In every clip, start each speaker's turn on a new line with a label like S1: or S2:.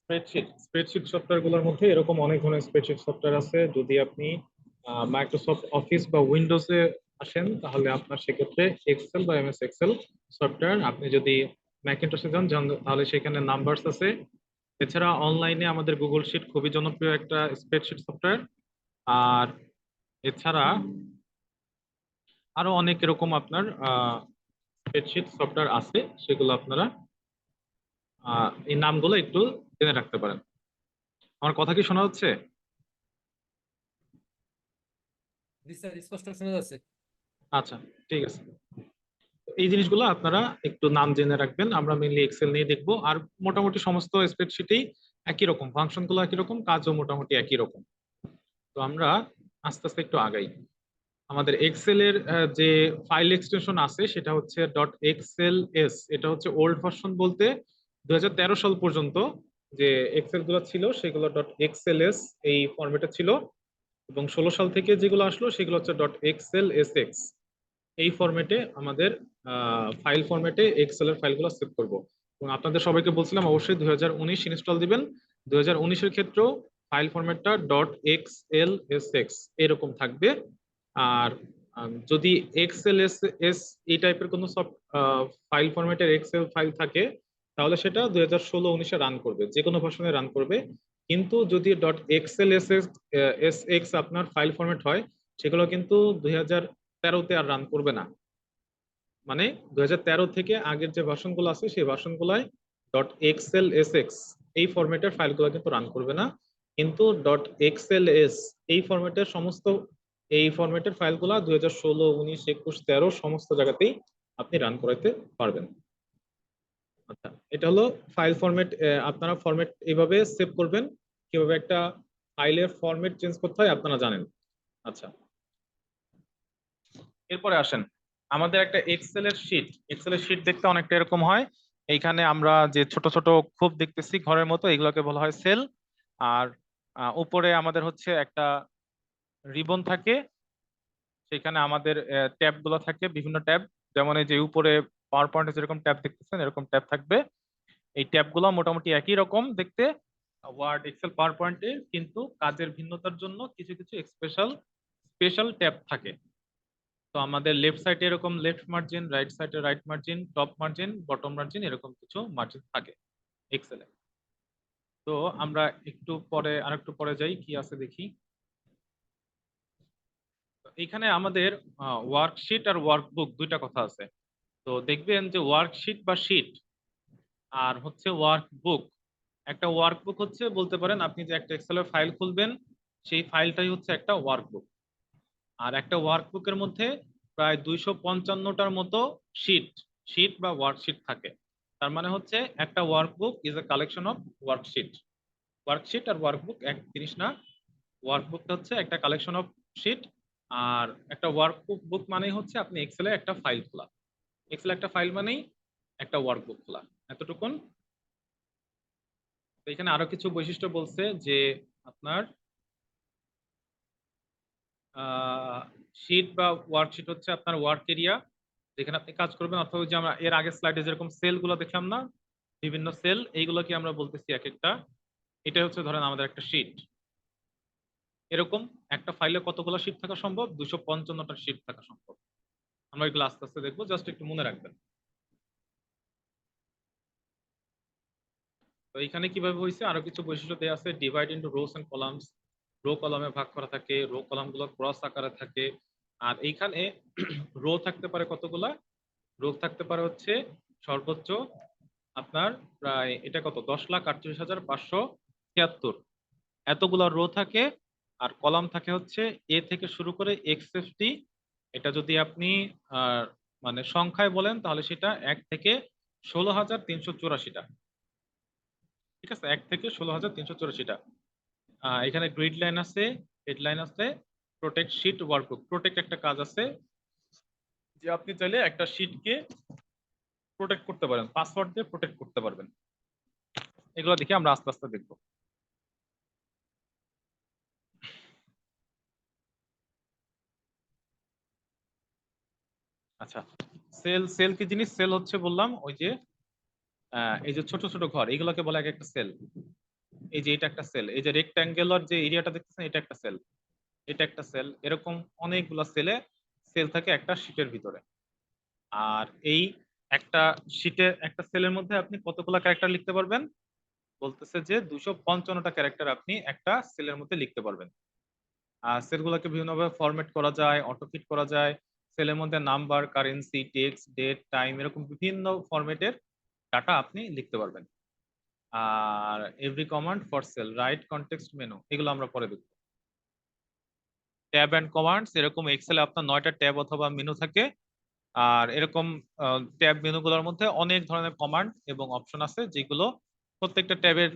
S1: Spreadsheet সফটওয়্যারগুলোর মধ্যে এরকম অনেক ধরনের স্প্রেডশিট সফটওয়্যার আছে। যদি আপনি মাইক্রোসফট অফিস বা উইন্ডোজে আসেন তাহলে আপনার সেক্ষেত্রে এক্সেল বা এমএস এক্সেল সফটওয়্যার। আপনি যদি ম্যাকিনটসে যান তাহলে সেখানে নাম্বারস আছে। এছাড়া অনলাইনে আমাদের গুগল শিট খুবই জনপ্রিয় একটা স্প্রেডশিট সফটওয়্যার। আর এছাড়া আরো অনেক এরকম আপনার স্প্রেডশিট সফটওয়্যার আছে, সেগুলো আপনারা এই নামগুলো একটু জেনে রাখতে পারেন। আমার কথা কি শোনা যাচ্ছে?
S2: জি স্যার, স্পষ্ট শোনা যাচ্ছে।
S1: আচ্ছা, ঠিক আছে। এই জিনিসগুলো আপনারা একটু নাম জেনে রাখবেন। আমরা মেইনলি এক্সেল নিয়ে দেখবো। আর মোটামুটি সমস্ত স্প্রেডশিটেই একই রকম, ফাংশন গুলো একই রকম, কাজও মোটামুটি একই রকম। তো আমরা আস্তে আস্তে একটু আগাই। আমাদের এক্সেল এর যে ফাইল এক্সটেনশন আছে সেটা হচ্ছে ডট এক্সএল এস। এটা হচ্ছে ওল্ড ভার্সন বলতে 2013 সাল পর্যন্ত যে এক্সেল গুলো ছিল সেগুলো ডট এক্সএল এস এই ফরম্যাটে ছিল। এবং 16 সাল থেকে যেগুলো আসলো সেগুলো হচ্ছে ডট এক্সএল এস এক্স। এই ফরম্যাটে আমাদের ফাইল ফরম্যাটে এক্সেল এর ফাইলগুলো সেভ করব। এবং আপনাদের সবাইকে বলছিলাম অবশ্যই 2019 ইনস্টল দিবেন। 2019 এর ক্ষেত্রেও ফাইল ফরম্যাটটা dot X L S X এরকম থাকবে। আর যদি এক্সেল এস এস এই টাইপের কোনো সব ফাইল ফরম্যাটের এক্সেল ফাইল থাকে তাহলে সেটা 2016-19-এ রান করবে, যে কোনো ভার্সনে রান করবে। কিন্তু যদি dot XL S S x আপনার ফাইল ফরম্যাট হয় সেগুলো কিন্তু 2013-তে আর রান করবে না। মানে 2013 থেকে আগের যে ভার্সন গুলো আছে সেই ভার্সন গুলায় ডট এক্সএল এস এক্স এই ফরম্যাটের ফাইলগুলো কিন্তু রান করবে না। কিন্তু ডট এক্সএল এস এই ফরম্যাটের সমস্ত এই ফরম্যাটের ফাইলগুলো 2016, 19, 21, 13 সমস্ত জায়গাতেই আপনি রান করাতে পারবেন। আচ্ছা, এটা হলো ফাইল ফরম্যাট। আপনারা ফরম্যাট এইভাবে সেভ করবেন। কিভাবে একটা ফাইলের ফরম্যাট চেঞ্জ করতে হয় আপনারা জানেন। আচ্ছা, এরপরে আসেন আমাদের একটা এক্সেল এর শীট দেখতে অনেকটা এরকম হয়। এইখানে আমরা যে ছোট ছোট খোপ দেখতেছি ঘরের মতো, এগুলোকে বলা হয় সেল। আর উপরে আমাদের হচ্ছে একটা রিবন থাকে, সেখানে আমাদের ট্যাব গুলো থাকে, বিভিন্ন ট্যাব। যেমন এই যে উপরে পাওয়ার পয়েন্টে যেরকম ট্যাব দেখতেছেন এরকম ট্যাব থাকবে। এই ট্যাব গুলো মোটামুটি একই রকম দেখতে ওয়ার্ড, এক্সেল, পাওয়ার পয়েন্টে, কিন্তু কাজের ভিন্নতার জন্য কিছু কিছু স্পেশাল ট্যাব থাকে। তো আমাদের লেফট সাইডে এরকম লেফট মার্জিন, রাইট সাইডে right margin, top margin, bottom margin, এরকম কিছু মার্জিন থাকে এক্সেলে। তো আমরা আরেকটু পরে যাই কি আছে দেখি। তো এখানে আমাদের ওয়ার্কশিট আর ওয়ার্কবুক দুইটা কথা আছে। তো দেখবেন যে ওয়ার্কশিট বা শিট আর হচ্ছে ওয়ার্কবুক। একটা ওয়ার্কবুক হচ্ছে বলতে পারেন আপনি যে একটা এক্সেলের ফাইল খুলবেন সেই ফাইলটাই হচ্ছে একটা ওয়ার্কবুক। আর একটা ওয়ার্কবুকের মধ্যে প্রায় 255টার মতো শিট শিট বা ওয়ার্কশিট থাকে। তার মানে হচ্ছে একটা workbook is a collection of worksheet. Worksheet আর ওয়ার্কবুক এক জিনিস না। ওয়ার্কবুকটা হচ্ছে একটা কালেকশন অফ শিট। আর একটা ওয়ার্কবুক বুক মানেই হচ্ছে আপনি এক্সেলে একটা ফাইল খোলা। এক্সেলে একটা ফাইল মানেই একটা ওয়ার্কবুক খোলা, এতটুকুন। তো এখানে আরো কিছু বৈশিষ্ট্য বলছে যে আপনার শিট বা ওয়ার্কশিট হচ্ছে আপনার ওয়ার্ক এরিয়া যেখানে আপনি কাজ করবেন। অথবা ওই যে আমরা এর আগের স্লাইডে যেরকম সেল গুলো দেখলাম না, বিভিন্ন সেল, এইগুলোকে আমরা বলতেছি এক একটা। এটা হচ্ছে ধরেন আমাদের একটা শিট। এরকম একটা ফাইলে কতগুলো শিট থাকা সম্ভব? 255টা শিট থাকা সম্ভব। আমরা এগুলো আস্তে আস্তে দেখবো, জাস্ট একটু মনে রাখবেন। তো এখানে কিভাবে হয়েছে আরো কিছু বৈশিষ্ট্য দেওয়া আছে। Divide into rows and columns, row কলামে ভাগ করা থাকে, রো কলাম গুলো ক্রস আকারে থাকে। আর এইখানে রো থাকতে পারে কতগুলা? রো থাকতে পারে হচ্ছে সর্বোচ্চ আপনার প্রায় এটা কত 10,38,576 এতগুলা রো থাকে। আর কলাম থাকে হচ্ছে এ থেকে শুরু করে এক্সএফটি। এটা যদি আপনি আহ, মানে সংখ্যায় বলেন তাহলে সেটা 1 থেকে 16,384টা। ঠিক আছে, 1 থেকে 16,384টা। এখানে গ্রিড লাইন আছে, হেডলাইন আছে, প্রোটেক্ট শিট ওয়ার্কবুক। প্রোটেক্ট একটা কাজ আছে যে আপনি চাইলে একটা শিটকে প্রোটেক্ট করতে পারেন, পাসওয়ার্ড দিয়ে প্রোটেক্ট করতে পারবেন। এগুলো দেখে আমরা আস্তে আস্তে দেখবো। আচ্ছা, সেল সেল কি জিনিস? সেল হচ্ছে বললাম ওই যে এই যে ছোট ছোট ঘর, এগুলোকে বলা এক একটা সেল। এই যে এটা একটা সেল, এই যে রেক্ট্যাঙ্গুলার যে এরিয়াটা দেখতেছেন এটা একটা সেল, এটা একটা সেল, এরকম অনেকগুলো সেল থাকে একটা শীটের ভিতরে। আর এই একটা শীটে একটা সেলের মধ্যে আপনি কতগুলো ক্যারেক্টার লিখতে পারবেন? বলতেছে যে 255টা ক্যারেক্টার আপনি একটা সেলের মধ্যে লিখতে পারবেন। আর সেলগুলোকে বিভিন্নভাবে ফরম্যাট করা যায়, অটোফিট করা যায়। সেলের মধ্যে number, currency, text, date, time এরকম বিভিন্ন ফরম্যাটের ডাটা আপনি লিখতে পারবেন। আর every command for cell, right context menu, এগুলো আমরা পরে দেখব। ট্যাব এন্ড কমান্ডস, এরকম এক্সেলে আপনার 9টা ট্যাব অথবা মেনু থাকে। আর এরকম ট্যাব মেনুগুলোর মধ্যে অনেক ধরনের কমান্ড এবং অপশন আছে, যেগুলো প্রত্যেকটা ট্যাবের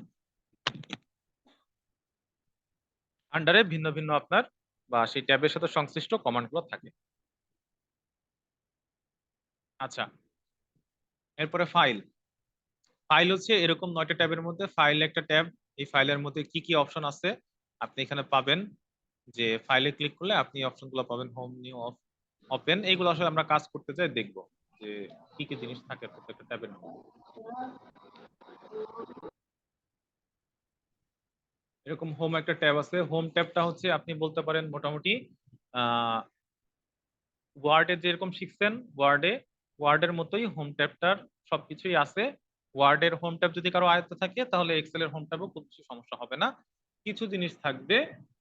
S1: আন্ডারে ভিন্ন ভিন্ন আপনার বা সেই ট্যাবের সাথে সংশ্লিষ্ট কমান্ডগুলো থাকে। আচ্ছা, এরপরে ফাইল। ফাইল হচ্ছে এরকম 9টা ট্যাবের মধ্যে ফাইল একটা ট্যাব। এই ফাইলের মধ্যে কি কি অপশন আছে আপনি এখানে পাবেন। যে ফাইলে ক্লিক করলে আপনি অপশনগুলো পাবেন, হোম, নিউ, অফ, ওপেন, এইগুলো আসলে আমরা কাজ করতে চাই, দেখবো যে কি কি জিনিস থাকে প্রত্যেকটা ট্যাবের মধ্যে। এরকম হোম একটা ট্যাব আছে। হোম ট্যাবটা হচ্ছে আপনি বলতে পারেন মোটামুটি আহ ওয়ার্ডে যেরকম শিখছেন, ওয়ার্ডের মতোই হোম ট্যাবটার সবকিছুই আছে। ওয়ার্ডের হোম ট্যাব যদি কারো আয়ত্তে থাকে তাহলে এক্সেলের হোম ট্যাবও খুব বেশি সমস্যা হবে না। কিছু জিনিস থাকবে,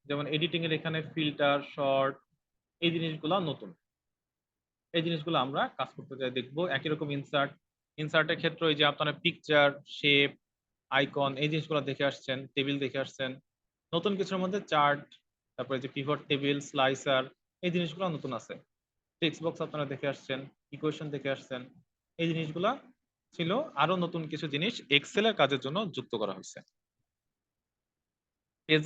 S1: যেমন এডিটিং এর এখানে ফিল্টার, শর্ট, এই জিনিসগুলো নতুন। এই জিনিসগুলো আমরা কাজ করতে যাই দেখবো। একই রকম ইনসার্টের ক্ষেত্রে ওই যে আপনারা পিকচার, শেপ, আইকন, এই জিনিসগুলো দেখে আসছেন, টেবিল দেখে আসছেন। নতুন কিছুর মধ্যে চার্ট, তারপরে যে পিভট টেবিল, স্লাইসার, এই জিনিসগুলো নতুন আছে। টেক্সট বক্স আপনারা দেখে আসছেন, ইকুয়েশন দেখে আসছেন। এই জিনিসগুলা ছিল। আরো নতুন কিছু জিনিস এক্সেলের কাজের জন্য যুক্ত করা হয়েছে। পেজ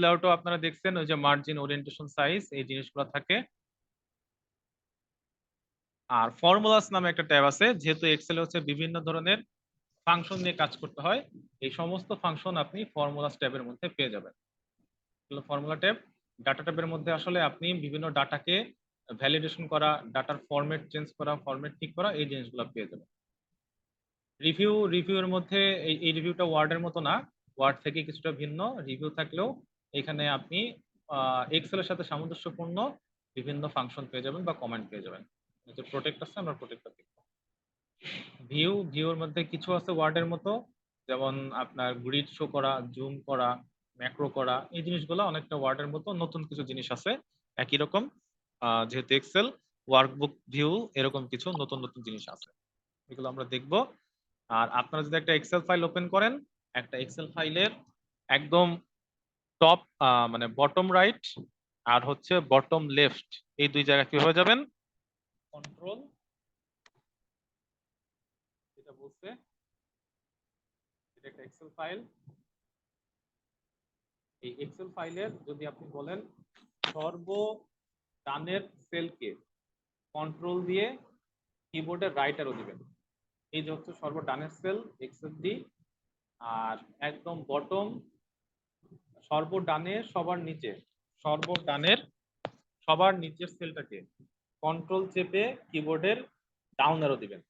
S1: লেআউটও আপনারা দেখছেন, ওই যে মার্জিন, ওরিয়েন্টেশন, সাইজ, এই জিনিসগুলো থাকে। আর ফর্মুলাস নামে একটা ট্যাব আছে। যেহেতু এক্সেল হচ্ছে বিভিন্ন ধরনের ফাংশন নিয়ে কাজ করতে হয়, এই সমস্ত ফাংশন আপনি ফর্মুলাস ট্যাবের মধ্যে পেয়ে যাবেন। ফর্মুলা ট্যাব, ডাটা ট্যাবের মধ্যে আসলে আপনি বিভিন্ন ডাটাকে ভ্যালিডেশন করা, ডাটার ফরম্যাট চেঞ্জ করা, ফরম্যাট ঠিক করা, এই জিনিসগুলো পেয়ে যাবেন। রিভিউর মধ্যে এই রিভিউটা ওয়ার্ডের মতো না, ওয়ার্ড থেকে কিছুটা ভিন্ন। রিভিউ থাকলেও এখানে আপনি এক্সেলের সাথে সামঞ্জস্যপূর্ণ বিভিন্ন ফাংশন পেয়ে যাবেন বা কমেন্ট পেয়ে যাবেন। যে প্রোটেক্ট আছে, আমরা প্রোটেক্টটা দেখব। ভিউর মধ্যে কিছু আছে ওয়ার্ডের মতো, যেমন আপনার গ্রিড শো করা, জুম করা, ম্যাক্রো করা, এই জিনিসগুলো অনেকটা ওয়ার্ডের মতো। নতুন কিছু জিনিস আছে একই রকম। যেহেতু এক্সেল, ওয়ার্কবুক ভিউ, এরকম কিছু নতুন নতুন জিনিস আছে, এগুলো আমরা দেখব। আর আপনারা যদি একটা এক্সেল ফাইল ওপেন করেন, একটা এক্সেল ফাইলের একদম টপ মানে বটম রাইট আর হচ্ছে বটম লেফট, এই দুই জায়গা কিভাবে যাবেন? কন্ট্রোল, এটা বলছে এটা একটা এক্সেল ফাইল। এই এক্সেল ফাইলের যদি আপনি বলেন সর্ব ডানের সেলকে কন্ট্রোল দিয়ে কিবোর্ডের রাইট অ্যারো দিবেন, এই যে হচ্ছে সর্ব ডানের সেল এক্সেল ডি। আর একদম বটম সর্বডানের সবার নিচের সেলটাকে কন্ট্রোল চেপে কিবোর্ডের ডাউন অ্যারো দিবেন।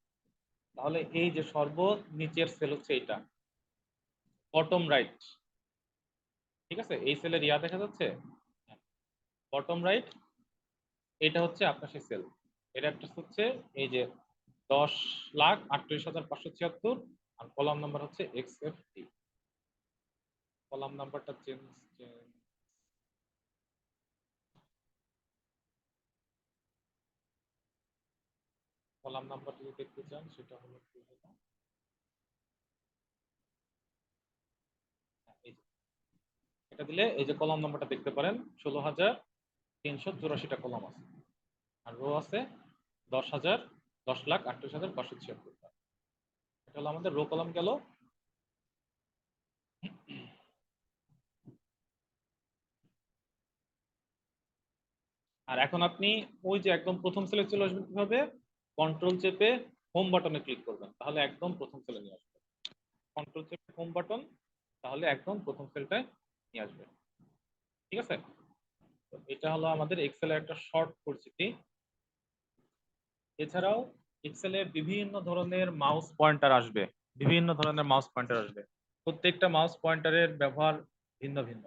S1: তাহলে এই যে নিচের সেল হচ্ছে এটা বটম রাইট, ঠিক আছে? এই সেলের ইয়া দেখা যাচ্ছে বটম রাইট, এটা হচ্ছে আপনার সেই সেল। এটা একটা হচ্ছে এই যে 10,38,576, আর কলাম নাম্বার হচ্ছে XFT। কলাম নাম্বারটা চেঞ্জ, কলাম নাম্বার যদি দেখতে চান সেটা হলো এটা দিলে এই যে কলাম নাম্বারটা দেখতে পারেন, 16,384টা কলাম আছে। আর রো আছে 10,38,576। এটা হলো আমাদের রো কলাম গেল। আর এখন আপনি ওই যে একদম প্রথম সেলে চলে আসবেন কিভাবে? কন্ট্রোল চেপে হোম বাটনে ক্লিক করবেন, তাহলে একদম প্রথম সেলে নিয়ে আসবে। কন্ট্রোল চেপে হোম বাটন, তাহলে একদম প্রথম সেলটায় নিয়ে আসবে। ঠিক আছে? তো এটা হলো আমাদের এক্সেলের একটা শর্ট পরিচিতি। এছাড়াও এক্সেলে বিভিন্ন ধরনের মাউস পয়েন্টার আসবে, প্রত্যেকটা মাউস পয়েন্টারের ব্যবহার ভিন্ন ভিন্ন।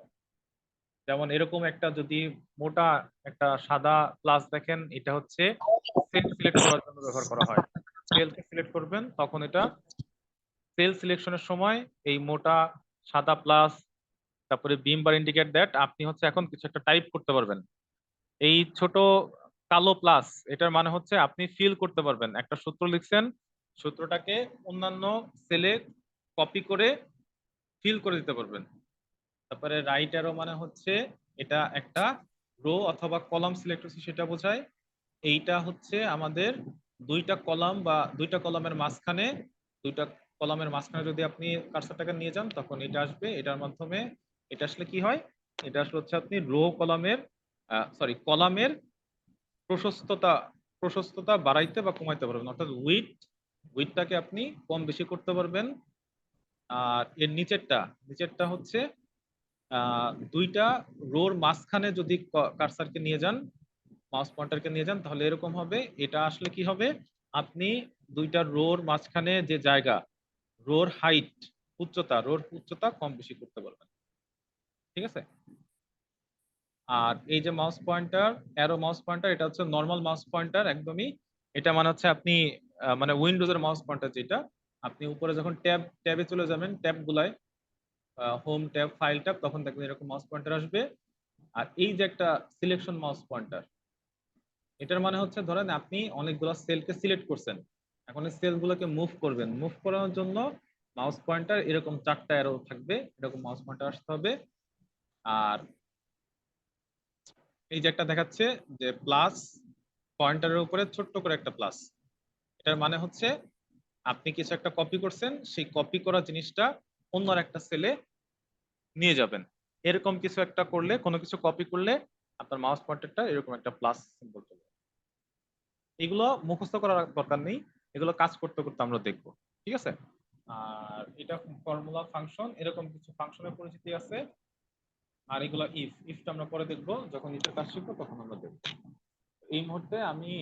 S1: যেমন এরকম একটা যদি মোটা একটা সাদা প্লাস দেখেন, এটা হচ্ছে সেল সিলেক্ট করার জন্য ব্যবহার করা হয়। সেলকে সিলেক্ট করবেন, তখন এটা সেল সিলেকশনের সময় এই মোটা সাদা প্লাস, তারপরে বিম বার ইন্ডিকেট দ্যাট আপনি হচ্ছে এখন কিছু একটা টাইপ করতে পারবেন। এই ছোট কালো প্লাস, এটার মানে হচ্ছে আপনি ফিল করতে পারবেন। একটা সূত্র লিখছেন, সূত্রটাকে অন্যান্য সেলে কপি করে ফিল করে দিতে পারবেন। তারপরে রাইট অ্যারো মানে হচ্ছে এটা একটা রো অথবা কলাম সিলেক্ট হচ্ছে সেটা বোঝায়। এইটা হচ্ছে আমাদের দুইটা কলাম বা দুইটা কলামের মাঝখানে, দুইটা কলামের মাঝখানে যদি আপনি কার্সরটাকে নিয়ে যান তখন এটা আসবে। এটার মাধ্যমে এটা আসলে কি হয়, এটা আসলে হচ্ছে আপনি রো কলামের কলামের প্রশস্ততা প্রশস্ততা বাড়াইতে বা কমাইতে পারবেন, অর্থাৎ উইডটাকে আপনি কম বেশি করতে পারবেন। আর এর নিচেরটা নিচেরটা হচ্ছে দুইটা রোর মাঝখানে যদি কার্সারকে নিয়ে যান, মাউস পয়েন্টারকে নিয়ে যান, তাহলে এরকম হবে। এটা আসলে কি হবে, আপনি দুইটা রোর মাঝখানে যে জায়গা, রোর উচ্চতা কম বেশি করতে পারবেন। ঠিক আছে। আর এই যে mouse pointer, arrow mouse pointer, এটা হচ্ছে নর্মাল মাউস পয়েন্টার একদমই। এটা মানে হচ্ছে আপনি মানে উইন্ডোজের মাউস পয়েন্টার, যেটা আপনি উপরে যখন ট্যাবে চলে যাবেন, ট্যাব গুলায় হোম ট্যাব, ফাইল ট্যাব, তখন দেখবেন এরকম মাউস পয়েন্টার আসবে। আর এই যে একটা সিলেকশন মাউস পয়েন্টার, এটার মানে হচ্ছে ধরেন আপনি অনেকগুলো সেলকে সিলেক্ট করছেন, এখন এই সেলগুলোকে মুভ করবেন। মুভ করানোর জন্য মাউস পয়েন্টার এরকম চারটা অ্যারো থাকবে, এরকম মাউস পয়েন্টার আসতে হবে। আর এই যে একটা দেখাচ্ছে যে প্লাস, পয়েন্টারের উপরে ছোট্ট করে একটা প্লাস, এটার মানে হচ্ছে আপনি কিছু একটা কপি করছেন, সেই কপি করা জিনিসটা অন্য একটা সেলে নিয়ে যাবেন। এরকম কিছু একটা করলে, কোনো কিছু কপি করলে আপনার মাউস পয়েন্টারটা এরকম একটা প্লাস সিম্বল চলে। এগুলো মুখস্থ করার দরকার নেই, এগুলো কাজ করতে করতে আমরা দেখব। ঠিক আছে। আর এটা ফর্মুলা ফাংশন, এরকম কিছু ফাংশনের পরিচিতি আছে। আর এগুলো ইফটা আমরা পরে দেখবো, যখন ইফের কাজ শিখবো তখন আমরা দেখবো। এই মুহূর্তে আমি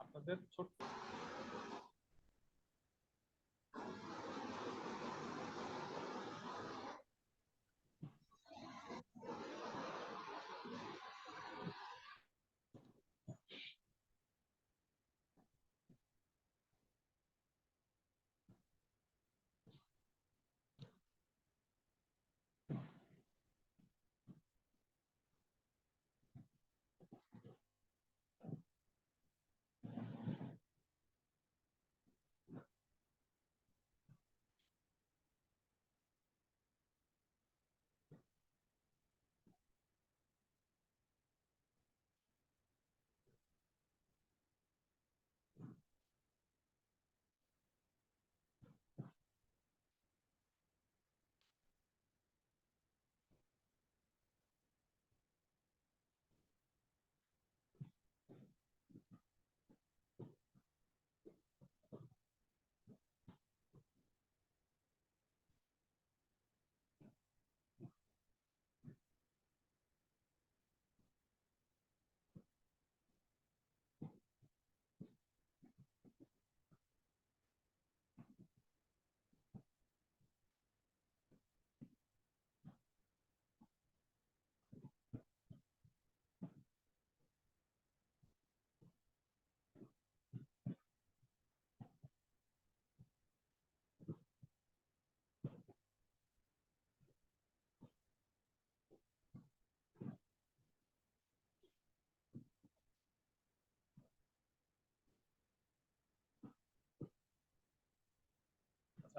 S1: আপনাদের ছোট্ট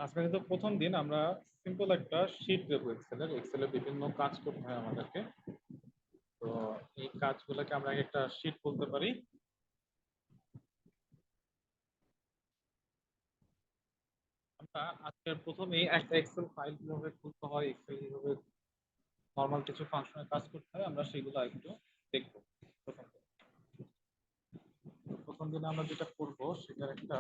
S1: আজকে কিন্তু প্রথম দিন, আমরা সিম্পল একটা শীট দেবো এক্সেলের বিভিন্ন কাজ করতে হয় আমাদেরকে। তো এই কাজগুলোকে আমরা আগে একটা শীট বলতে পারি। আমরা আজকে প্রথমেই একটা এক্সেল ফাইল কিভাবে খুলতে হয়, এক্সেল কিভাবে নর্মাল কিছু ফাংশনের কাজ করতে হয়, আমরা সেগুলো একটু দেখবো। প্রথম দিন প্রথম দিনে আমরা যেটা করবো সেটার একটা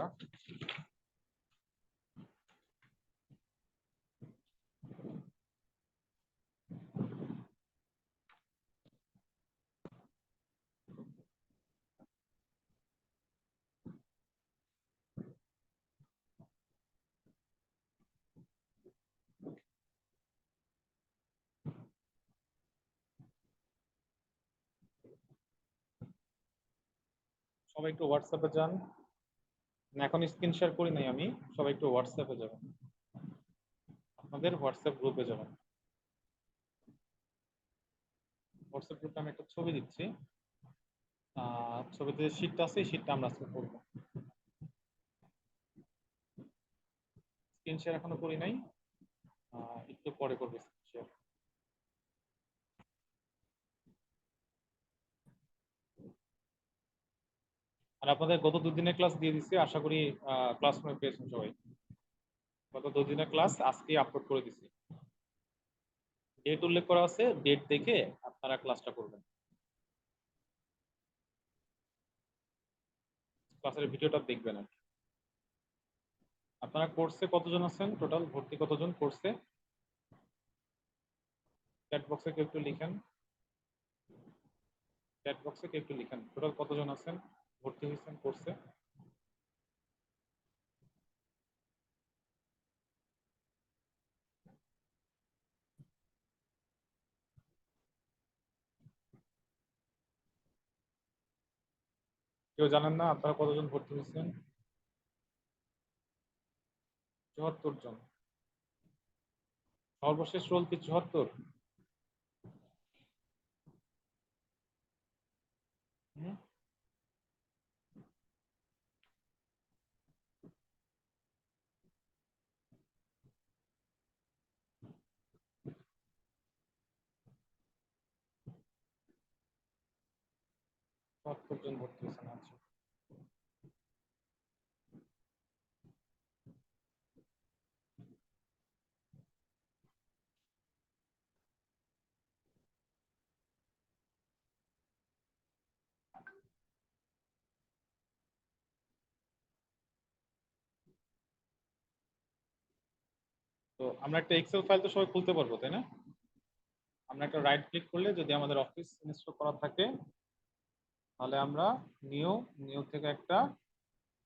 S1: সবাই একটু হোয়াটসঅ্যাপে যান। না, এখন স্ক্রিন শেয়ার করি নাই আমি। সবাই একটু হোয়াটসঅ্যাপে যাবেন, আপনাদের হোয়াটসঅ্যাপ গ্রুপে যাবেন। হোয়াটসঅ্যাপ গ্রুপে আমি একটা ছবি দিচ্ছি। ছবিতে যে শীটটা আছে এই শীটটা আমরা আজকে করবো। স্ক্রিন শেয়ার এখনো করি নাই, একটু পরে করবো স্ক্রিন শেয়ার। আর আপনাদের গত 2 দিনের ক্লাস দিয়ে দিচ্ছি, আশা করি ক্লাসরুমে পেয়েছেন সবাই। গত 2 দিনের ক্লাস আজকে আপলোড করে দিচ্ছি। ডেট উল্লেখ করা আছে, ডেট দেখে আপনারা ক্লাসটা করবেন। ক্লাসের ভিডিওটা দেখবেন আর কি। আপনারা কোর্সে কতজন আছেন? টোটাল ভর্তি কতজন কোর্সে? চ্যাট বক্সে কেউ একটু লিখেন। চ্যাট বক্সে কেউ একটু লিখেন টোটাল কতজন আছেন ভর্তি হয়েছেন কোর্সে? কেউ জানেন না আপনারা কতজন ভর্তি হয়েছেন? 74 জন। সর্বশেষ রোল কি 74? 74 জন ভর্তি হয়েছেন। আচ্ছা, তো আমরা একটা এক্সেল ফাইল তো সবাই খুলতে পারবো তাই না? আমরা একটা রাইট ক্লিক করলে যদি আমাদের অফিস ইনস্টল করা থাকে, তাহলে আমরা নিউ নিউ থেকে একটা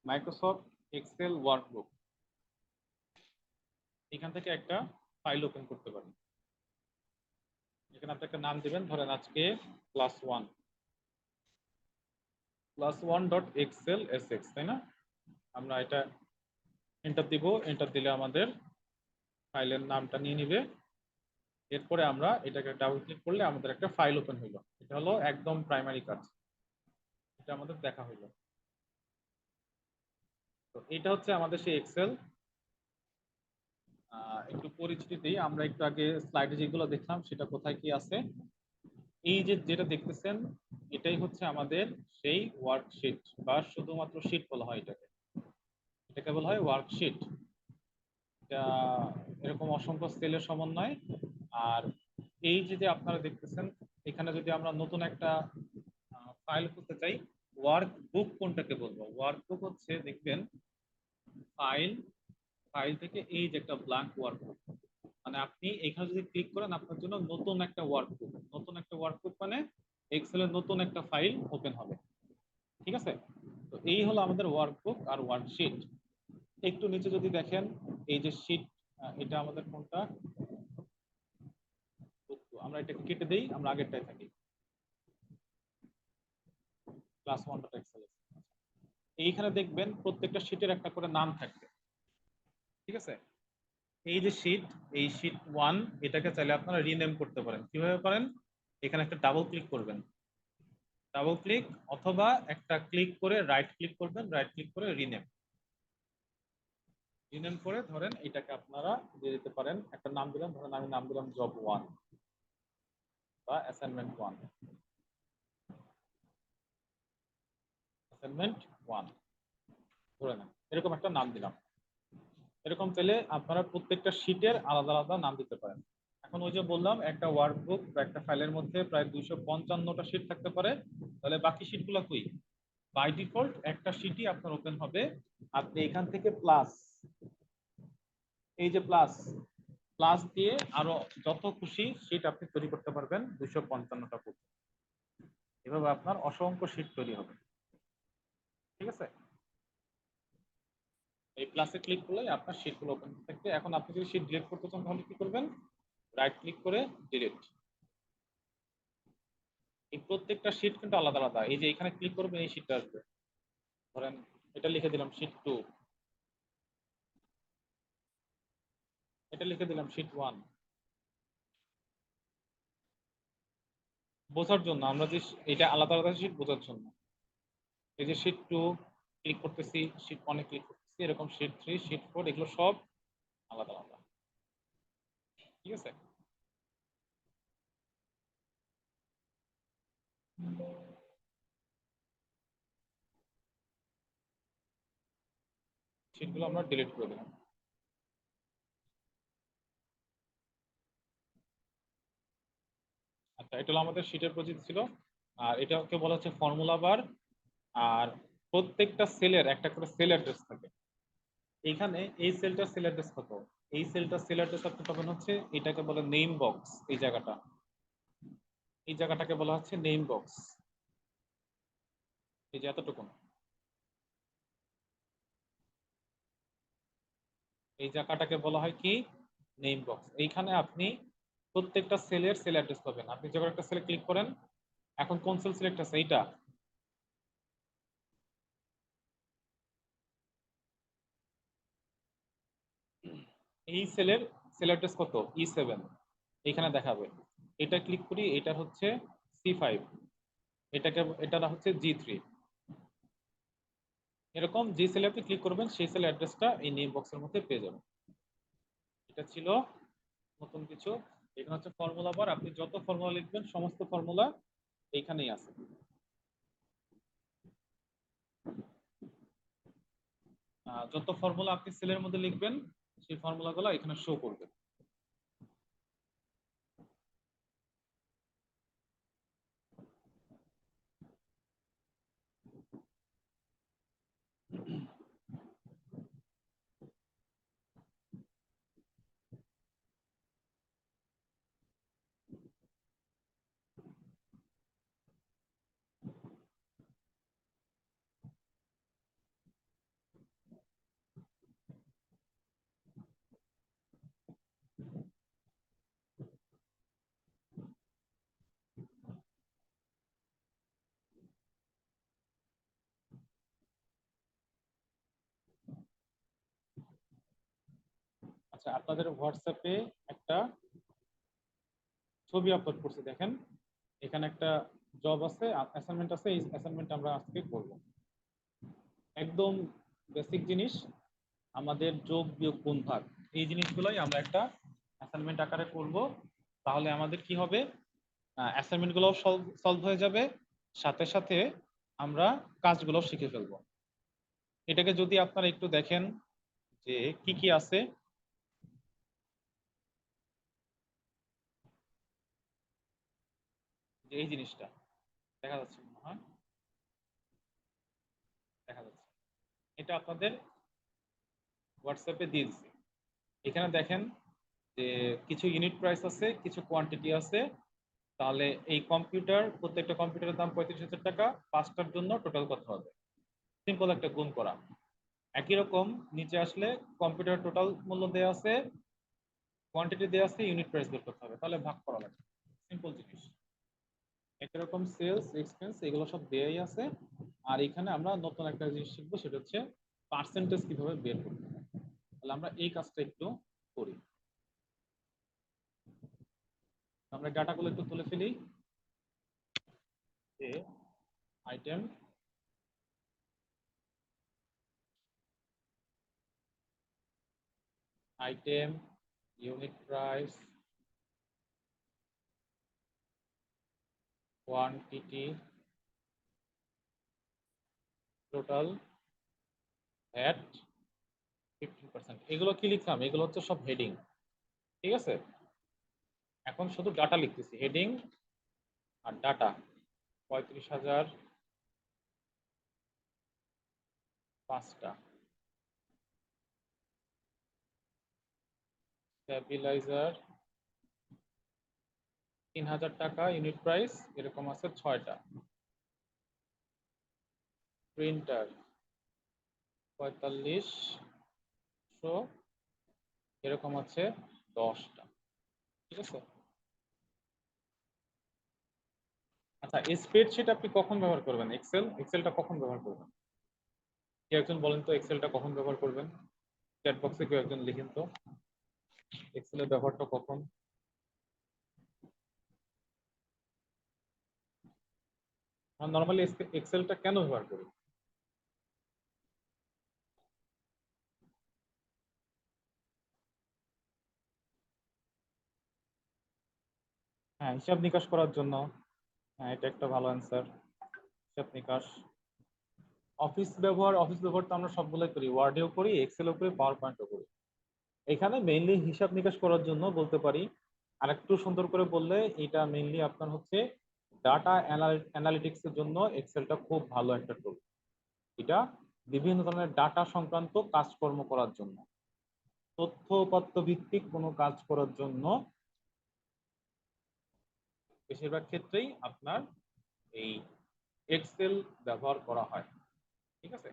S1: মাইক্রোসফট এক্সেল ওয়ার্কবুক, এখান থেকে একটা ফাইল ওপেন করতে পারি। এখানে আপনি একটা নাম দিবেন, ধরেন আজকে class1 তাই না? আমরা এটা এন্টার দিব, এন্টার দিলে আমাদের ফাইলের নামটা নিয়ে নিবে। এরপরে আমরা এটাকে ডাবল ক্লিক করলে আমাদের একটা ফাইল ওপেন হইলো। এটা হলো একদম প্রাইমারি কাজ, এটা আমাদের দেখা হইলো। তো এটা হচ্ছে আমাদের সেই এক্সেল। একটু পরিচিতি দিই, আমরা একটু আগে স্লাইডে যেগুলো দেখলাম সেটা কোথায় কি আছে। এই যে যেটা দেখতেছেন এটাই হচ্ছে আমাদের সেই ওয়ার্কশিট, বা শুধুমাত্র শীট বলা হয় এটাকে। এটাকে বলা হয় ওয়ার্কশিট। এটা এরকম অসংখ্য সেলের সমন্বয়। আর এই যে আপনারা দেখতেছেন, এখানে যদি আমরা নতুন একটা ফাইল খুলতে চাই, ওয়ার্ক বুক কোনটাকে বলবো? ওয়ার্ক বুক হচ্ছে, দেখবেন ফাইল, ফাইল থেকে এই যে একটা ব্ল্যাঙ্ক ওয়ার্ক বুক, মানে আপনি এখানে যদি ক্লিক করেন আপনার জন্য নতুন একটা ওয়ার্ক বুক, নতুন একটা ওয়ার্ক বুক মানে এক্সেলের নতুন একটা ফাইল ওপেন হবে। ঠিক আছে? তো এই হলো আমাদের ওয়ার্ক বুক আর ওয়ার্কশিট। একটু নিচে যদি দেখেন, এই যে শীট, এটা আমাদের কোনটা? আমরা এটাকে কেটে দেই, আমরা আগেরটাই থাকি, class1.excel। এইখানে দেখবেন প্রত্যেকটা শীটের একটা করে নাম থাকবে। ঠিক আছে? এই যে শীট, এই শীট 1, এটাকে চাইলে আপনারা রিনেম করতে পারেন। কিভাবে পারেন? এখানে একটা ডাবল ক্লিক করবেন, ডাবল ক্লিক, অথবা একটা ক্লিক করে রাইট ক্লিক করবেন, রাইট ক্লিক করে রিনেম। রিনেম করে ধরেন এটাকে আপনারা দিয়ে দিতে পারেন, একটা নাম দিলাম, ধরেন আমি নাম দিলাম জব 1 বা অ্যাসাইনমেন্ট 1, অ্যাসাইনমেন্ট 1 ধরে নেন, এরকম একটা নাম দিলাম। এরকম চাইলে আপনারা প্রত্যেকটা শীটের আলাদা আলাদা নাম দিতে পারেন। এখন ওই যে বললাম একটা ওয়ার্কবুক বা একটা ফাইলের মধ্যে প্রায় 255টা শীট থাকতে পারে, তাহলে বাকি শীটগুলো কই? বাই ডিফল্ট একটা শীটই আপনার ওপেন হবে। আপনি এখান থেকে প্লাস, এই যে প্লাস, প্লাস দিয়ে আরো যত খুশি শীট আপনি তৈরি করতে পারবেন 255টা পর্যন্ত। এভাবে আপনার অসংখ্য শীট তৈরি হবে। ঠিক আছে? এই প্লাসে ক্লিক করলে আপনার শীটগুলো ওপেন থাকবে। এখন আপনি যদি শীট ডিলিট করতে চান তাহলে কি করবেন? রাইট ক্লিক করে ডিলিট। এই প্রত্যেকটা শীট কিন্তু আলাদা আলাদা, এই যে এখানে ক্লিক করবেন এই শীটটা আসবে, ধরেন এটা লিখে দিলাম শীট 2, এটা লিখে দিলাম শীট 1। বোঝার জন্য আমরা যে এটা আলাদা আলাদা শীট বোঝার জন্য, এই যে শীট 2 ক্লিক করতেছি, শীট 1 এ ক্লিক করতেছি, এরকম শীট 3, শীট 4 এগুলো সব আলাদা আলাদা। ঠিক আছে, শীটগুলো আমরা ডিলিট করে দিলাম। আচ্ছা, এটা হলো আমাদের শীটের পরিচিতি ছিল। আর এটাকে বলা হচ্ছে ফর্মুলা বার। আর প্রত্যেকটা সেলের একটা করে সেল অ্যাড্রেস থাকে। এইখানে এই সেলটা সেল অ্যাড্রেস কত, এই সেলটা সেল অ্যাড্রেস আপনি পাবেন হচ্ছে, এটাকে বলে নেম বক্স। এই জায়গাটা, এই জায়গাটাকে বলা হচ্ছে নেম বক্স। এই যে এতটুকু, এই জায়গাটাকে বলা হয় কি, নেম বক্স। এইখানে আপনি প্রত্যেকটা সেলের সেল অ্যাড্রেস পাবেন। আপনি যখন একটা সেলে ক্লিক করেন, এখন কোন সেল সিলেক্ট আছে, এইটা, এই সেলের সেল অ্যাড্রেস কত, E7, এখানে দেখাবে। এটা ক্লিক করি, এটা হচ্ছে C5, এটা হচ্ছে G3। এরকম যে সেলে আপনি ক্লিক করবেন সেই সেল অ্যাড্রেসটা এই নেম বক্সের মধ্যে পেয়ে যাবেন। এটা ছিল নতুন কিছু। এখানে হচ্ছে ফর্মুলা বার, আপনি যত ফর্মুলা লিখবেন সমস্ত ফর্মুলা এইখানেই আছে। যত ফর্মুলা আপনি সেলের মধ্যে লিখবেন সেই ফর্মুলাগুলো এখানে শো করবে। আচ্ছা, আপনাদের হোয়াটসঅ্যাপে একটা ছবি আপলোড করছি, দেখেন এখানে একটা জব আছে, অ্যাসাইনমেন্ট আছে। এই অ্যাসাইনমেন্ট আমরা আজকে করব। একদম বেসিক জিনিস, আমাদের যোগ বিয়োগ গুণ ভাগ, এই জিনিসগুলোই আমরা একটা অ্যাসাইনমেন্ট আকারে করব। তাহলে আমাদের কি হবে, অ্যাসাইনমেন্ট গুলো সলভ হয়ে যাবে, সাথে সাথে আমরা কাজগুলো শিখে ফেলবো। এটাকে যদি আপনারা একটু দেখেন যে কি কি আছে, যে এই জিনিসটা দেখা যাচ্ছে মনে হয়, দেখা যাচ্ছে, এটা আপনাদের হোয়াটসঅ্যাপে দিয়ে দিচ্ছি। এখানে দেখেন যে কিছু ইউনিট প্রাইস আছে, কিছু কোয়ান্টিটি আছে। তাহলে এই কম্পিউটার, প্রত্যেকটা কম্পিউটারের দাম 35,000 টাকা, 5টার জন্য টোটাল কত হবে, সিম্পল একটা গুণ করা। একই রকম নিচে আসলে কম্পিউটার টোটাল মূল্য দেওয়া আছে, কোয়ান্টিটি দেওয়া আছে, ইউনিট প্রাইস বের করতে হবে, তাহলে ভাগ করা লাগবে। সিম্পল জিনিস। একই রকম সেলস এক্সপেন্স এগুলো সব দেয়াই আছে। আর এখানে আমরা নতুন একটা জিনিস শিখবো, সেটা হচ্ছে পার্সেন্টেজ কিভাবে বের করতে হবে। তাহলে আমরা এই কাজটা একটু করি। আমরা ডাটাগুলো একটু তুলে ফেলি। যে item, item, unit price, quantity, total, VAT, 15%, এগুলো কি লিখলাম, এগুলো হচ্ছে সব হেডিং। ঠিক আছে, এখন শুধু ডাটা লিখতেছি, হেডিং আর ডাটা। 35,000, 5টা, স্ট্যাবিলাইজার 3,000 টাকা, ইউনিট প্রাইস এরকম আছে 6টা, প্রিন্টার 4500 এরকম আছে 10টা। ঠিক আছে। আচ্ছা, স্প্রেডশিট আপনি কখন ব্যবহার করবেন, এক্সেলটা কখন ব্যবহার করবেন? কেউ একজন বলেন তো এক্সেলটা কখন ব্যবহার করবেন? চ্যাট বক্সে কেউ একজন লিখেন তো এক্সেলের ব্যবহারটা কখন। নর্মালি এক্সেলটা কেন ব্যবহার করি? হ্যাঁ, হিসাব নিকাশ করার জন্য। হ্যাঁ, এটা একটা ভালো অ্যান্সার। হিসাব নিকাশ। অফিস ব্যবহার তো আমরা সবগুলোই করি, ওয়ার্ডেও করি, এক্সেলও করি, পাওয়ার পয়েন্টও করি। এখানে মেইনলি হিসাব নিকাশ করার জন্য বলতে পারি। আর একটু সুন্দর করে বললে, এটা মেইনলি আপনার হচ্ছে ডাটা অ্যানালিটিক্স এর জন্য এক্সেলটা খুব ভালো একটা টুল। এটা বিভিন্ন ধরনের ডাটা সংক্রান্ত কাজকর্ম করার জন্য, তথ্য উপাত্ত ভিত্তিক কোনো কাজ করার জন্য বেশিরভাগ ক্ষেত্রেই আপনার এই এক্সেল ব্যবহার করা হয়। ঠিক আছে,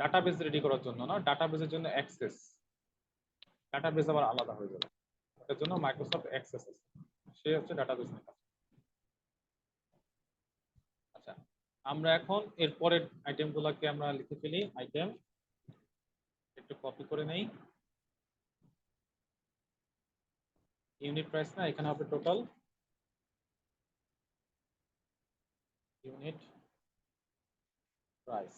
S1: ডাটাবেস রেডি করার জন্য না, ডাটাবেসের জন্য অ্যাক্সেস, ডাটাবেস আবার আলাদা হয়ে যাবে, এটার জন্য মাইক্রোসফট অ্যাক্সেস আছে, সে হচ্ছে ডাটাবেস নিয়ে কাজ। আচ্ছা, আমরা এখন এর পরের আইটেমগুলোকে আমরা লিখে ফেলি। আইটেম একটু কপি করে নেই। ইউনিট প্রাইস না, এখানে হবে টোটাল ইউনিট প্রাইস।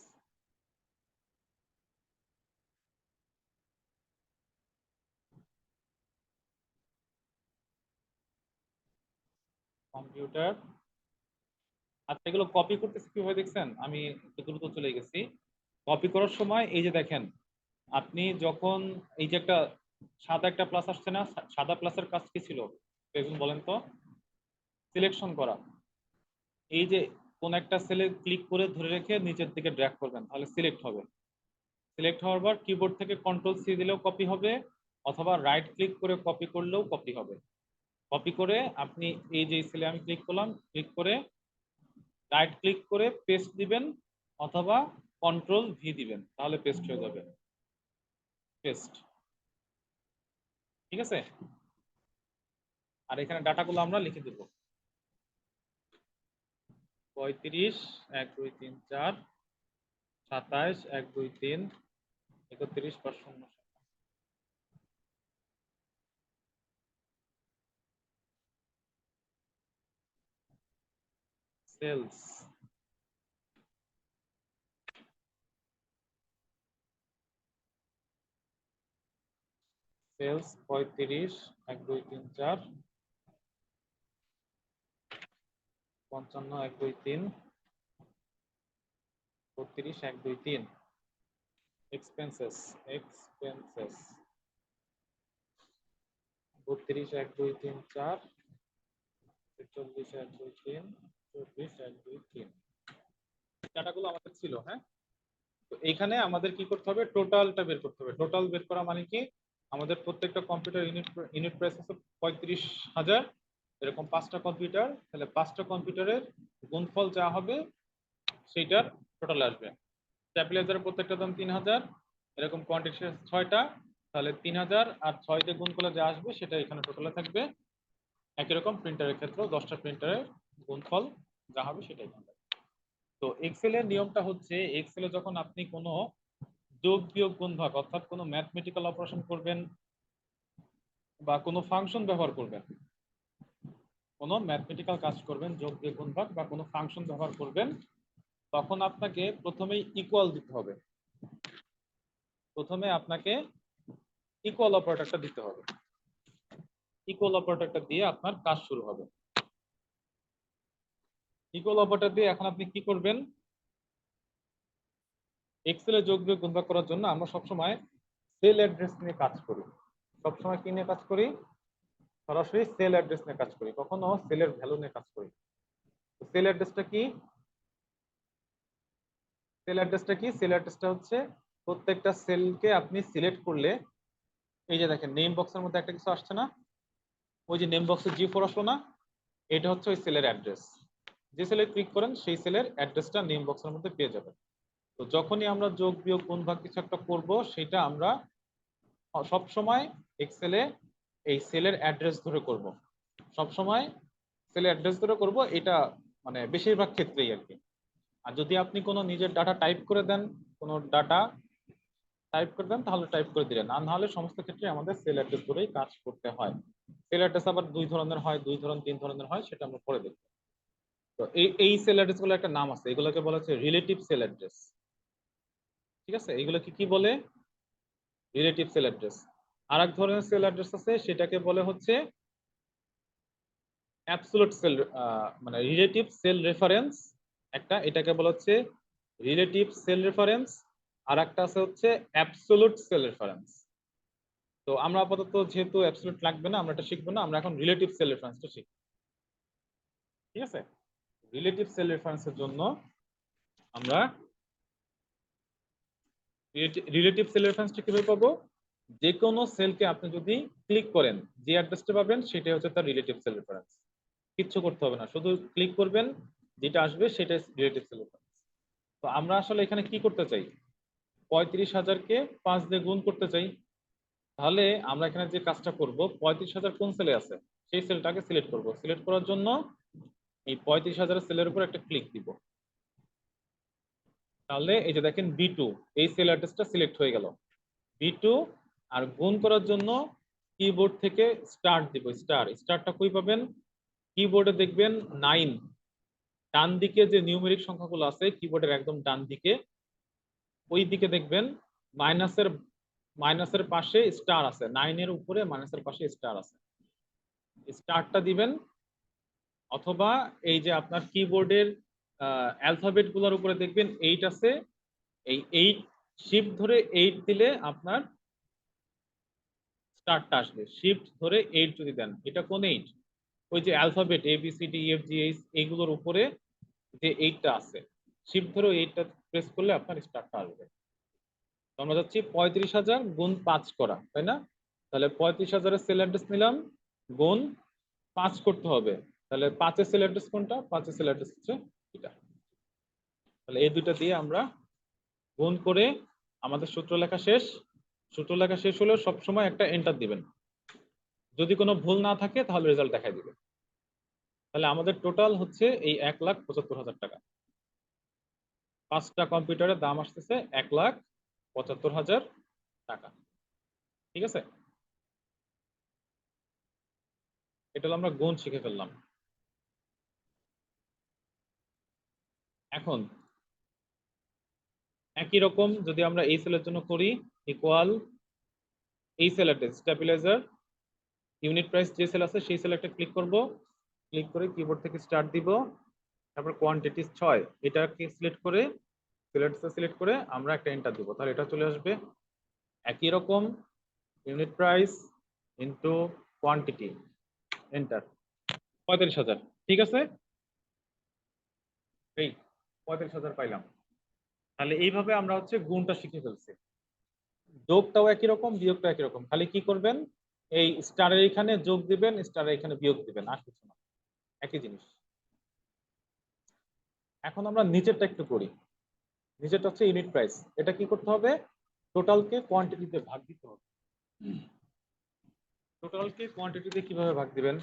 S1: কম্পিউটার। আচ্ছা, এগুলো কপি করতেছি কিভাবে দেখছেন? আমি একটু দ্রুত চলে গেছি। কপি করার সময় এই যে দেখেন, আপনি যখন এই যে একটা সাদা একটা প্লাস আসছে না, সাদা প্লাসের কাজ কি ছিল একজন বলেন তো? সিলেকশন করা। এই যে কোন একটা সেলে ক্লিক করে ধরে রেখে নিচের দিকে ড্র্যাগ করবেন, তাহলে সিলেক্ট হবে। সিলেক্ট হওয়ার পর কিবোর্ড থেকে কন্ট্রোল সি দিলেও কপি হবে, অথবা রাইট ক্লিক করে কপি করলেও কপি হবে। কপি করে আপনি এই যে সেলে আমি ক্লিক করলাম, ক্লিক করে রাইট ক্লিক করে পেস্ট দিবেন, অথবা কন্ট্রোল ভি দিবেন, তাহলে পেস্ট হয়ে যাবে। পেস্ট। ঠিক আছে, আর এখানে ডাটাগুলো আমরা লিখে দেব। 35 1 2 3 4, 27 1 2 3, 31 5 0। সেলস। সেলস 35 1 2 3 4, 55 1 2 3, 32 1 2 3। এক্সপেন্সেস। এক্সপেন্সেস 32 1 2 3 4, 43 1 2 3, 24 1 2 3। ডাটাগুলো আমাদের ছিল। হ্যাঁ, তো এইখানে আমাদের কি করতে হবে? টোটালটা বের করতে হবে। টোটাল বের করা মানে কি? আমাদের প্রত্যেকটা কম্পিউটার ইউনিট প্রাইস আছে 35,000, এরকম 5টা কম্পিউটার, তাহলে 5টা কম্পিউটারের গুণফল যা হবে সেইটার টোটাল আসবে। স্ট্যাবিলাইজারের প্রত্যেকটা দাম 3,000, এরকম কোয়ান্টিটি 6টা, তাহলে 3,000 আর 6 দিয়ে গুণ করলে যা আসবে সেটা এখানে টোটালে থাকবে। একই রকম প্রিন্টারের ক্ষেত্রেও 10টা প্রিন্টারের গুণফল যা হবে সেটাই থাকবে। তো এক্সেলের নিয়মটা হচ্ছে, এক্সেলে যখন আপনি কোনো যোগ বিয়োগ গুণ ভাগ অর্থাৎ কোনো ম্যাথমেটিক্যাল অপারেশন করবেন বা কোনো ফাংশন ব্যবহার করবেন, কোনো ম্যাথমেটিক্যাল কাজ করবেন, যোগ বিয়োগ গুণ ভাগ বা কোনো ফাংশন ব্যবহার করবেন, তখন আপনাকে প্রথমেই ইকুয়াল দিতে হবে। প্রথমে আপনাকে ইকুয়াল অপারেটরটা দিতে হবে। ইকুয়াল অপারেটরটা দিয়ে আপনার কাজ শুরু হবে। ইকুয়াল অপারেটর দিয়ে এখন আপনি কি করবেন? এক্সেলে যোগ বিয়োগ গুণ ভাগ করার জন্য আমরা সবসময় সেল অ্যাড্রেস নিয়ে কাজ করি। সবসময় কি নিয়ে কাজ করি? সরাসরি সেল অ্যাড্রেস নিয়ে কাজ করি, কখনো সেলের ভ্যালু নিয়ে কাজ করি। সেল অ্যাড্রেসটা কি? সেল অ্যাড্রেসটা কি? সেল অ্যাড্রেসটা হচ্ছে প্রত্যেকটা সেলকে আপনি সিলেক্ট করলে, এই যে দেখেন নেম বক্সের মধ্যে একটা কিছু আসছে না, ওই যে নেম বক্সে G4 আসলো না, এটা হচ্ছে ওই সেলের অ্যাড্রেস। যে সেলে ক্লিক করেন সেই সেলের অ্যাড্রেসটা নেম বক্সের মধ্যে পেয়ে যাবেন। তো যখনই আমরা যোগ বিয়োগ গুণ ভাগ কিছু একটা করব, সেটা আমরা সব সময় এক্সেলে এই সেলের অ্যাড্রেস ধরে করব। সব সময় সেলের অ্যাড্রেস ধরে করব, এটা মানে বেশিরভাগ ক্ষেত্রেই আর কি। আর যদি আপনি কোনো নিজের ডাটা টাইপ করে দেন, কোনো ডাটা টাইপ করে দেন তাহলে টাইপ করে দিলেন, আর নাহলে সমস্ত ক্ষেত্রে আমাদের সেল অ্যাড্রেস ধরেই কাজ করতে হয়। সেল অ্যাড্রেস আবার দুই ধরনের হয়, দুই ধরন তিন ধরনের হয়, সেটা আমরা পরে দেখব। তো এই সেল অ্যাড্রেস গুলো একটা নাম আছে, এগুলোকে বলা হচ্ছে রিলেটিভ সেল অ্যাড্রেস। ঠিক আছে, এগুলোকে কি বলে? Relative sell address. আর এক ধরনের সেল অ্যাড্রেস আছে, সেটাকে বলে হচ্ছে অ্যাবসোলুট সেল, মানে রিলেটিভ সেল রেফারেন্স একটা, এটাকে বলা হচ্ছে রিলেটিভ সেল রেফারেন্স। আর একটা আছে হচ্ছে অ্যাবসোলুট সেল রেফারেন্স। তো আমরা আপাতত যেহেতু অ্যাবসোলুট লাগবে না, আমরা এটা শিখবো না, আমরা এখন রিলেটিভ সেল রেফারেন্সটা শিখব। ঠিক আছে, রিলেটিভ সেল রেফারেন্সের জন্য আমরা রিলেটিভ সেল রেফারেন্সটা কিভাবে পাবো? যে কোনো সেলকে আপনি যদি ক্লিক করেন, যে অ্যাড্রেসটা পাবেন সেটাই হচ্ছে তার রিলেটিভ সেল রেফারেন্স। কিচ্ছু করতে হবে না, শুধু ক্লিক করবেন, যেটা আসবে সেটাই রিলেটিভ সেল রেফারেন্স। তো আমরা আসলে এখানে কি করতে চাই? 35,000-কে 5 দিয়ে গুণ করতে চাই। তাহলে আমরা এখানে যে কাজটা করব, 35,000 কোন সেলে আছে সেই সেলটাকে সিলেক্ট করব। সিলেক্ট করার জন্য এই 35,000 সেলের উপর একটা ক্লিক দিব। তাহলে এই যে দেখেন B2, এই সেল অ্যাড্রেসটা সিলেক্ট হয়ে গেল B2। আর গুণ করার জন্য কিবোর্ড থেকে স্টার দিব, স্টারটা কই পাবেন? কিবোর্ডে দেখবেন 9, ডান দিকে যে নিউমেরিক সংখ্যাগুলো আছে কিবোর্ডের একদম ডান দিকে, ওই দিকে দেখবেন মাইনাসের মাইনাসের পাশে স্টার আছে, 9 এর উপরে মাইনাসের পাশে স্টার আছে, স্টারটা দিবেন। অথবা এই যে আপনার কিবোর্ডের অ্যালফাবেট গুলোর উপরে দেখবেন 8 আছে, এই 8 শিফট ধরে 8 দিলে আপনার স্টারটা আসবে। শিফট ধরে 8 যদি দেন, এটা কোন 8? ওই যে অ্যালফাবেট ABCDEFGH এইগুলোর উপরে যে 8টা আছে, শিফট ধরে 8টা প্রেস করলে আপনার স্টারটা আসবে। তো আমরা যাচ্ছি 35,000 গুণ 5 করা, তাই না? তাহলে 35,000 সেল অ্যাড্রেস নিলাম, গুণ 5 করতে হবে। তাহলে 5 সেল অ্যাড্রেস কোনটা? 5 সেল অ্যাড্রেস হচ্ছে এটা। তাহলে এই দুইটা দিয়ে আমরা গুণ করে আমাদের সূত্র লেখা শেষ। সূত্র লেখা শেষ হলে সবসময় একটা এন্টার দিবেন, যদি কোনো ভুল না থাকে তাহলে রেজাল্ট দেখাই দিবে। তাহলে আমাদের টোটাল হচ্ছে এই 1,75,000 টাকা। 5টা কম্পিউটারের দাম আসতেছে 1,75,000 টাকা। ঠিক আছে, এটা হলো আমরা গুণ শিখে ফেললাম। এখন একই রকম যদি আমরা এই সেলের জন্য করি, ইকুয়াল এই sell address stabiliser unit price যে সেল আছে সেই সেল একটা ক্লিক করব। ক্লিক করে কিবোর্ড থেকে স্টার্ট দিব, তারপর কোয়ান্টিটিস 6 এটাকে সিলেক্ট করে সিলেক্ট করে আমরা একটা এন্টার দিব, তাহলে এটা চলে আসবে। একই রকম unit price into quantity, enter, 35,000। ঠিক আছে, এই 35,000 পাইলাম। তাহলে এইভাবে আমরা হচ্ছে গুণটা শিখে ফেলছি। যোগটাও একই রকম, বিয়োগটাও একই রকম, খালি কি করবেন? এই স্টারের এখানে যোগ দিবেন, স্টারের এখানে বিয়োগ দিবেন, আর কিছু না, একই জিনিস। এখন আমরা নিচেরটা একটু করি। নিচেরটা হচ্ছে ইউনিট প্রাইস। এটা কি করতে হবে? টোটালকে কোয়ান্টিটিতে ভাগ দিতে হবে। টোটালকে কোয়ান্টিটিতে কিভাবে ভাগ দিবেন?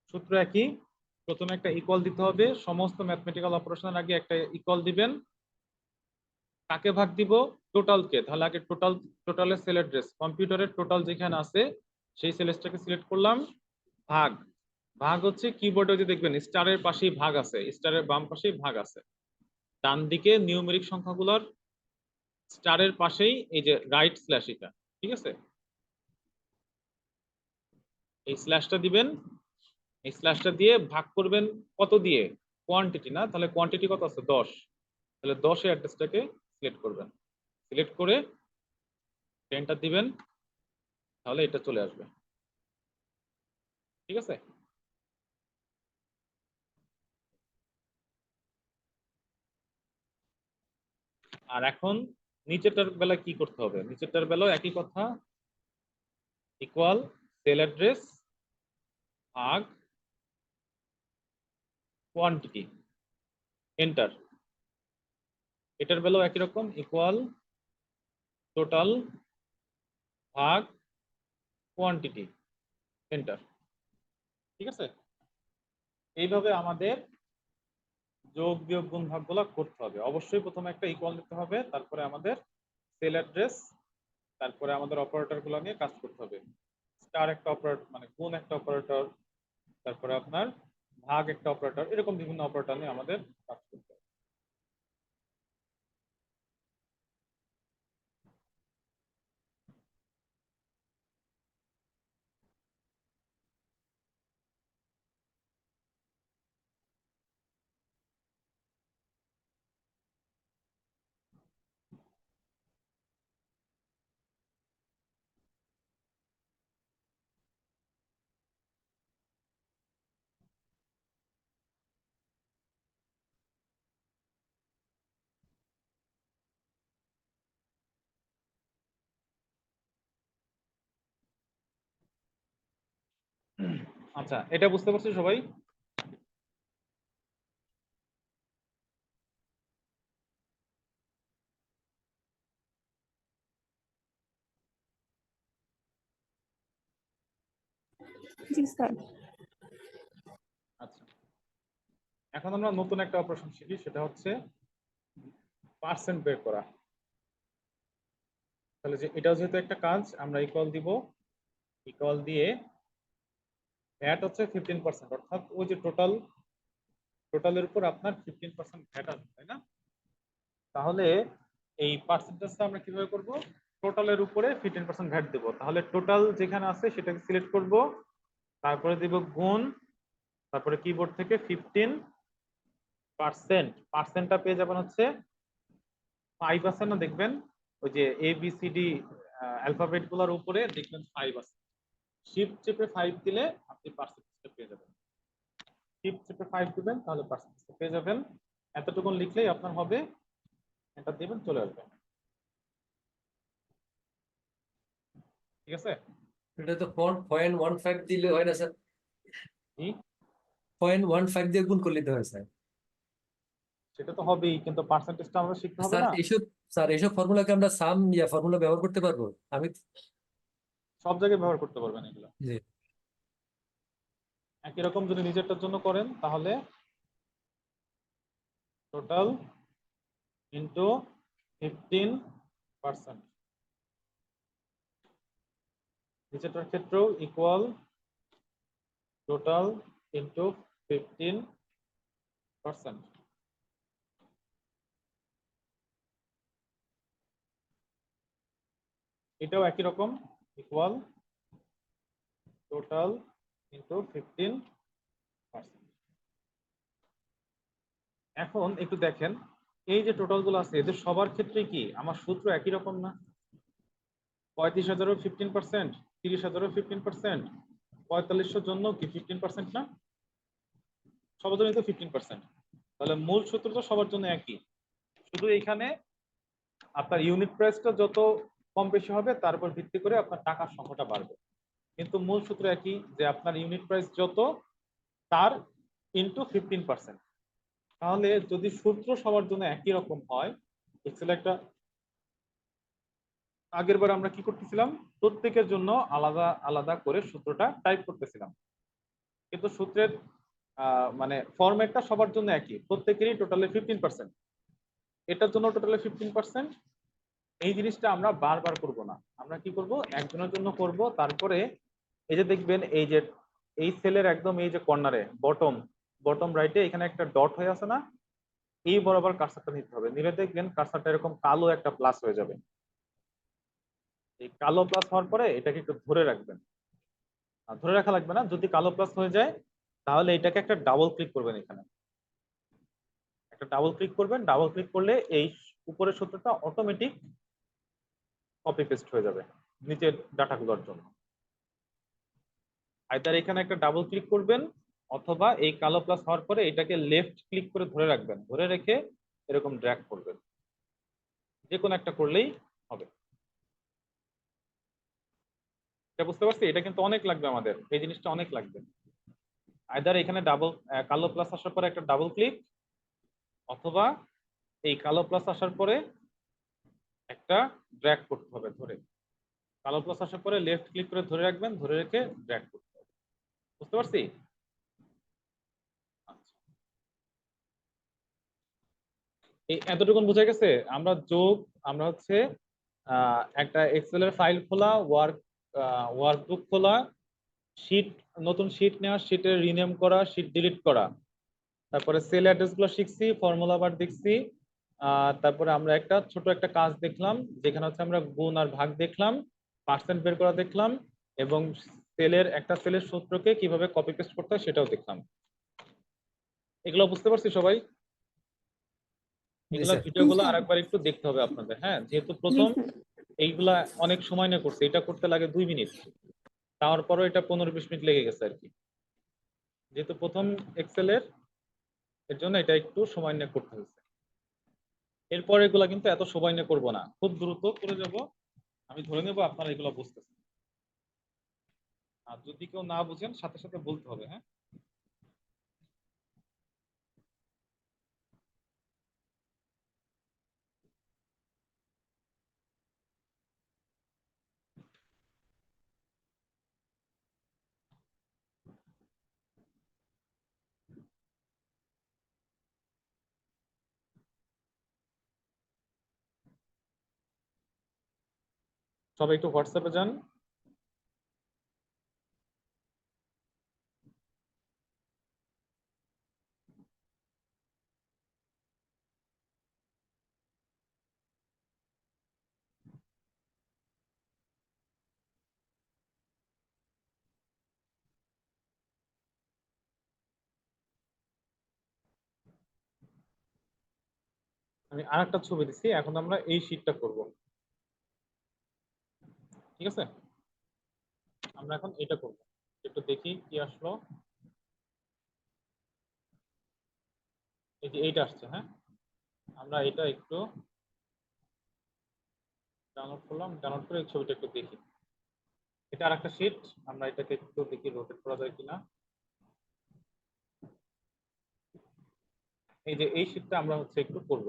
S1: সূত্র একই, প্রথমে একটা ইকুয়াল দিতে হবে, সমস্ত ম্যাথমেটিক্যাল অপারেশনের আগে একটা ইকুয়াল দিবেন। কাকে ভাগ দিব? টোটালকে। তাহলে আগে টোটালের সেল অ্যাড্রেস, কম্পিউটারের টোটাল যেখানে আছে সেই সেলসটাকে সিলেক্ট করলাম, ভাগ। ভাগ হচ্ছে কিবোর্ডে যে দেখবেন স্টারের পাশেই ভাগ আছে, স্টারের বাম পাশেই ভাগ আছে, ডান দিকে নিউমেরিক সংখ্যাগুলোর স্টারের পাশেই এই যে রাইট স্ল্যাশ, এটা ঠিক আছে, এই স্ল্যাশটা দিবেন। এই স্ল্যাশটা দিয়ে ভাগ করবেন কত দিয়ে? কোয়ান্টিটি না, তাহলে কোয়ান্টিটি কত আছে? 10। তাহলে 10 এর অ্যাড্রেসটাকে সিলেক্ট করবেন, সিলেক্ট করে এন্টার দিবেন, তাহলে এটা চলে আসবে। ঠিক আছে, আর এখন নিচেরটার বেলা কি করতে হবে? নিচেরটার বেলাও একই কথা, ইকুয়াল সেল অ্যাড্রেস ভাগ কোয়ান্টিটি, এন্টার। এটার বেলাও একই রকম, ইকুয়াল টোটাল ভাগ কোয়ান্টিটি, এন্টার। ঠিক আছে, এইভাবে আমাদের যোগ বিয়োগ গুণ ভাগগুলো করতে হবে। অবশ্যই প্রথমে একটা ইকুয়াল নিতে হবে, তারপরে আমাদের সেল অ্যাড্রেস, তারপরে আমাদের অপারেটর গুলো নিয়ে কাজ করতে হবে। স্টার একটা অপারেটর মানে গুণ একটা অপারেটর, তারপরে আপনার ভাগ একটা অপারেটর, এরকম বিভিন্ন অপারেটর নিয়ে আমাদের কাজ করতে হবে। আচ্ছা, এটা বুঝতে পারছি সবাই?
S3: জি স্যার।
S1: আচ্ছা, এখন আমরা নতুন একটা অপারেশন শিখি, সেটা হচ্ছে পার্সেন্ট বের করা। তাহলে যে এটাও যেহেতু একটা কাজ, আমরা ইকুয়াল দিব, ইকুয়াল দিয়ে ভ্যাট হচ্ছে 15%, অর্থাৎ ওই যে টোটালের উপর আপনার 15% ভ্যাট আছে, তাই না? তাহলে এই পার্সেন্টেজটা আমরা কিভাবে করব? টোটালের উপরে 15% ভ্যাট দেব। তাহলে টোটাল যেখানে আছে সেটাকে সিলেক্ট করব, তারপরে দিব গুণ, তারপরে কিবোর্ড থেকে 15%, পার্সেন্টটা পেয়ে যাবেন হচ্ছে 5 আছে না, দেখবেন ওই যে A B C D alphabet গুলোর উপরে দেখবেন 5 আছে। শিফট চেপে 5 দিলে আপনি পার্সেন্টেজটা পেয়ে যাবেন। শিফট চেপে 5 দিবেন, তাহলে পার্সেন্টেজটা পেয়ে যাবেন। এতটুকু লিখলেই আপনার হবে, এটা দিবেন, চলে আসবে। ঠিক আছে?
S2: এটা তো 0.15 দিলে হয় না স্যার?
S1: জি,
S2: 0.15 দিয়ে গুণ করলে তো হয় স্যার।
S1: সেটা তো হবেই, কিন্তু পার্সেন্টেজটা আমরা শিখতে হবে
S2: স্যার
S1: না?
S2: এইসব স্যার এইসব ফর্মুলাকে আমরা সাম ইয়া ফর্মুলা ব্যবহার করতে পারবো? আমি
S1: সব জায়গায় ব্যবহার করতে পারবেন এগুলো।
S2: জি।
S1: একই রকম যদি নিজেরটার জন্য করেন, তাহলে টোটাল ইন্টু 15%, নিচেরটার ক্ষেত্রেও ইকুয়াল টোটাল ইন্টু 15%। এটাও একই রকম, ইকুয়াল টোটাল ইন্টু 15%। এখন একটু দেখেন, এই যে টোটাল গুলো আছে, এদের সবার ক্ষেত্রে কি আমার সূত্র একই রকম না? 35,000ও 15%, 30,000ও 15%, 4500 জন্য কি 15% না? সবার জন্য তো 15%। তাহলে মূল সূত্র তো সবার জন্য একই, শুধু এখানে আপনার ইউনিট প্রাইসটা যত কম বেশি হবে তার উপর ভিত্তি করে আপনার টাকার সংখ্যাটা বাড়বে। কিন্তু মূল সূত্র একই, যে আপনার ইউনিট প্রাইস যত তার ইন্টু 15%। তাহলে যদি সূত্র সবার জন্য একই রকম হয়, এক্সেল একটা আগের বার আমরা কি করতেছিলাম, প্রত্যেকের জন্য আলাদা আলাদা করে সূত্রটা টাইপ করতেছিলাম, কিন্তু সূত্রের মানে ফরম্যাটটা সবার জন্য একই, প্রত্যেকেরই টোটালে 15%, এটার জন্য টোটালে 15%। এই জিনিসটা আমরা বারবার করব না, আমরা কি করব, একজনের জন্য করব। তারপরে এই যে দেখবেন, এই যে এই সেলের একদম এই যে কর্নারে বটম বটম রাইটে এখানে একটা ডট হয়ে আছে না, এই বরাবর কার্সারটা নিতে হবে, নিলে দেখবেন কার্সারটা এরকম কালো একটা প্লাস হয়ে যাবে। এই কালো প্লাস হওয়ার পরে এটাকে একটু ধরে রাখবেন, আর ধরে রাখা লাগবে না, যদি কালো প্লাস হয়ে যায় তাহলে এটাকে একটা ডাবল ক্লিক করবেন, এখানে একটা ডাবল ক্লিক করবেন, ডাবল ক্লিক করলে এই উপরের সূত্রটা অটোমেটিক কপি পেস্ট হয়ে যাবে নিচের ডাটাগুলোর জন্য। আইদার এখানে একটা ডাবল ক্লিক করবেন, অথবা এই কালো প্লাস হওয়ার পরে এটাকে লেফট ক্লিক করে ধরে রাখবেন, ধরে রেখে এরকম ড্র্যাগ করবেন, যে কোনো একটা করলেই হবে। এটা বুঝতে পারছি? এটা কিন্তু অনেক লাগবে আমাদের, এই জিনিসটা অনেক লাগবে। আইদার এখানে ডাবল কালো প্লাস আসার পরে একটা ডাবল ক্লিক, অথবা এই কালো প্লাস আসার পরে একটা ড্র্যাগ করতে হবে ধরে, কালো প্লাস আসার পরে লেফট ক্লিক করে ধরে রাখবেন, ধরে রেখে ড্র্যাগ করতে হবে। বুঝতে পারছি? আচ্ছা, এই এতটুকুন বোঝা গেছে। আমরা যোগ, আমরা হচ্ছে একটা এক্সেল এর ফাইল খোলা, ওয়ার্কবুক খোলা, শীট, নতুন শীট নেওয়া, শীটের রিনেম করা, শীট ডিলিট করা, তারপরে সেল অ্যাড্রেস গুলো শিখছি, ফর্মুলা বার দেখছি, তারপরে আমরা একটা ছোট একটা কাজ দেখলাম যেখানে হচ্ছে আমরা গুণ আর ভাগ দেখলাম, পার্সেন্ট বের করা দেখলাম, এবং সেলের সূত্রকে কিভাবে কপি পেস্ট করতে হয় সেটাও দেখলাম। এগুলো বুঝতে পারছি সবাই?
S2: জি
S1: এগুলা
S2: স্যার।
S1: ভিডিওগুলো
S3: স্যার।
S1: আরেকবার একটু দেখতে হবে আপনাদের, হ্যাঁ, যেহেতু
S3: জি
S1: প্রথম
S3: স্যার।
S1: এইগুলা অনেক সময় নিয়ে করছে, এটা করতে লাগে 2 মিনিট, তারপরও এটা 15-20 মিনিট লেগে গেছে আর কি, যেহেতু প্রথম এক্সেলের, এর জন্য এটা একটু সময় নিয়ে করতে হয়েছে। এরপর এগুলা কিন্তু এত সময় নিয়ে করবো না, খুব দ্রুত করে যাব, আমি ধরে নেবো আপনারা এগুলো বুঝতেছেন। আর যদি কেউ না বুঝেন সাথে সাথে বলতে হবে, হ্যাঁ। সবাই একটু হোয়াটসঅ্যাপে যান। আমি আরেকটা ছবি দিচ্ছি, এখন আমরা এই শীটটা করব, ঠিক আছে? আমরা এখন এটা করব, একটু দেখি কি আসলো। এই যে এইটা আসছে, হ্যাঁ, আমরা এটা একটু ডাউনলোড করলাম, ডাউনলোড করে এই ছবিটা একটু দেখি। এটা আরেকটা শীট, আমরা এটাকে একটু দেখি রোটেট করা যায় কিনা। এই যে এই শীটটা আমরা হচ্ছে একটু করব।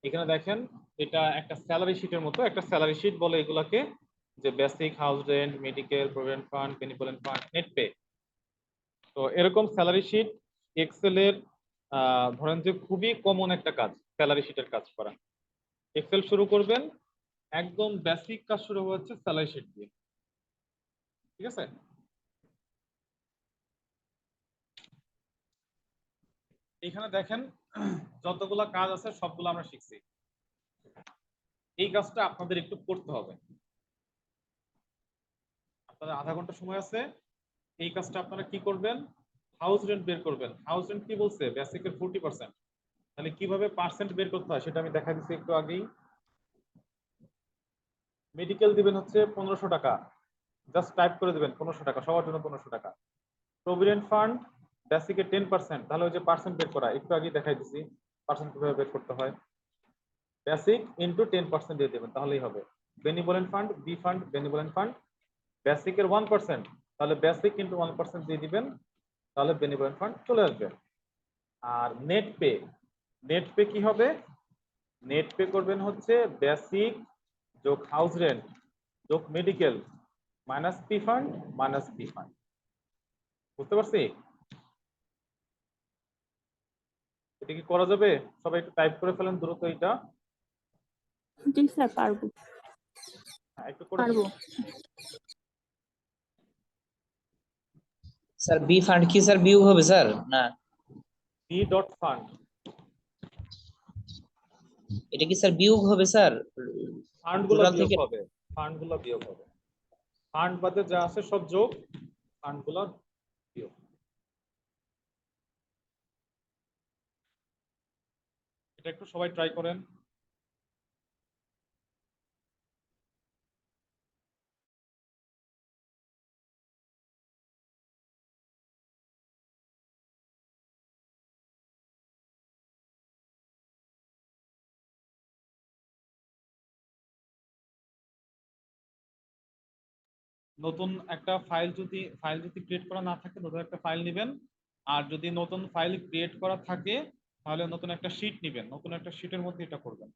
S1: এখানে দেখেন, এটা একটা স্যালারি শীটের মতো, একটা স্যালারি শীট বলে এগুলাকে, যে basic, house rent, medical, provident fund, benefit fund, net pay. তো এরকম স্যালারি শীট এক্সেলের ধরেন যে খুবই কমন একটা কাজ, স্যালারি শীটের কাজ করা। এক্সেল শুরু করবেন, একদম বেসিক কাজ শুরু হচ্ছে স্যালারি শীট দিয়ে, ঠিক আছে? এখানে দেখেন যতগুলা কাজ আছে সবগুলো আমরা শিখছি। এই কাজটা আপনাদের একটু করতে হবে, আপনাদের আধা ঘন্টা সময় আছে। এই কাজটা আপনারা কি করবেন, হাউস রেন্ট বের করবেন। হাউস রেন্ট কি বলছে, বেসিকের 40%। তাহলে কিভাবে পার্সেন্ট বের করতে হয় সেটা আমি দেখা দিচ্ছি একটু আগেই। মেডিকেল দিবেন হচ্ছে 1500 টাকা, জাস্ট টাইপ করে দিবেন 1500 টাকা, সবার জন্য 1500 টাকা। প্রভিডেন্ট ফান্ড বেসিকের 10%, তাহলে ওই যে পার্সেন্ট বের করা একটু আগে দেখাই দিচ্ছি, পার্সেন্ট কিভাবে বের করতে হয়, বেসিক ইন্টু 10% দিয়ে দেবেন তাহলেই হবে। Benevolent fund, B fund, benevolent fund, বেসিকের 1%, তাহলে বেসিক ইন্টু 1% দিয়ে দিবেন, তাহলে বেনিভোলেন্ট ফান্ড চলে আসবে। আর নেট পে, নেট পে কি হবে, নেট পে করবেন হচ্ছে বেসিক যোগ হাউস রেন্ট যোগ medical minus P fund minus B fund. বুঝতে পারছি? এটা কি করা যাবে? সবাই একটু টাইপ করে ফেলেন দ্রুত এটা।
S3: জি স্যার, পারবো।
S1: হ্যাঁ, একটু করে
S3: পারবো।
S1: ফেলেন।
S4: স্যার বি ফান্ড কি স্যার বিয়োগ হবে স্যার না?
S1: বি ডট ফান্ড,
S4: এটা কি স্যার বিয়োগ হবে স্যার
S1: ফান্ড গুলো
S4: টোটাল
S1: বিয়োগ
S4: থেকে?
S1: হবে, ফান্ড গুলো বিয়োগ হবে, ফান্ড বাদে যা আছে সব যোগ, ফান্ড গুলো বিয়োগ। এটা একটু সবাই ট্রাই করেন। নতুন একটা ফাইল যদি ক্রিয়েট করা না থাকে, নতুন একটা ফাইল নেবেন। আর যদি নতুন ফাইল ক্রিয়েট করা থাকে তাহলে নতুন একটা শীট নেবেন, নতুন একটা শীটের মধ্যে এটা করবেন।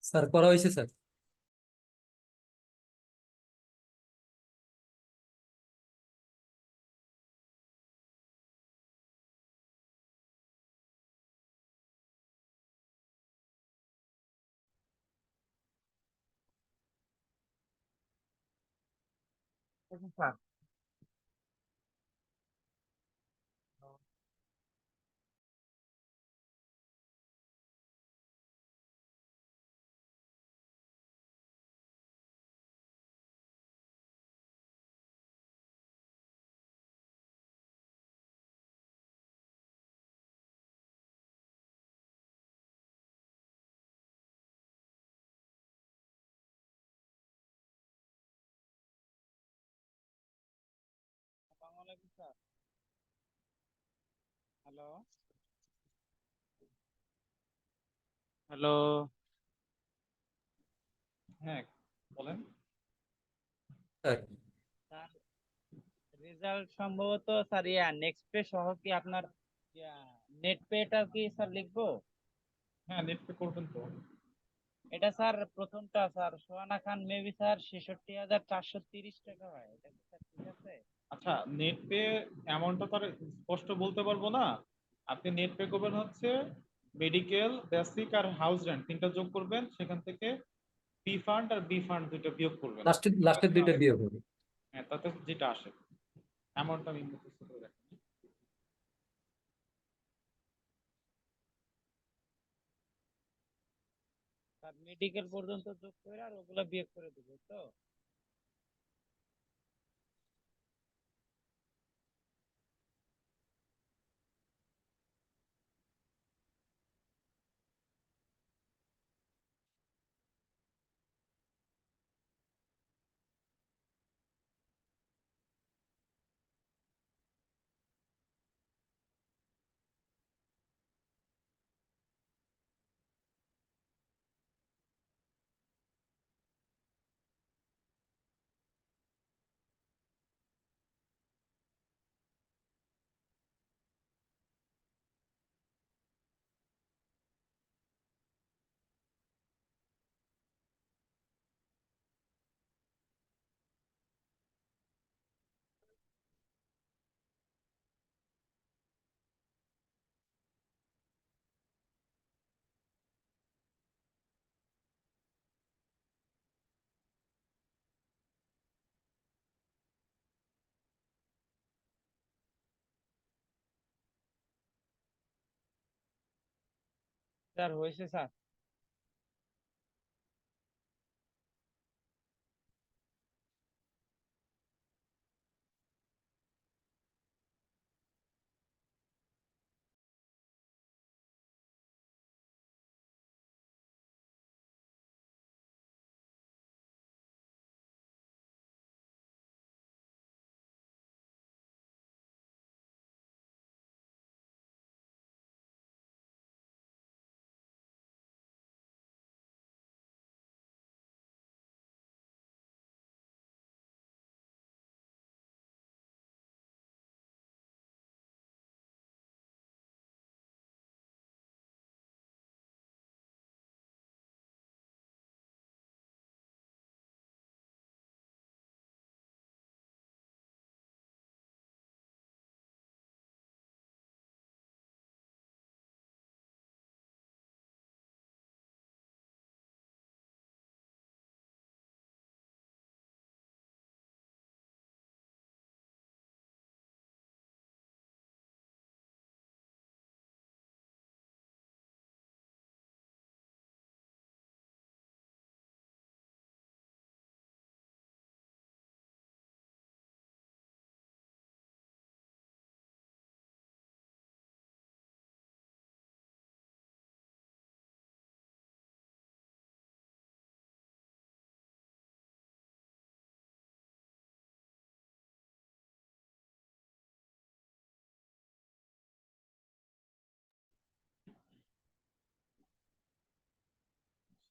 S2: স্যার করা হয়েছে স্যার।
S5: স্যার আসসালামু আলাইকুম স্যার। Hello hello.
S1: হ্যাঁ, বলেন।
S2: স্যার
S5: স্যার রেজাল্ট সম্ভবত স্যার নেক্সট পে সহ কি আপনার নেট পেটা কি স্যার লিখবো?
S1: হ্যাঁ, নেট পে করবেন তো।
S5: এটা স্যার প্রথমটা স্যার সোহানা খান মেবি স্যার 66,430 টাকা হয়, এটা কি স্যার ঠিক আছে?
S1: আচ্ছা, নেট পে অ্যামাউন্টটা তো আর স্পষ্ট বলতে পারবো না। আপনি নেট পে করবেন হচ্ছে মেডিকেল, বেসিক আর হাউস রেন্ট তিনটা যোগ করবেন, সেখান থেকে পি ফান্ড আর বি ফান্ড দুইটা বিয়োগ করবেন।
S2: লাস্টের দুইটা বিয়োগ হবে।
S1: হ্যাঁ, তাতে যেটা আসে অ্যামাউন্টটা আমি মুখস্থ করে রাখি।
S5: স্যার মেডিকেল পর্যন্ত যোগ করে আর ওগুলা বিয়োগ করে দেবো তো? স্যার হয়েছে স্যার।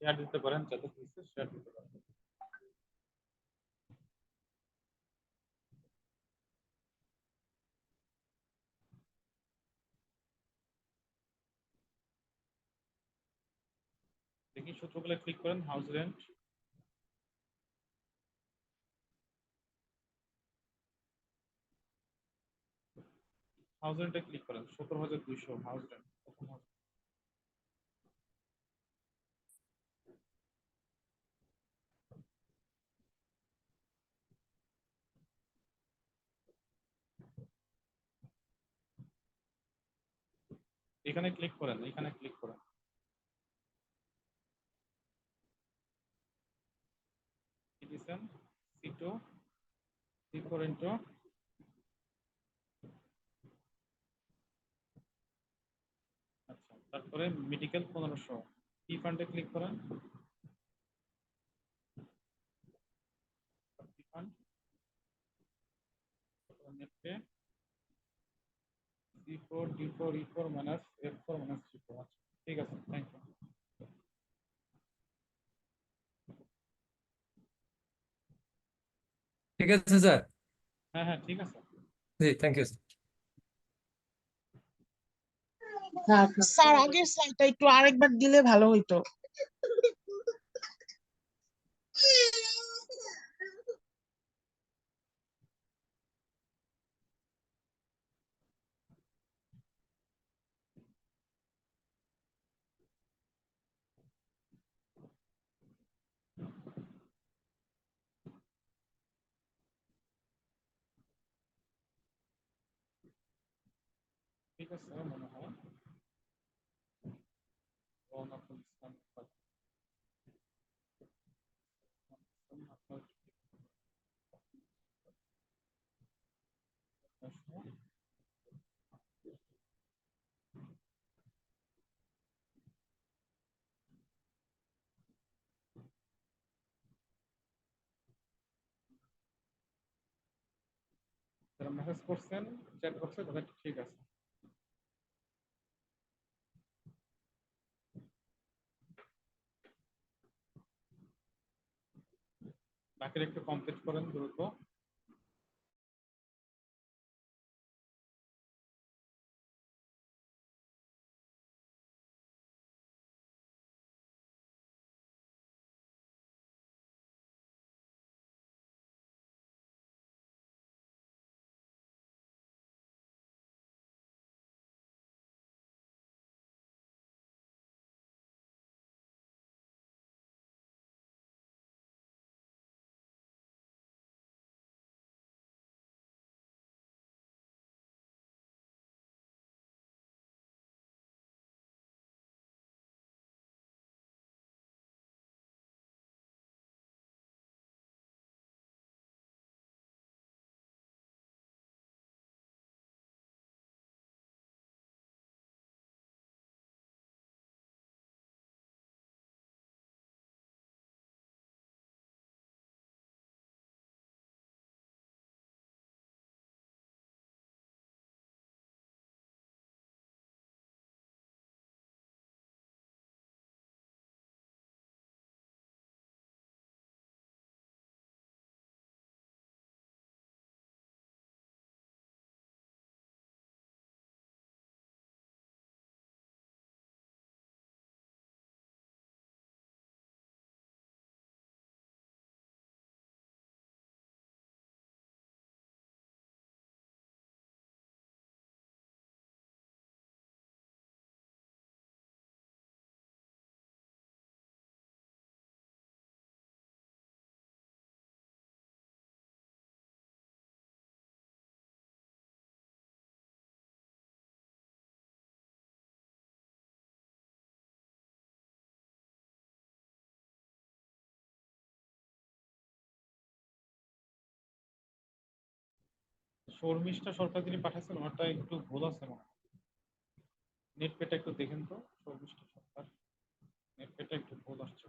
S1: শেয়ার দিতে পারেন, যাতে শেয়ার দিতে পারেন। দেখি সূত্রগুলো ক্লিক করেন, হাউস রেন্ট, হাউস রেন্টে ক্লিক করেন, 17,200 হাউস রেন্ট। এখানে ক্লিক করেন, এখানে ক্লিক করেন, কি দিচ্ছেন, C2 C4 ইন্টু, আচ্ছা, তারপরে মেডিকেল 1500, কি ফান্ডে ক্লিক করেন, কি fund, net pay C4 D4 E4 minus F4 minus C4। আচ্ছা, ঠিক আছে, থ্যাংক ইউ।
S2: ঠিক আছে স্যার।
S1: হ্যাঁ হ্যাঁ, ঠিক আছে।
S2: জি, থ্যাংক ইউ।
S6: স্যার আগের স্লাইডটা একটু আরেকবার দিলে ভালো হইতো।
S1: ঠিক আছে, মনে হয় রওনাকুল ইসলাম আপনার যারা মেসেজ করছেন চ্যাট বক্সে তাদের ঠিক আছে। বাকিরা একটু কমপ্লিট করেন দ্রুত। শর্মিষ্ঠা সরকার যিনি পাঠাচ্ছেন ওনারটা একটু ভুল আছে মনে হয়। নেট পেটা একটু দেখেন তো, শর্মিষ্ঠা সরকার নেট পেটা একটু ভুল আসছে।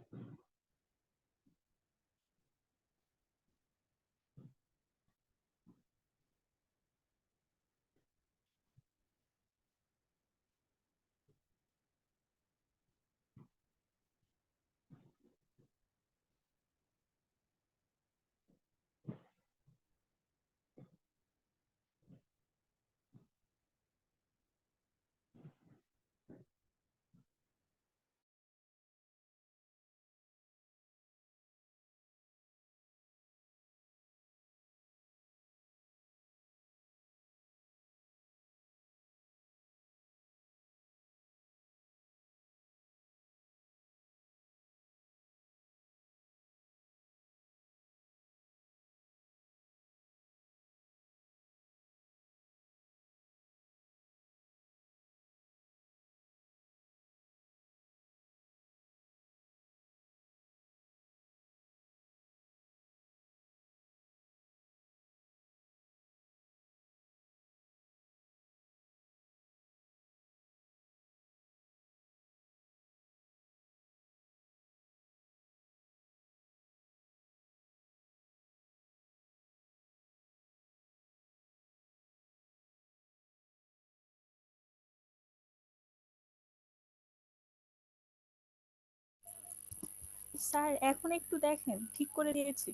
S3: স্যার এখন একটু দেখেন, ঠিক করে দিয়েছি।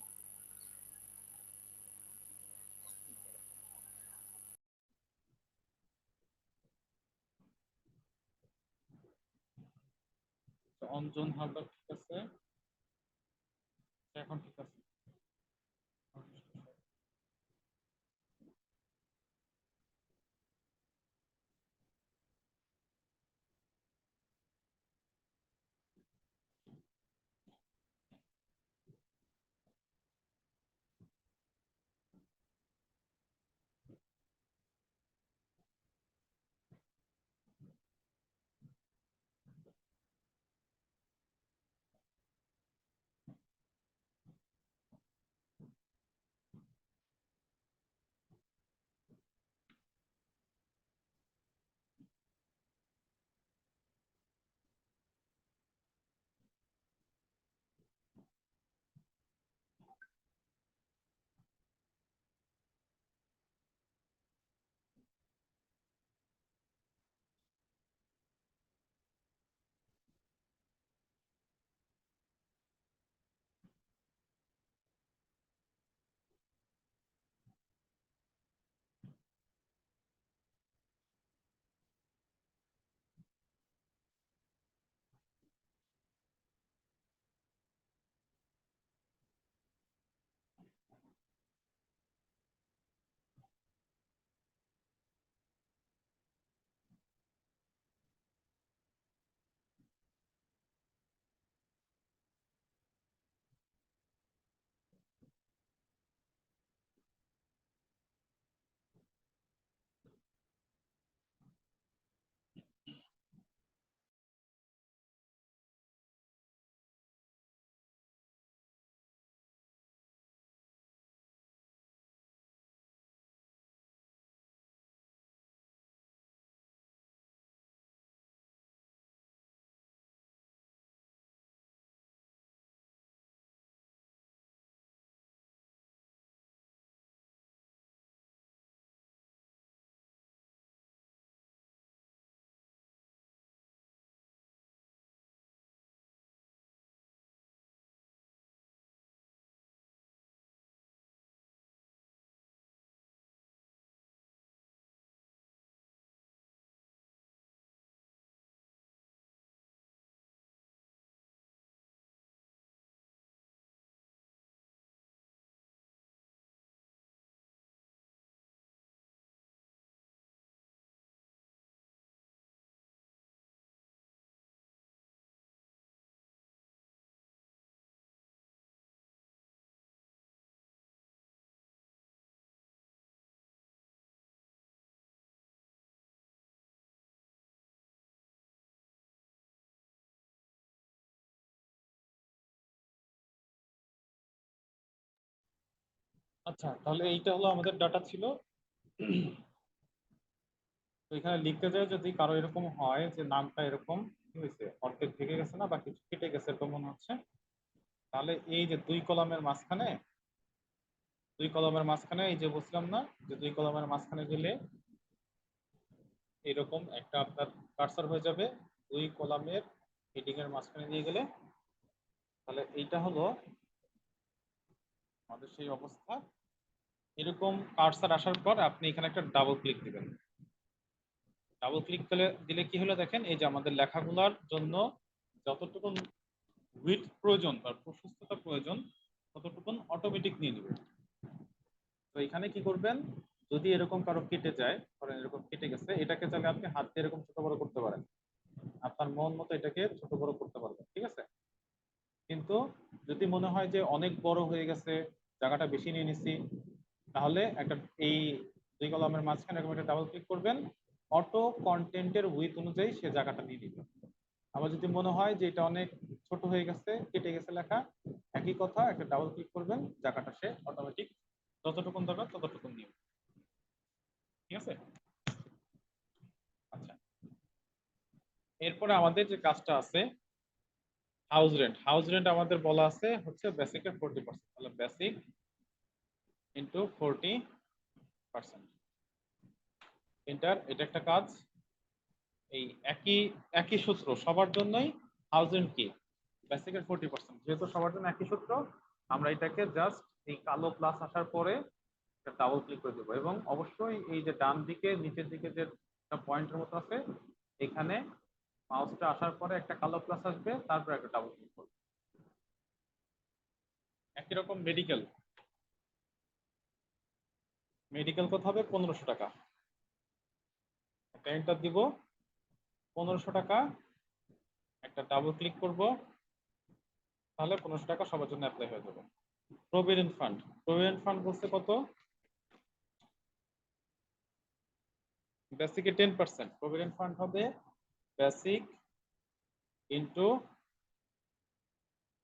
S1: তো অঞ্জন হালদার ঠিক আছে, এখন ঠিক আছে। আচ্ছা, তাহলে এইটা হলো আমাদের ডাটা ছিল। তো এখানে লিখতে যায় যদি কারো এরকম হয় যে নামটা এরকম কি হয়েছে, অর্ধেক থেকে গেছে না বা কিছু কেটে গেছে এরকম মনে হচ্ছে, তাহলে এই যে দুই কলামের মাঝখানে এই যে বলছিলাম না যে দুই কলামের মাঝখানে গেলে এরকম একটা আপনার কার্সর হয়ে যাবে, দুই কলামের হেডিং এর মাঝখানে দিয়ে গেলে, তাহলে এইটা হলো আমাদের সেই অবস্থা। এরকম কার্সর আসার পর আপনি এখানে একটা ডাবল ক্লিক দিবেন। ডাবল ক্লিক দিলে কি হলো দেখেন, এই যে আমাদের লেখাগুলোর জন্য যতটুকু উইডথ প্রয়োজন বা প্রশস্ততা প্রয়োজন ততটুকু অটোমেটিক নিয়ে নেবে। তো এখানে কি করবেন, যদি এরকম কারো কেটে যায়, ধরেন এরকম কেটে গেছে, এটাকে চাইলে আপনি হাত দিয়ে এরকম ছোট বড় করতে পারেন, আপনার মন মতো এটাকে ছোট বড় করতে পারবেন, ঠিক আছে। কিন্তু যদি মনে হয় যে অনেক বড় হয়ে গেছে, জায়গাটা বেশি নিয়ে নিছি, তাহলে একটা এই দুই কলামের মাঝখানে এরকম একটা ডাবল ক্লিক করবেন, অটো কন্টেন্টের উইথ অনুযায়ী সে জায়গাটা নিয়ে নিবে। আবার যদি মনে হয় যে এটা অনেক ছোট হয়ে গেছে, কেটে গেছে লেখা, একই কথা, একটা ডাবল ক্লিক করবেন, জায়গাটা সে অটোমেটিক যতটুকুন দরকার ততটুকুন নিবে, ঠিক আছে। আচ্ছা, এরপরে আমাদের যে কাজটা আছে হাউস রেন্ট আমাদের বলা আছে হচ্ছে বেসিকের 40%, তাহলে বেসিক ইন্টু 40%, এন্টার। এটা একটা কাজ। এই একই একই সূত্র সবার জন্যই হাউস রেন্ট কি বেসিকের 40%, যেহেতু সবার জন্য একই সূত্র, আমরা এটাকে জাস্ট এই কালো প্লাস আসার পরে ডাবল ক্লিক করে দেবো, এবং অবশ্যই এই যে ডান দিকে নিচের দিকে যে পয়েন্টের মতো আছে, এখানে মাউসটা আসার পরে একটা কালো প্লাস আসবে, তারপর একটা ডাবল ক্লিক করবে। একই রকম মেডিকেল, মেডিকেল কত হবে? 1500 টাকা। একটা এন্টার দিব, 1500 টাকা, একটা ডাবল ক্লিক করব, তাহলে 1500 টাকা সবার জন্য অ্যাপ্লাই হয়ে যাবে। প্রভিডেন্ট ফান্ড, প্রভিডেন্ট ফান্ড বলতে কত? বেসিকে 10%, প্রভিডেন্ট ফান্ড হবে বেসিক ইন্টু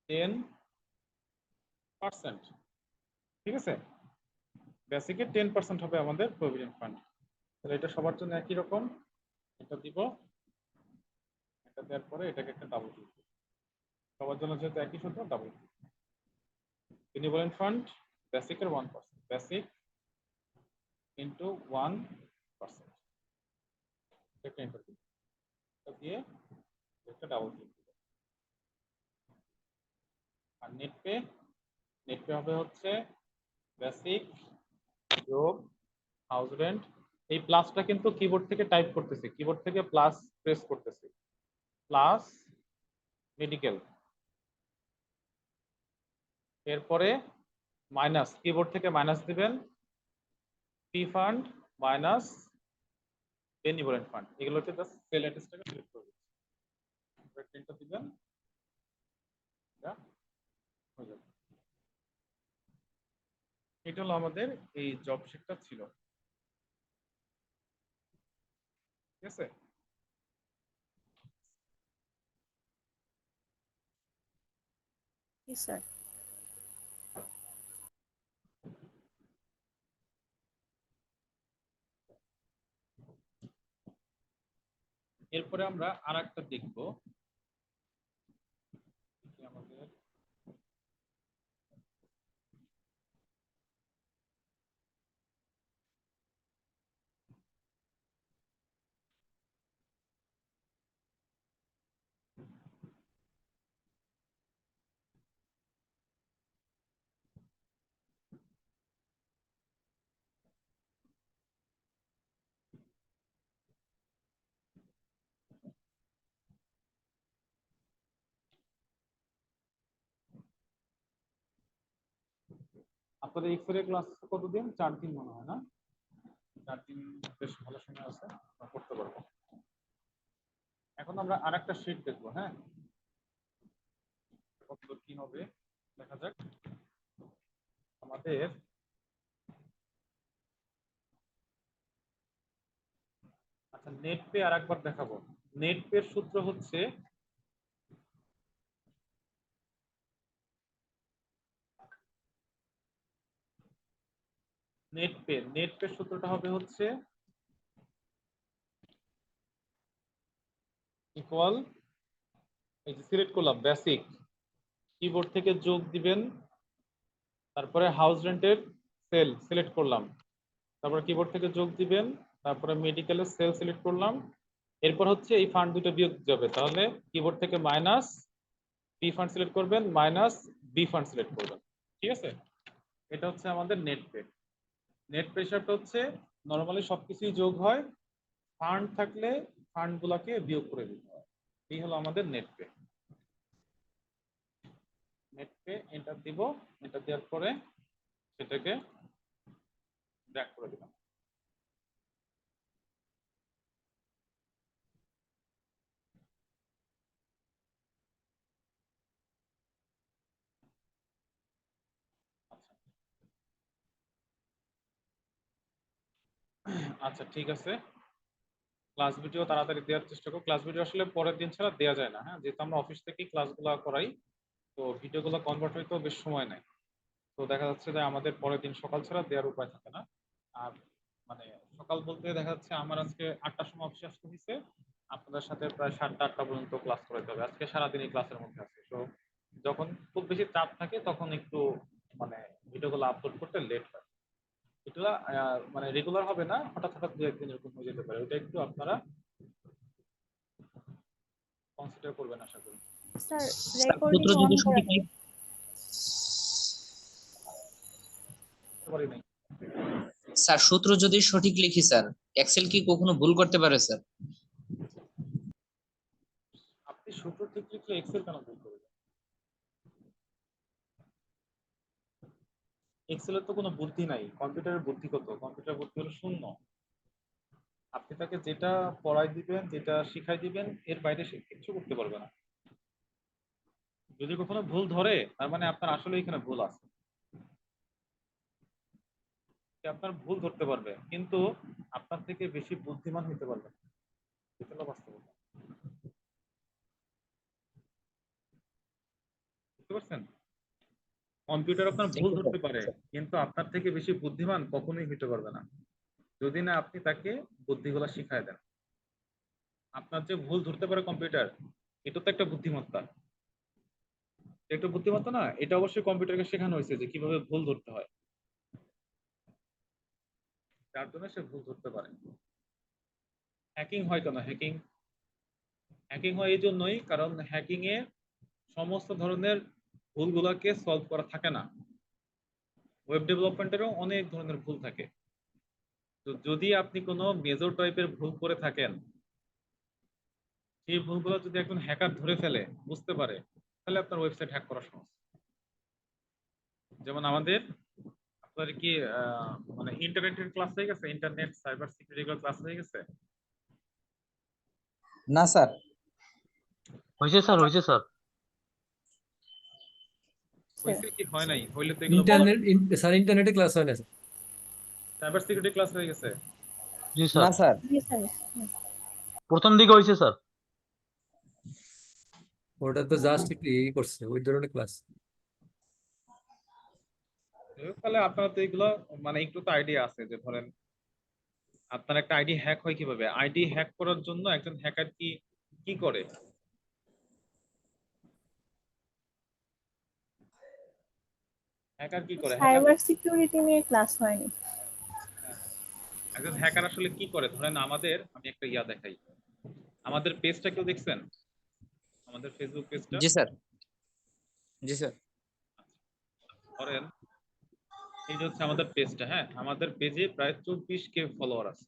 S1: 10%, ঠিক আছে? বেসিকে 10% হবে আমাদের প্রভিডেন্ট ফান্ড। তাহলে এটা সবার জন্য একই রকম, এটা দিব, এটা দেওয়ার পরে এটাকে একটা ডাবল ক্লিক, সবার জন্য যেহেতু একই সূত্র, ডাবল ক্লিক। বেনিভোলেন্ট ফান্ড বেসিকের 1%, বেসিক ইন্টু 1%, একটা এন্টার দিব, এটা দিয়ে একটা ডাবল ক্লিক দিব। আর নেট পে, নেট পে হবে হচ্ছে বেসিক যোগ হাউস রেন্ট। এই প্লাসটা কিন্তু কিবোর্ড থেকে টাইপ করতেছি, কিবোর্ড থেকে প্লাস প্রেস করতেছি, প্লাস মেডিকেল, এরপরে মাইনাস, কিবোর্ড থেকে মাইনাস দিবেন, P fund minus benevolent fund, এগুলো হচ্ছে জাস্ট সেল অ্যাড্রেসটাকে সিলেক্ট করে দিচ্ছি, এন্টার দিবেন, এটা হয়ে যাবে। এটা হলো আমাদের এই জব শিটটা ছিল, ঠিক আছে?
S3: জি স্যার।
S1: এরপরে আমরা আর একটা দেখবো, আমাদের আপনাদের এক্সরে ক্লাস কতদিন? 4 দিন মনে হয় না? 4 দিন বেশ ভালো সময় আছে, আমরা করতে পারবো। এখন আমরা আরেকটা শীট দেখবো, হ্যাঁ? কতদূর কি হবে দেখা যাক। আমাদের আচ্ছা, নেট পে আরেকবার দেখাবো। নেট পে এর সূত্র হচ্ছে নেট পে সূত্রটা হবে হচ্ছে ইকুয়াল, এই যে সিলেক্ট করলাম বেসিক, কিবোর্ড থেকে যোগ দিবেন, তারপরে হাউস রেন্টের সেল সিলেক্ট করলাম, তারপরে কিবোর্ড থেকে যোগ দিবেন, তারপরে মেডিকেলের সেল সিলেক্ট করলাম, এরপর হচ্ছে এই ফান্ড দুটো বিয়োগ যাবে, তাহলে কিবোর্ড থেকে মাইনাস পি ফান্ড সিলেক্ট করবেন, মাইনাস বি ফান্ড সিলেক্ট করবেন, ঠিক আছে? এটা হচ্ছে আমাদের নেট পে। নেট প্রেশারটা হচ্ছে নরমালি সবকিছুই যোগ হয়, ফান্ড থাকলে ফান্ড গুলাকে বিয়োগ করে দিতে হয়। এই হলো আমাদের net pay. Net pay enter দিব, এন্টার দেওয়ার পরে সেটাকে ব্যাক করে দিলাম। আচ্ছা ঠিক আছে, ক্লাস ভিডিও তাড়াতাড়ি দেওয়ার চেষ্টা করো। ক্লাস ভিডিও আসলে পরের দিন ছাড়া দেওয়া যায় না, হ্যাঁ, যেহেতু আমরা অফিস থেকেই ক্লাসগুলো করাই, তো ভিডিওগুলো কনভার্ট হইতেও বেশ সময় নেয়। তো দেখা যাচ্ছে যে আমাদের পরের দিন সকাল ছাড়া দেওয়ার উপায় থাকে না। আর মানে সকাল বলতে দেখা যাচ্ছে আমার আজকে 8টার সময় অফিসে আসতে হয়েছে, আপনাদের সাথে প্রায় 7টা 8টা পর্যন্ত ক্লাস করাতে হবে। আজকে সারাদিনই ক্লাসের মধ্যে আছে, তো যখন খুব বেশি চাপ থাকে তখন একটু মানে ভিডিওগুলো আপলোড করতে লেট হয়। এগুলা মানে রেগুলার হবে না, হঠাৎ হঠাৎ 2-1 দিন এরকম হয়ে যেতে পারে, ওটা একটু আপনারা কনসিডার করবেন আশা করি।
S3: স্যার
S4: স্যার
S3: রেকর্ডিং
S4: সূত্র
S3: অন
S4: যদি
S3: করা
S4: সঠিক
S3: নেই।
S1: করি নাই।
S4: স্যার সূত্র যদি সঠিক লিখি স্যার, এক্সেল কি কখনো ভুল করতে পারে স্যার?
S1: আপনি সূত্র ঠিক লিখলে এক্সেল কেন ভুল করবে? এক্সেলের তো কোনো বুদ্ধি নাই, কম্পিউটারের বুদ্ধি কত? কম্পিউটার বুদ্ধি হলো শূন্য। আপনি তাকে যেটা পড়াই দিবেন, যেটা শিখাই দিবেন, এর বাইরে সে কিছু করতে পারবে না। যদি কখনো ভুল ধরে, তার মানে আপনার আসলে এখানে ভুল আছে। সে আপনার ভুল ধরতে পারবে, কিন্তু আপনার থেকে বেশি বুদ্ধিমান হতে পারবে না। এটা হলো বাস্তবতা। বুঝতে পারছেন? কম্পিউটার আপনার ভুল ধরতে পারে, কিন্তু আপনার থেকে বেশি বুদ্ধিমান কখনোই হতে পারবে না, যদি না আপনি তাকে বুদ্ধিগুলা শিখায় দেন। আপনার যে ভুল ধরতে পারে কম্পিউটার, এটা তো একটা বুদ্ধিমত্তা। একটা বুদ্ধিমত্তা না, এটা অবশ্যই কম্পিউটারকে শেখানো হয়েছে যে কিভাবে ভুল ধরতে হয়, যার জন্য সে ভুল ধরতে পারে। হ্যাকিং হয় কেন? হ্যাকিং হ্যাকিং হয় এই জন্যই, কারণ হ্যাকিং এ সমস্ত ধরনের ভুলগুলাকে সলভ করা থাকে না। ওয়েব ডেভেলপমেন্টেরও অনেক ধরনের ভুল থাকে। তো যদি আপনি কোনো মেজর টাইপের ভুল করে থাকেন, সেই ভুলগুলো যদি একজন হ্যাকার ধরে ফেলে, বুঝতে পারে, তাহলে আপনার ওয়েবসাইট হ্যাক করা সহজ। যেমন আমাদের, আপনার কি মানে ইন্টারনেটের ক্লাস হয়ে গেছে? ইন্টারনেট সাইবার সিকিউরিটি ক্লাস হয়ে গেছে?
S4: না স্যার।
S7: হয়েছে স্যার, হয়েছে স্যার।
S1: হয়েছে কি হয় নাই? হইলে তো এগুলো বলা।
S2: স্যার ইন্টারনেটে ক্লাস হয় না স্যার।
S1: সাইবার সিকিউরিটি ক্লাস হয়ে গেছে?
S7: জি
S4: না
S7: স্যার,
S4: স্যার।
S3: জি স্যার।
S7: প্রথম দিকে হয়েছে স্যার।
S2: ওটা তো জাস্ট একটু করছে ওই ধরনের ক্লাস।
S1: তাহলে আপনার তো এগুলো মানে একটু তো আইডিয়া আছে, যে ধরেন আপনার একটা আইডি হ্যাক হয় কিভাবে। আইডি হ্যাক করার জন্য একজন হ্যাকার কি কি করে? হ্যাকার কি করে? হ্যাকার,
S3: সাইবার সিকিউরিটি নিয়ে ক্লাস হয়নি।
S1: একজন হ্যাকার আসলে কি করে? ধরেন আমাদের, আমি একটা ইয়া দেখাই, আমাদের পেজটা কেউ দেখছেন? আমাদের ফেসবুক পেজটা
S4: জি স্যার। জি স্যার।
S1: ধরেন এই যে হচ্ছে আমাদের পেজটা। হ্যাঁ, আমাদের পেজে প্রায় 24K ফলোয়ার আছে।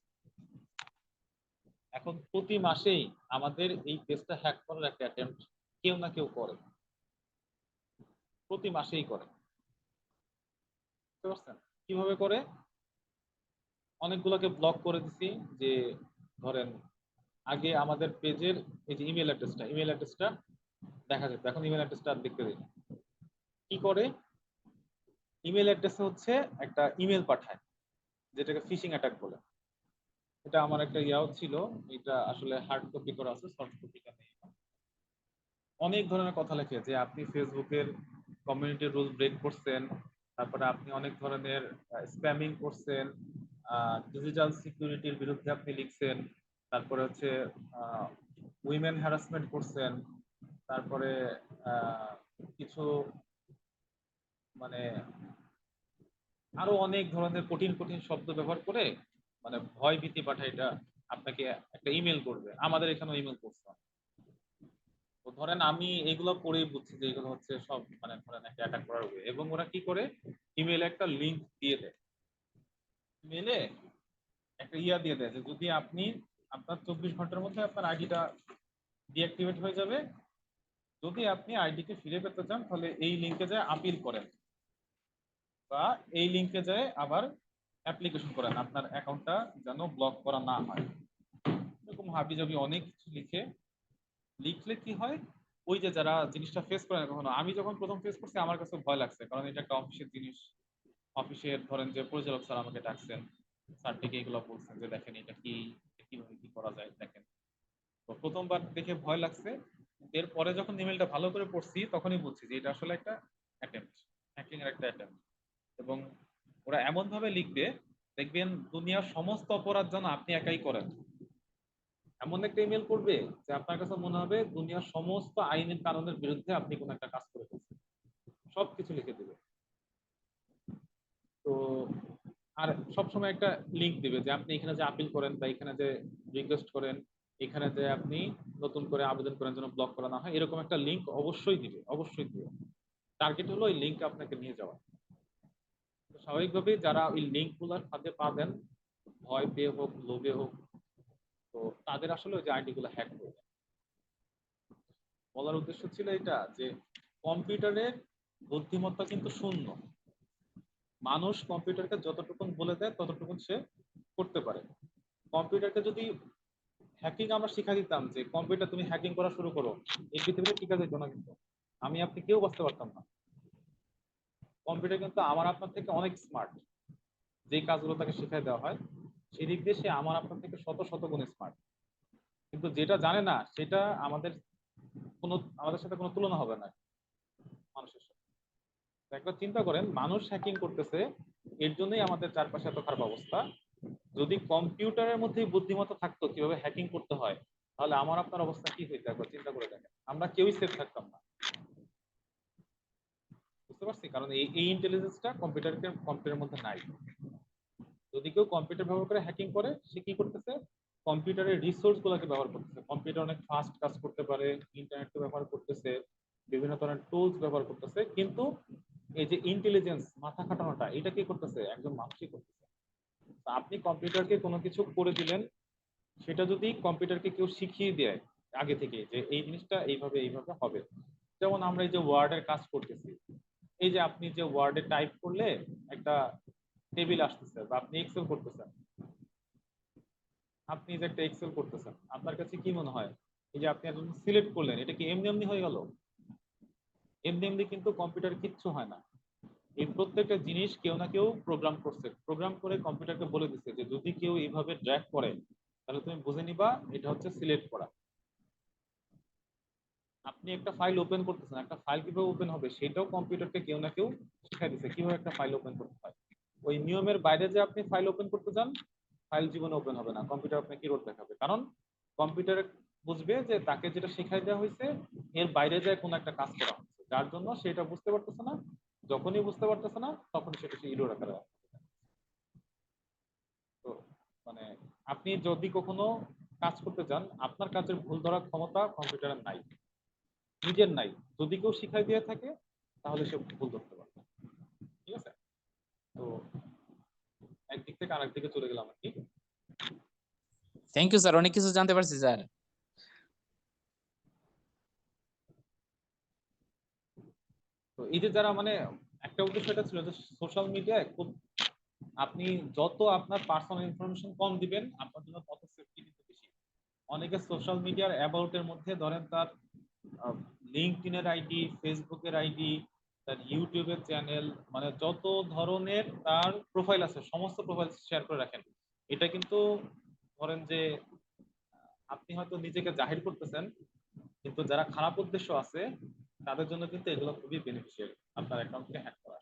S1: এখন প্রতি মাসেই আমাদের এই পেজটা হ্যাক করার একটা অ্যাটেম্প্ট কেউ না কেউ করে, প্রতি মাসেই করে। বুঝতে পারছেন কিভাবে করে? অনেকগুলোকে ব্লক করে দিছি। যে ধরেন আগে আমাদের পেজের এই যে ইমেল অ্যাড্রেসটা দেখা যেত, এখন ইমেল অ্যাড্রেসটা আর দেখতে দিই না। কি করে? ইমেল অ্যাড্রেসে হচ্ছে একটা ইমেল পাঠায়, যেটাকে ফিশিং অ্যাটাক বলে। এটা আমার একটা ইয়াও ছিল, এটা আসলে হার্ড কপি করা আছে, সফট কপিটা নেই। অনেক ধরনের কথা লেখে যে আপনি ফেসবুকের কমিউনিটি রুল ব্রেক করছেন, তারপরে আপনি অনেক ধরনের স্প্যামিং করছেন, ডিজিটাল সিকিউরিটির বিরুদ্ধে আপনি লিখছেন, তারপরে হচ্ছে উইমেন হ্যারাসমেন্ট করছেন, তারপরে কিছু মানে আরো অনেক ধরনের কঠিন কঠিন শব্দ ব্যবহার করে মানে ভয় ভীতি পাঠায়, এটা আপনাকে একটা ইমেল করবে। আমাদের এখানেও ইমেল করছে। তো ধরেন আমি এগুলো পড়েই বুঝছি যে এগুলো হচ্ছে সব মানে ধরেন একটা অ্যাটাক করার ওয়ে। এবং ওরা কি করে? ইমেলে একটা লিংক দিয়ে দেয়, ইমেলে একটা ইয়া দিয়ে দেয় যে যদি আপনি, আপনার 24 ঘন্টার মধ্যে আপনার আইডিটা ডিঅ্যাক্টিভেট হয়ে যাবে, যদি আপনি আইডিকে ফিরে পেতে চান তাহলে এই লিংকে যায় আপিল করেন, বা এই লিংকে যায় আবার অ্যাপ্লিকেশন করেন আপনার অ্যাকাউন্টটা যেন ব্লক করা না হয়। এরকম হাবিজাবি অনেক কিছু লিখলে কি হয়, ওই যে যারা জিনিসটা ফেস করে না কখনো, আমি যখন প্রথম ফেস করছি আমার কাছে ভয় লাগছে, কারণ এটা একটা অফিসের জিনিস। অফিসের ধরেন যে পরিচালক স্যার আমাকে ডাকছেন, স্যারটিকে এগুলো বলছেন যে দেখেন এটা কি, কিভাবে কি করা যায় দেখেন। তো প্রথমবার দেখে ভয় লাগছে, এরপরে যখন ইমেলটা ভালো করে পড়ছি তখনই বুঝছি যে এটা আসলে একটা অ্যাটেম্প্ট, হ্যাকিং এর একটা অ্যাটেম্প্ট। এবং ওরা এমন ভাবে লিখবে, দেখবেন দুনিয়ার সমস্ত অপরাধ যেন আপনি একাই করেন, এমন একটা ইমেল করবে যে আপনার কাছে মনে হবে দুনিয়ার সমস্ত আইনের কানুনের বিরুদ্ধে আপনি কোনো একটা কাজ করে ফেলছেন, সবকিছু লিখে দিবে। তো আর সবসময় একটা লিংক দিবে যে আপনি এখানে যে আপিল করেন বা এখানে যে রিকোয়েস্ট করেন, এখানে যে আপনি নতুন করে আবেদন করার জন্য ব্লক করা না হয় এরকম একটা লিঙ্ক অবশ্যই দিবে, অবশ্যই দিবে। টার্গেট হলো এই লিঙ্ক আপনাকে নিয়ে যাওয়া। তো স্বাভাবিকভাবেই যারা ওই লিঙ্ক গুলার ফাঁদে পা দেন, ভয় পেয়ে হোক, লোভে হোক, তো তাদের আসলে ওই যে আইডি গুলো হ্যাক হয়ে যায়। বলার উদ্দেশ্য ছিল এটা যে কম্পিউটারের বুদ্ধিমত্তা কিন্তু শূন্য। মানুষ কম্পিউটারকে যতটুকু বলে দেয় ততটুকু সে করতে পারে। কম্পিউটারকে যদি হ্যাকিং আমরা শিখা দিতাম যে কম্পিউটার তুমি হ্যাকিং করা শুরু করো, এই পৃথিবীতে টিকা যেত না, কিন্তু আমি আপনি কেউ বুঝতে পারতাম না। কম্পিউটার কিন্তু আমার আপনার থেকে অনেক স্মার্ট। যে কাজগুলো তাকে শিখাই দেওয়া হয় সেই দিক দিয়ে সে আমার আপনার থেকে শত শত গুণে স্মার্ট। কিন্তু যেটা জানে না সেটা আমাদের সাথে কোনো তুলনা হবে না মানুষের সাথে। তো একবার চিন্তা করেন, মানুষ হ্যাকিং করতেছে, এর জন্যই আমাদের চারপাশে এত খারাপ অবস্থা। যদি কম্পিউটারের মধ্যেই বুদ্ধিমত্তা থাকতো কিভাবে হ্যাকিং করতে হয়, তাহলে আমার আপনার অবস্থা কি হইতো একবার চিন্তা করে দেখেন। আমরা কেউই সেফ থাকতাম না। বুঝতে পারছি? কারণ এই ইন্টেলিজেন্সটা কম্পিউটারের মধ্যে নাই। যদি কেউ কম্পিউটার ব্যবহার করে হ্যাকিং করে, সে কি করতেছে? কম্পিউটারের রিসোর্স গুলোকে ব্যবহার করতেছে। কম্পিউটার অনেক ফাস্ট কাজ করতে পারে, ইন্টারনেটকে ব্যবহার করতেছে, বিভিন্ন ধরনের টুলস ব্যবহার করতেছে, কিন্তু এই যে ইন্টেলিজেন্স, মাথা খাটানোটা, এটা কি করতেছে? একজন মানুষই করতেছে। তা আপনি কম্পিউটারকে কোনো কিছু করে দিলেন, সেটা যদি কম্পিউটারকে কেউ শিখিয়ে দেয় আগে থেকে যে এই জিনিসটা এইভাবে এইভাবে হবে। যেমন আমরা এই যে ওয়ার্ডের কাজ করতেছি, এই যে আপনি যে ওয়ার্ডে টাইপ করলে একটা টেবিল আসতেছে, বা আপনি এক্সেল করতেছেন, আপনি যে একটা এক্সেল করতেছেন, আপনার কাছে কি মনে হয় এই যে আপনি একদম সিলেক্ট করলেন, এটা কি এমনি এমনি হয়ে গেল? এমনি এমনি কিন্তু কম্পিউটার কিচ্ছু হয় না। এই প্রত্যেকটা জিনিস কেউ না কেউ প্রোগ্রাম করছে, প্রোগ্রাম করে কম্পিউটারকে বলে দিচ্ছে যে যদি কেউ এইভাবে ড্র্যাগ করে তাহলে তুমি বুঝে নিবা এটা হচ্ছে সিলেক্ট করা। আপনি একটা ফাইল ওপেন করতেছেন, একটা ফাইল কিভাবে ওপেন হবে সেটাও কম্পিউটারকে কেউ না কেউ শিখাই দিচ্ছে কিভাবে একটা ফাইল ওপেন করতে হয়। ওই নিয়মের বাইরে যে আপনি ফাইল ওপেন করতে যান, ফাইল জীবনে ওপেন হবে না, কম্পিউটার আপনাকে এরর দেখাবে। কারণ কম্পিউটার বুঝবে যে তাকে যেটা শেখাই দেওয়া হয়েছে এর বাইরে যায় কোনো একটা কাজ করা হচ্ছে, যার জন্য সেটা বুঝতে পারতেছে না। যখনই বুঝতে পারতেছে না তখনই সেটা সে এরর আকারে আসে। তো মানে আপনি যদি কখনো কাজ করতে যান, আপনার কাজের ভুল ধরার ক্ষমতা কম্পিউটারের নাই, নিজের নাই। যদি কেউ শিখাই দিয়ে থাকে তাহলে সে ভুল ধরতে পারবে। ঠিক আছে? তো একদিক থেকে আরেক দিকে চলে গেলাম আর কি।
S4: থ্যাংক ইউ স্যার, অনেক কিছু জানতে পারছি স্যার।
S1: তো এই যে যারা মানে একটা উদ্দেশ্য এটা ছিল যে সোশ্যাল মিডিয়ায় খুব আপনি যত আপনার পার্সোনাল ইনফরমেশন কম দিবেন আপনার জন্য তত সেফটি কিন্তু বেশি। অনেকে সোশ্যাল মিডিয়ার অ্যাবাউট এর মধ্যে ধরেন তার লিঙ্কডইনের আইডি, ফেসবুকের আইডি, তার ইউটিউবের চ্যানেল, মানে যত ধরনের তার প্রোফাইল আছে সমস্ত প্রোফাইল শেয়ার করে রাখেন। এটা কিন্তু ধরেন যে আপনি হয়তো নিজেকে জাহির করতেছেন, কিন্তু যারা খারাপ উদ্দেশ্য আছে তাদের জন্য কিন্তু এগুলো খুবই বেনিফিশিয়াল আপনার অ্যাকাউন্টকে হ্যাক করা।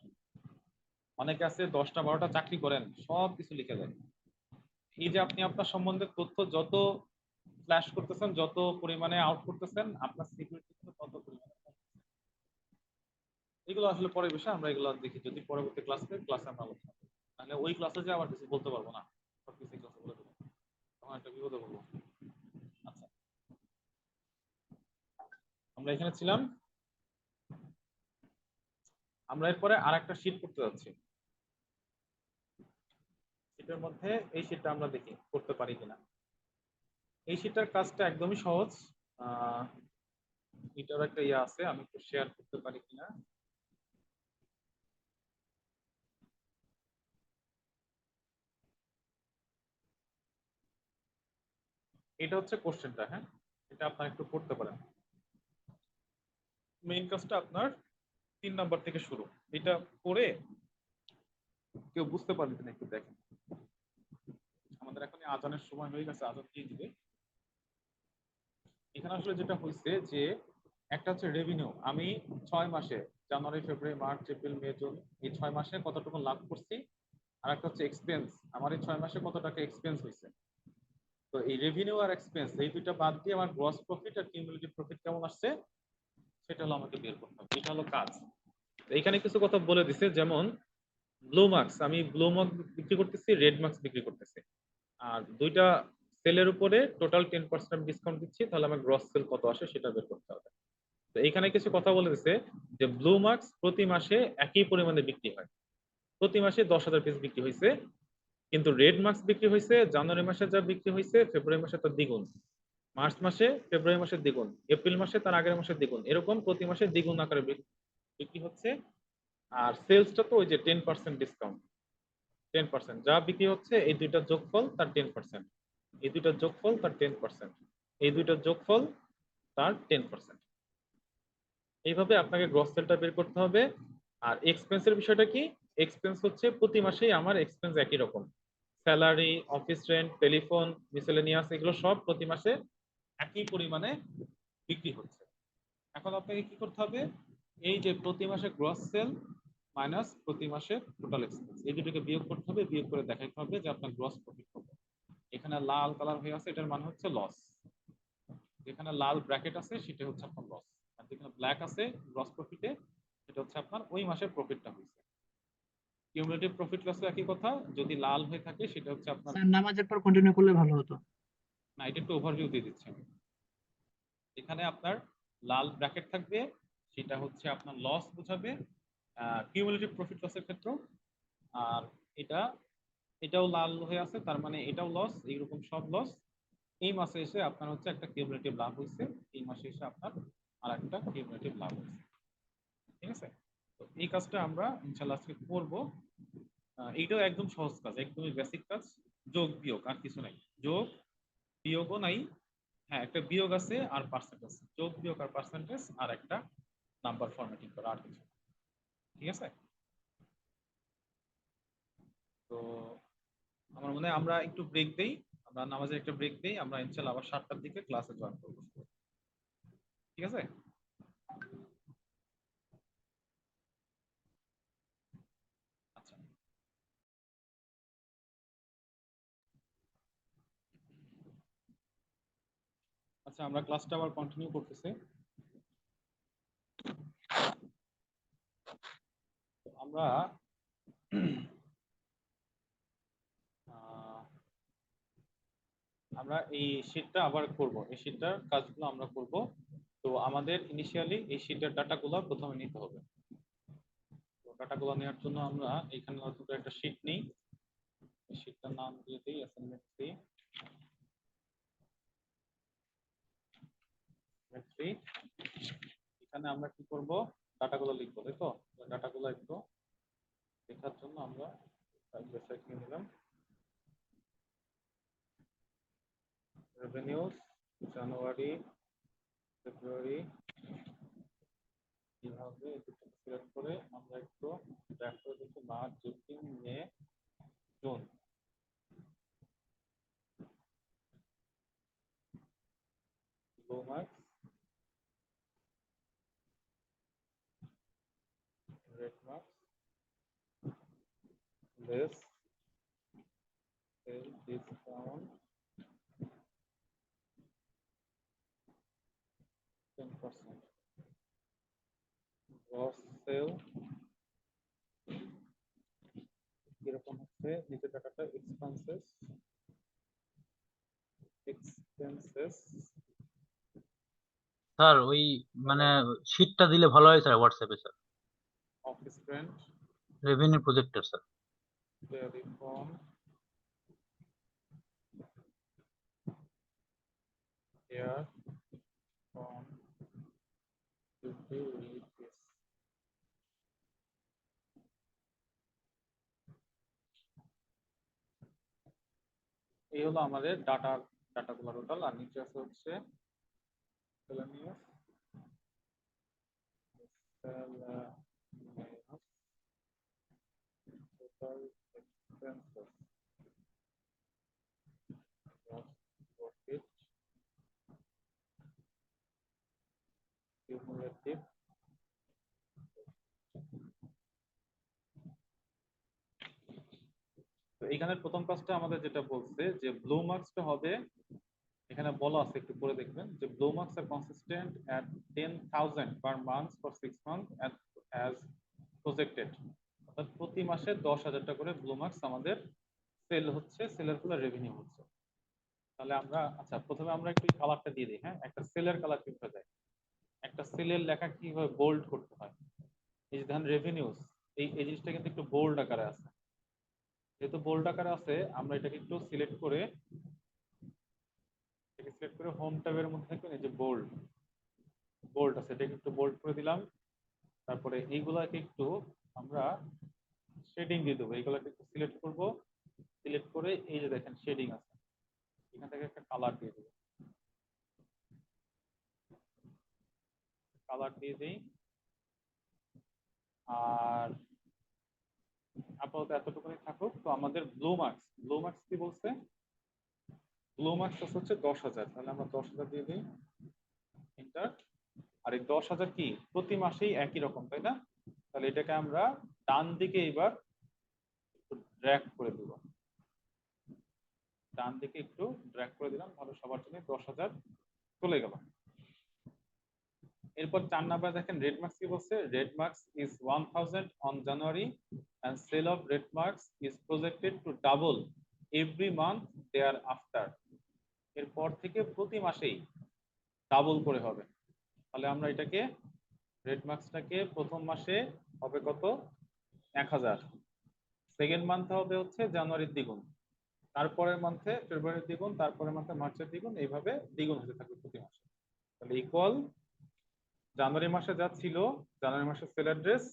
S1: অনেকে আছে 10টা 12টা চাকরি করেন, সব কিছু লিখে দেন। এই যে আপনি আপনার সম্বন্ধে তথ্য যত ফ্ল্যাশ করতেছেন, যত পরিমাণে আউট করতেছেন, আপনার সিকিউরিটি কিন্তু তত পরিমাণে কমতেছে। এগুলো আসলে পরের বিষয়, আমরা এগুলো দেখি যদি পরবর্তী ক্লাসে আমরা আলোচনা করি। তাহলে ওই ক্লাসে যে আবার কিছু বলতে পারবো না, সবকিছু ক্লাসে বলে দেবো, তখন একটা বিপদে বলবো। আচ্ছা, আমরা এখানে ছিলাম। আমরা এরপরে আর একটা শীট করতে যাচ্ছি। শীটের মধ্যে এই শীটটা আমরা দেখি করতে পারি কিনা। এই শীটটার কাজটা একদমই সহজ। এটার একটা ইয়ে আছে, আমি একটু শেয়ার করতে পারি কিনা। এটা হচ্ছে কোশ্চেনটা, হ্যাঁ, এটা আপনারা একটু করতে পারেন। মেইন কাজটা আপনার 3 নাম্বার থেকে শুরু। এটা পড়ে কেউ বুঝতে পারবে কিনা একটু দেখেন। আমাদের এখন আজানের সময় হয়ে গেছে, আজান দিয়ে দিবে। এখানে আসলে যেটা হয়েছে যে একটা হচ্ছে রেভিনিউ, আমি 6 মাসে জানুয়ারি, ফেব্রুয়ারি, মার্চ, এপ্রিল, মে, জুন এই 6 মাসে কতটুকু লাভ করছি। আর একটা হচ্ছে এক্সপেন্স, আমার এই 6 মাসে কত টাকা এক্সপেন্স হয়েছে। তো এই রেভিনিউ আর এক্সপেন্স এই দুইটা বাদ দিয়ে আমার গ্রস প্রফিট আর কিউমুলেটিভ প্রফিট কেমন আসছে সেটা হলো আমাকে বের করতে হবে। এটা হলো কাজ। এখানে কিছু কথা বলে দিছে, যেমন ব্লু মার্কস, আমি ব্লু মার্ক বিক্রি করতেছি, রেড মার্কস বিক্রি করতেছি। আর দুইটা সেলের উপরে টোটাল 10% ডিসকাউন্ট দিচ্ছি, তাহলে আমার গ্রস সেল কত আসে সেটা বের করতে হবে। তো এখানে কিছু কথা বলে দিচ্ছে যে ব্লু মার্কস প্রতি মাসে একই পরিমাণে বিক্রি হয়, প্রতি মাসে 10,000 পিস বিক্রি হয়েছে, কিন্তু রেড মার্কস বিক্রি হয়েছে জানুয়ারি মাসে যা বিক্রি হয়েছে ফেব্রুয়ারি মাসে তার দ্বিগুণ, মার্চ মাসে ফেব্রুয়ারি মাসের দ্বিগুণ, এপ্রিল মাসে তার আগের মাসের দ্বিগুণ, এরকম প্রতি মাসে দ্বিগুণ আকারে বিক্রি হচ্ছে। আর সেলসটা তো ওই যে 10% ডিসকাউন্ট, 10% যা বিক্রি হচ্ছে এই দুইটার যোগফল তার 10%, এই দুইটার যোগফল তার 10%, এই দুইটার যোগফল তার 10%। এইভাবে আপনাকে গ্রস সেলটা বের করতে হবে। আর এক্সপেন্সের বিষয়টা কি, এক্সপেন্স হচ্ছে প্রতি মাসেই আমার এক্সপেন্স একই রকম, salary, office rent, telephone, miscellaneous, এগুলো সব প্রতি মাসে একই পরিমাণে বিক্রি হচ্ছে। এখন আপনাকে কি করতে হবে, এই যে প্রতি মাসে গ্রস সেল মাইনাস প্রতি মাসে টোটাল এক্সপেন্স, এই দুটোকে বিয়োগ করতে হবে, বিয়োগ করে দেখাতে হবে যে আপনার গ্রস প্রফিট কত। এখানে লাল কালার হয়ে আছে, এটার মানে হচ্ছে লস, যেখানে লাল ব্র্যাকেট আছে সেটা হচ্ছে আপনার লস, আর যেখানে ব্ল্যাক আছে গ্রস প্রফিটে সেটা হচ্ছে আপনার ওই মাসের প্রফিটটা হয়েছে। কিউমুলেটিভ প্রফিট লসও একই কথা, যদি লাল হয়ে থাকে সেটা হচ্ছে আপনার,
S8: স্যার নামাজের পর কন্টিনিউ করলে ভালো হতো।
S1: না এটা একটু ওভারভিউ দিয়ে দিচ্ছি আমি। এখানে আপনার লাল ব্র্যাকেট থাকবে, সেটা হচ্ছে আপনার লস বোঝাবে কিউমুলেটিভ প্রফিট লসের ক্ষেত্রে। আর এটাও লাল হয়ে আছে, তার মানে এটাও লস, এইরকম সব লস। এই মাসে এসে আপনার হচ্ছে একটা কিউমুলেটিভ লাভ হয়েছে, এই মাসে এসে আপনার আর একটা কিউমুলেটিভ লাভ হয়েছে। ঠিক আছে, তো এই কাজটা আমরা ইনশাআল্লাহ আজকে করব। এইটাও একদম সহজ কাজ, একদমই বেসিক কাজ, যোগ বিয়োগ আর কিছু নাই, যোগ বিয়োগও নাই, হ্যাঁ একটা বিয়োগ আছে আর পার্সেন্টেজ, যোগ বিয়োগ আর পার্সেন্টেজ আর একটা নাম্বার ফরম্যাটিং করা, আর কিছু। ঠিক আছে, তো আমার মনে হয় আমরা একটু ব্রেক দেই, আমরা নামাজের একটা ব্রেক দেই, আমরা ইনশাআল্লাহ আবার 7টার দিকে ক্লাসে জয়েন করব। ঠিক আছে, আচ্ছা আচ্ছা আমরা ক্লাসটা আবার কন্টিনিউ করতেছি। আমরা আমরা এই শীটটা আবার করব, এই শীটটার কাজগুলো আমরা করব। তো আমাদের ইনিশিয়ালি এই শীটের ডাটাগুলো প্রথমে নিতে হবে। তো ডাটাগুলো নেওয়ার জন্য আমরা এখানে নতুন করে একটা শীট নিই, এই শীটটার নাম দিয়ে দিই অ্যাসাইনমেন্ট 3। এখানে আমরা কি করব, ডাটাগুলো লিখবো, তাই তো? ডাটাগুলো একটু লেখার জন্য আমরা ওয়েবসাইট নিয়ে নিলাম, রেভিনিউজ জানুয়ারি ফেব্রুয়ারি, কিভাবে সিলেক্ট করে আমরা একটু ব্যাক করে দিচ্ছি, March April May June. Blue marks, red marks, less, sale, discount, 10%, gross sale, এরকম হচ্ছে নিচে টাকাটা expenses,
S7: স্যার ওই মানে শীটটা দিলে ভালো হয় স্যার হোয়াটসঅ্যাপে sir,
S1: office rent,
S7: revenue projector sir.
S1: telephone, air, phone, utilities। এই হলো আমাদের ডাটাগুলো টোটাল। আর নিচে আছে হচ্ছে miscellaneous, total expenses, gross profit, cumulative, তো এইখানের প্রথম কাজটা আমাদের যেটা বলছে যে ব্লু মার্কসটা হবে, এখানে বলা আছে একটু পরে দেখবেন যে blue marks are consistent at 10,000 per month for 6 month as projected, অর্থাৎ প্রতি মাসে 10,000 টাকা করে ব্লু মার্কস আমাদের সেল হচ্ছে, সেলের ফলে রেভিনিউ হচ্ছে। তাহলে আমরা আচ্ছা প্রথমে আমরা একটু কালারটা দিয়ে দিই। হ্যাঁ, একটা সেলের কালার কিভাবে যায়, একটা সেলের লেখা কিভাবে বোল্ড করতে হয়। এই যে দেখেন রেভিনিউস, এই জিনিসটা কিন্তু একটু বোল্ড আকারে আছে। যেহেতু বোল্ড আকারে আছে আমরা এটাকে একটু সিলেক্ট করে হোম ট্যাবের মধ্যে দেখবেন এই যে বোল্ড বোল্ড আছে, এটাকে একটু বোল্ড করে দিলাম। তারপরে এইগুলাকে একটু আমরা শেডিং দিয়ে দেবো, এইগুলাকে একটু সিলেক্ট করব, সিলেক্ট করে এই যে দেখেন শেডিং আছে, এখান থেকে একটা কালার দিয়ে দেবো, কালার দিয়ে দিই। আর আপাতত এতটুকুনি থাকুক। তো আমাদের ব্লু মার্কস কি বলছে, ব্লু মার্কস হচ্ছে 10,000, তাহলে আমরা 10,000 দিয়ে দিই, এন্টার। আর এই 10,000 কি প্রতি মাসেই একই রকম, তাই না? তাহলে এটাকে আমরা ডান দিকে এবার ড্র্যাগ করে দিব, ডান দিকে একটু ড্র্যাগ করে দিলাম, তাহলে সবার জন্য 10,000 চলে গেল। এরপর 4 নাম্বার দেখেন রেড মার্কস কি বলছে, red marks is 1000 on January and sale of red marks is projected to double every month thereafter. এরপর থেকে প্রতি মাসেই ডাবল করে হবে। তাহলে আমরা এটাকে রেড মার্কসটাকে প্রথম মাসে হবে কত, 1000, সেকেন্ড মান্থে হবে হচ্ছে জানুয়ারির দ্বিগুণ, তারপরের মান্থে ফেব্রুয়ারির দ্বিগুণ, তারপরের মান্থে মার্চের দ্বিগুণ, এইভাবে দ্বিগুণ হতে থাকবে প্রতি মাসে। তাহলে ইকুয়াল জানুয়ারি মাসে যা ছিল জানুয়ারি মাসের সেল অ্যাড্রেস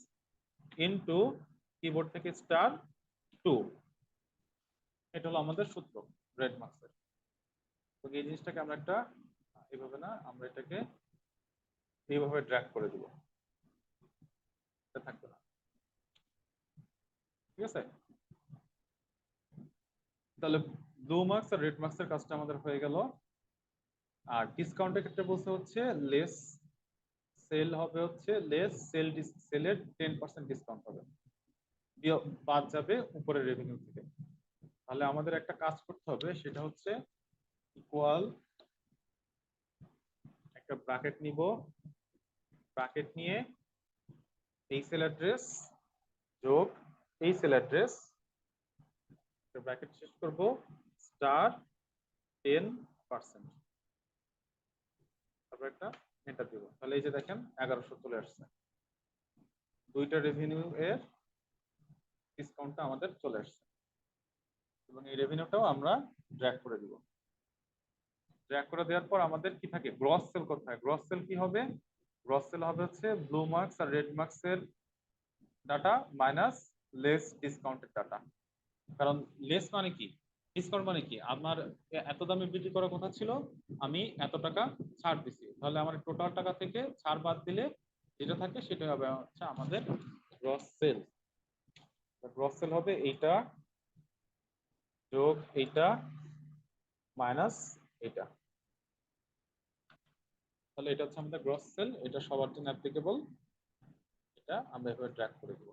S1: ইনটু কিবোর্ড থেকে *2, এটা হলো আমাদের সূত্র রেড মার্কসের। তো এই জিনিসটাকে আমরা একটা এইভাবে না, আমরা এটাকে এইভাবে ড্র্যাগ করে দিব, এটা থাকবে না, ঠিক আছে? তাহলে ব্লু মার্কস আর রেড মার্কসের কাজটা আমাদের হয়ে গেল। আর ডিসকাউন্টের ক্ষেত্রে বলতে হচ্ছে লেস সেল হবে হচ্ছে লেস সেলের 10% ডিসকাউন্ট হবে, বাদ যাবে উপরের রেভিনিউ থেকে। তাহলে আমাদের একটা কাজ করতে হবে, সেটা হচ্ছে ইকুয়াল একটা ব্র্যাকেট নিব, ব্র্যাকেট নিয়ে এই সেল অ্যাড্রেস যোগ এই সেল অ্যাড্রেস, ব্র্যাকেট শেষ করব স্টার 10%, তারপর একটা এন্টার দিব। তাহলে এই যে দেখেন 1100 চলে আসছে, দুইটা রেভিনিউ এর ডিসকাউন্টটা আমাদের চলে আসছে, এবং এই রেভিনিউটাও আমরা ড্র্যাগ করে দিব। ড্র্যাগ করে দেওয়ার পর আমাদের কি থাকে, গ্রস সেল করতে হয়। গ্রস সেল কি হবে, গ্রস সেল হবে হচ্ছে ব্লু মার্কস আর রেড মার্কস এর data minus less discounted data. কারণ লেস মানে কি, ডিসকাউন্ট মানে কি, আমার এত দামে বিক্রি করার কথা ছিল, আমি এত টাকা ছাড় দিছি, তাহলে আমার টোটাল টাকা থেকে ছাড় বাদ দিলে যেটা থাকে সেটা হবে হচ্ছে আমাদের গ্রস সেল। গ্রস সেল হবে এইটা যোগ এইটা মাইনাস এইটা, তাহলে এটা হচ্ছে আমাদের গ্রস সেল, এটা সবার জন্য অ্যাপ্লিকেবল, এটা আমরা এভাবে ট্র্যাক করে দেব।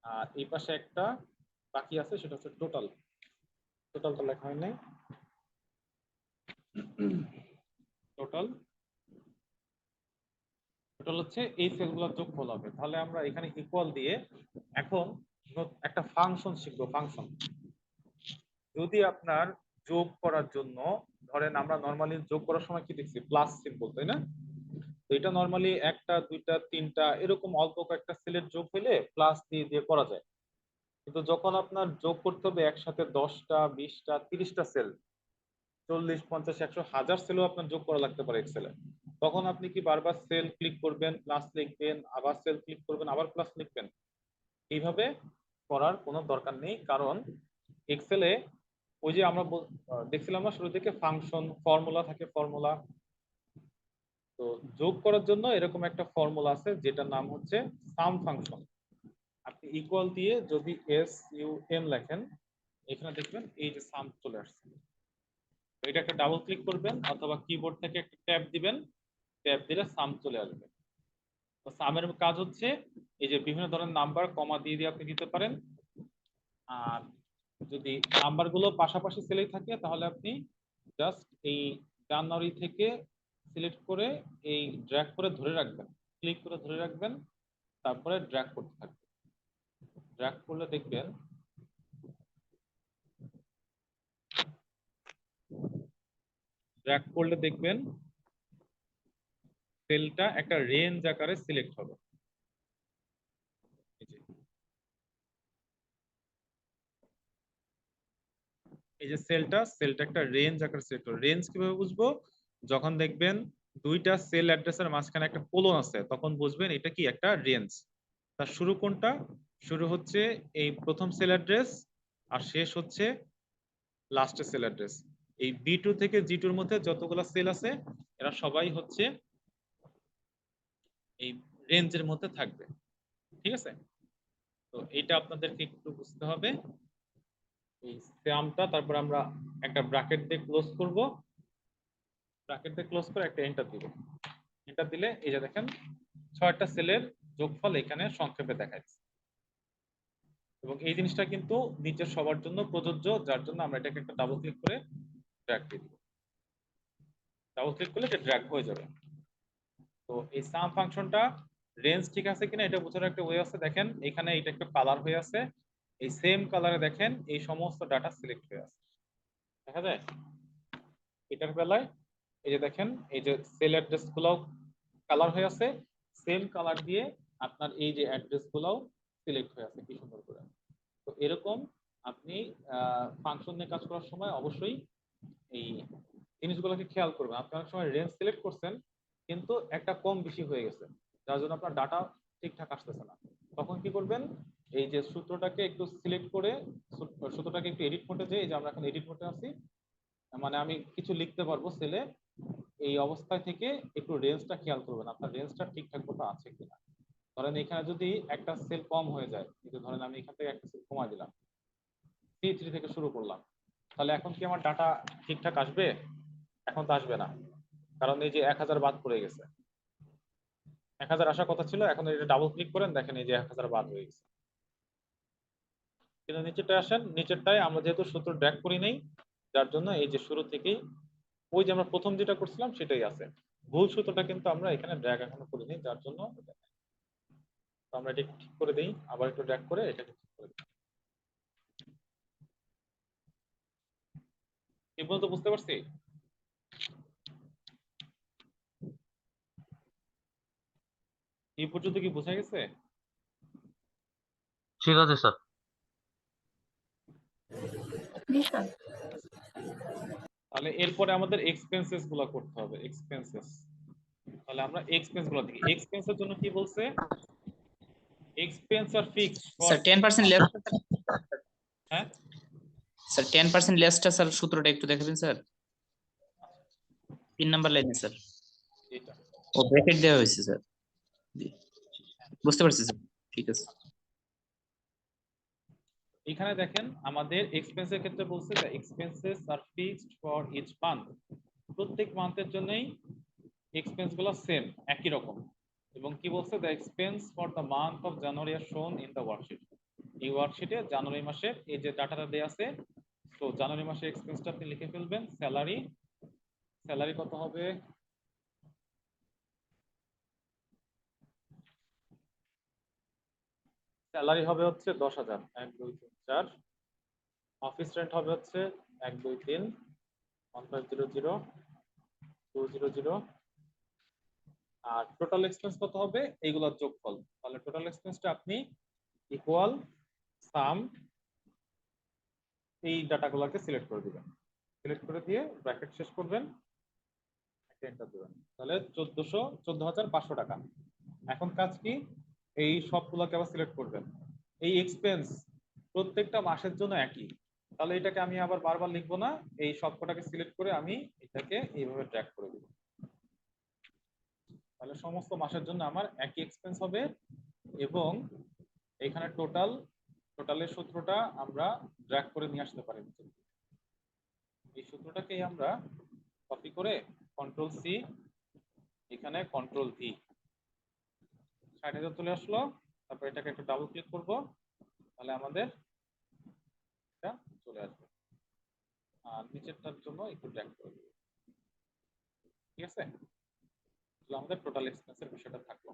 S1: আর এই পাশে একটা বাকি আছে, সেটা হচ্ছে টোটাল, টোটালটা লেখা হয় নাই, টোটাল টোটাল হচ্ছে এই সেলগুলোর যোগফল হবে। তাহলে আমরা এখানে ইকুয়াল দিয়ে এখন একটা ফাংশন শিখবো। ফাংশন যদি আপনার যোগ করার জন্য, ধরেন আমরা নরমালি যোগ করার সময় কি দেখছি, প্লাস সিম্বল, তাই না? তো এটা নরমালি একটা দুইটা তিনটা এরকম অল্প কয়েকটা সেলের যোগ হইলে প্লাস দিয়ে দিয়ে করা যায়। কিন্তু যখন আপনার যোগ করতে হবে একসাথে 10টা 20টা 30টা সেল, 40 50 100 1000 সেলও আপনার যোগ করা লাগতে পারে এক্সেলে, তখন আপনি কি বারবার সেল ক্লিক করবেন, প্লাস লিখবেন, আবার সেল ক্লিক করবেন, আবার প্লাস লিখবেন? এইভাবে করার কোনো দরকার নেই, কারণ এক্সেলে ওই যে আমরা দেখছিলাম না শুরু থেকে ফাংশন ফর্মুলা থাকে, ফর্মুলা। তো যোগ করার জন্য এরকম একটা ফর্মুলা আছে যেটার নাম হচ্ছে সাম ফাংশন। আপনি ইকুয়াল দিয়ে যদি SUM লেখেন, এখানে দেখবেন এই যে সাম চলে আসছে, এটা একটা ডাবল ক্লিক করবেন অথবা কিবোর্ড থেকে একটা ট্যাব দিবেন, ট্যাব দিলে সাম চলে আসবে। তো সামের কাজ হচ্ছে এই যে বিভিন্ন ধরনের নাম্বার কমা দিয়ে দিয়ে আপনি দিতে পারেন, আর যদি নাম্বারগুলো পাশাপাশি সেলেই থাকে তাহলে আপনি জাস্ট এই জানুয়ারি থেকে সিলেক্ট করে এই ড্র্যাগ করে ধরে রাখবেন, ক্লিক করে ধরে রাখবেন, তারপরে ড্র্যাগ করতে থাকবেন। ড্র্যাগ করলে দেখবেন ড্র্যাগ করলে দেখবেন সেলটা একটা রেঞ্জ আকারে সিলেক্ট হবে। এই যে সেলটা একটা রেঞ্জ আকারে সিলেক্ট হবে। রেঞ্জ কিভাবে বুঝবো? যখন দেখবেন দুইটা সেল অ্যাড্রেসের মাঝখানে একটা কোলন আছে, তখন বুঝবেন এটা কি একটা রেঞ্জ। তার শুরু কোনটা? শুরু হচ্ছে এই প্রথম সেল অ্যাড্রেস, আর শেষ হচ্ছে লাস্টের সেল অ্যাড্রেস। এই B2 থেকে G2 এর মধ্যে যতগুলো সেল আছে এরা সবাই হচ্ছে এই রেঞ্জের মধ্যে থাকবে। ঠিক আছে? তো এটা আপনাদেরকে একটু বুঝতে হবে। এই সামটা তারপর আমরা একটা ব্র্যাকেট দিয়ে ক্লোজ করব, ব্র্যাকেট দিয়ে ক্লোজ করে একটা এন্টার দিব। এন্টার দিলে এই যে দেখেন 6টা সেলের যোগফল এখানে সংক্ষেপে দেখাচ্ছে। এবং এই জিনিসটা কিন্তু নিচের সবার জন্য প্রযোজ্য, যার জন্য আমরা এটাকে একটা ডাবল ক্লিক করে ড্র্যাগ দিয়ে দিব। ডাবল ক্লিক করলে এটা ড্র্যাগ হয়ে যাবে। তো এই সাম ফাংশনটা রেঞ্জ ঠিক আছে কিনা এটা বোঝার একটা ওয়ে আছে। দেখেন এখানে এটা একটু কালার হয়ে আছে, এই সেম কালারে দেখেন এই সমস্ত ডাটা সিলেক্ট হয়ে আছে, দেখা যায়। এটার বেলায় এই যে দেখেন এই যে সেল অ্যাড্রেস গুলাও কালার হয়ে আছে, সেম কালার দিয়ে আপনার এই যে অ্যাড্রেস গুলাও সিলেক্ট হয়ে আছে কি সুন্দর করে। তো এরকম আপনি ফাংশন নিয়ে কাজ করার সময় অবশ্যই এই জিনিসগুলোকে খেয়াল করবেন। আপনি অনেক সময় রেঞ্জ সিলেক্ট করছেন কিন্তু একটা কম বেশি হয়ে গেছে, যার জন্য আপনার ডাটা ঠিকঠাক আসতেছে না। তখন কি করবেন? এই যে সূত্রটাকে একটু সিলেক্ট করে সূত্রটাকে একটু এডিট মোডে, যে এই যে আমরা এখন এডিট মোডে আছি, মানে আমি কিছু লিখতে পারবো সেলে, এই অবস্থায় থেকে একটু রেঞ্জটা খেয়াল করবেন আপনার রেঞ্জটা ঠিকঠাক মতো আছে কিনা। ধরেন এখানে যদি একটা সেল কম হয়ে যায়, কিন্তু ধরেন আমি এখান থেকে একটা সেল কমাই দিলাম, C3 থেকে শুরু করলাম, তাহলে এখন কি আমার ডাটা ঠিকঠাক আসবে? এখন তো আসবে না, কারণ এই যে 1000 বাদ পড়ে গেছে। 1000 আসার কথা ছিল, এখন এটা ডাবল ক্লিক করেন দেখেন এই যে 1000 বাদ হয়ে গেছে। কিন্তু নিচেরটায় আসেন, নিচেরটায় আমরা যেহেতু সূত্র ড্র্যাগ করি নাই, যার জন্য এই যে শুরু থেকেই ওই যে আমরা প্রথম যেটা করছিলাম সেটাই আছে। ভুল সূত্রটা কিন্তু আমরা এখানে ড্র্যাগ এখনো করিনি, যার জন্য তো আমরা এটা ঠিক করে দেই, আবার একটু ড্র্যাগ করে এটাকে ঠিক করে দিই। এই পর্যন্ত বুঝতে পারছি? এই পর্যন্ত কি বোঝা গেছে?
S7: ঠিক আছে স্যার।
S3: জি স্যার।
S1: তাহলে এরপরে আমাদের এক্সপেন্সেস গুলো করতে হবে। এক্সপেন্সেস, তাহলে আমরা এক্সপেন্স গুলো দেখি। এক্সপেন্সের জন্য কি বলছে? Expense are fixed for,
S4: sir 10% less.
S1: হ্যাঁ
S4: স্যার 10% লেসটা স্যার সূত্রটা একটু দেখাবেন স্যার। 3 নাম্বার লাইনে স্যার।
S1: এটা
S4: ও ব্র্যাকেট দেওয়া হয়েছে স্যার। জি, বুঝতে পারছি স্যার। ঠিক আছে।
S1: এখানে দেখেন আমাদের এক্সপেন্সের ক্ষেত্রে বলছে যে expenses are fixed for each month. প্রত্যেক মান্থের জন্যই এক্সপেন্স গুলো সেম, একই রকম। এবং কি বলছে? The expense for the month of January are shown in the worksheet. এই ওয়ার্কশিটে জানুয়ারি মাসের এই যে ডাটাটা দেয়া আছে, তো জানুয়ারি মাসের এক্সপেন্সটা আপনি লিখে ফেলবেন। স্যালারি, স্যালারি কত হবে? স্যালারি হবে হচ্ছে 10,000, 1 2 3 4। অফিস রেন্ট হবে হচ্ছে 1 2 3 1500 200। আর টোটাল এক্সপেন্স কত হবে? এইগুলোর যোগফল। তাহলে টোটাল এক্সপেন্সটা আপনি ইকুয়াল সাম এই ডাটাগুলোকে সিলেক্ট করে দিবেন। সিলেক্ট করে দিয়ে ব্র্যাকেট শেষ করবেন, একটা এন্টার দিবেন। তাহলে 14,500 টাকা। এখন কাজ কি? এই সবগুলোকে আবার সিলেক্ট করবেন। এই এক্সপেন্স প্রত্যেকটা মাসের জন্য একই, তাহলে এটাকে আমি আবার বারবার লিখবো না, এই সবকটাকে সিলেক্ট করে আমি এটাকে এইভাবে ট্র্যাক করে দিব। তাহলে সমস্ত মাসের জন্য আমার একই এক্সপেন্স হবে। এবং এখানে টোটালের সূত্রটা আমরা ড্র্যাগ করে নিয়ে আসতে পারি। এই সূত্রটাকেই আমরা কপি করে কন্ট্রোল সি, এখানে কন্ট্রোল ভি, 60,000 চলে আসলো। তারপর এটাকে একটু ডাবল ক্লিক করব, তাহলে আমাদের এটা চলে আসবে। আর নিচেরটার জন্য একটু ড্র্যাগ করে দেব। ঠিক আছে? তাহলে আমাদের টোটাল এক্সপেন্সের বিষয়টা থাকলো।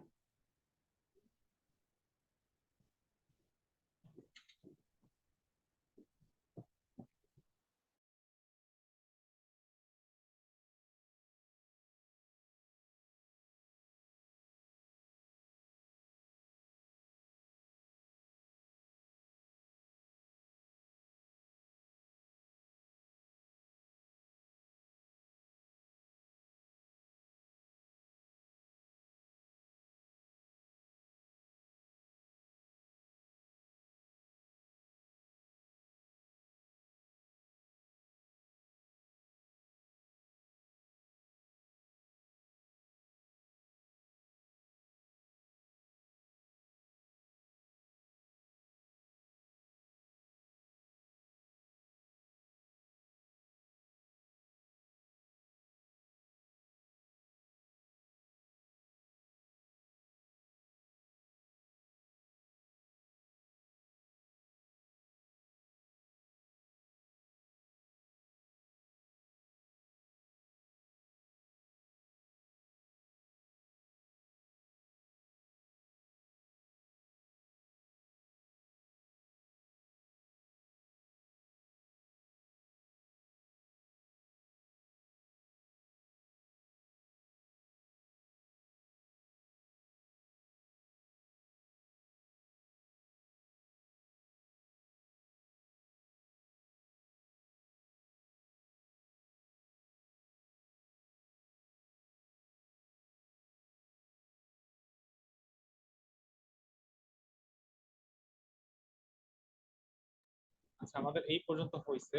S1: আচ্ছা আমাদের এই পর্যন্ত হয়েছে,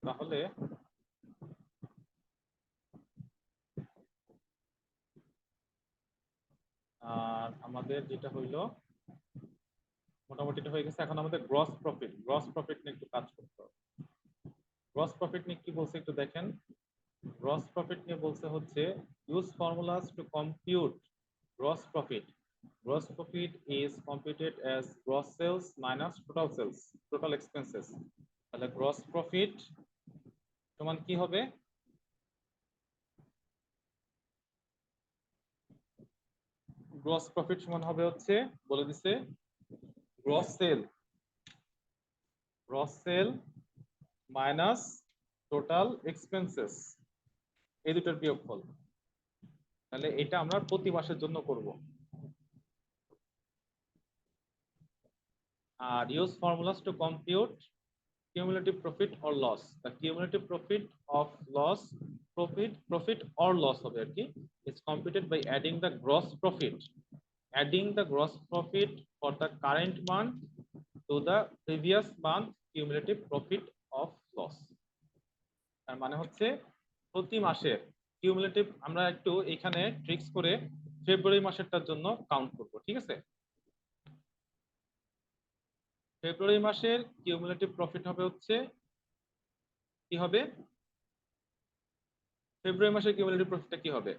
S1: তাহলে আর আমাদের যেটা হইলো মোটামুটি এটা হয়ে গেছে। এখন আমাদের গ্রস প্রফিট নিয়ে একটু কাজ করতে হবে। গ্রস প্রফিট নিয়ে কি বলছে একটু দেখেন। গ্রস প্রফিট নিয়ে বলছে হচ্ছে use formulas to compute gross profit. Gross profit is computed as gross sales minus total expenses. তাহলে gross profit সমান কি হবে? গ্রস প্রফিট সমান হবে হচ্ছে বলে দিছে gross sell minus total expenses, এই দুটোর বিয়োগফল। তাহলে এটা আমরা প্রতি মাসের জন্য করব। আর use formulas to compute cumulative profit or loss. The cumulative profit or loss হবে আর কি is computed by adding the gross profit for the current month to the previous month cumulative profit of loss. তার মানে হচ্ছে প্রতি মাসের cumulative আমরা একটু এখানে ট্রিক্স করে ফেব্রুয়ারি মাসেরটার জন্য কাউন্ট করব, ঠিক আছে? ফেব্রুয়ারি মাসের কিউমুলেটিভ প্রফিট হবে হচ্ছে কি হবে? ফেব্রুয়ারি মাসের কিউমুলেটিভ প্রফিটটা কি হবে?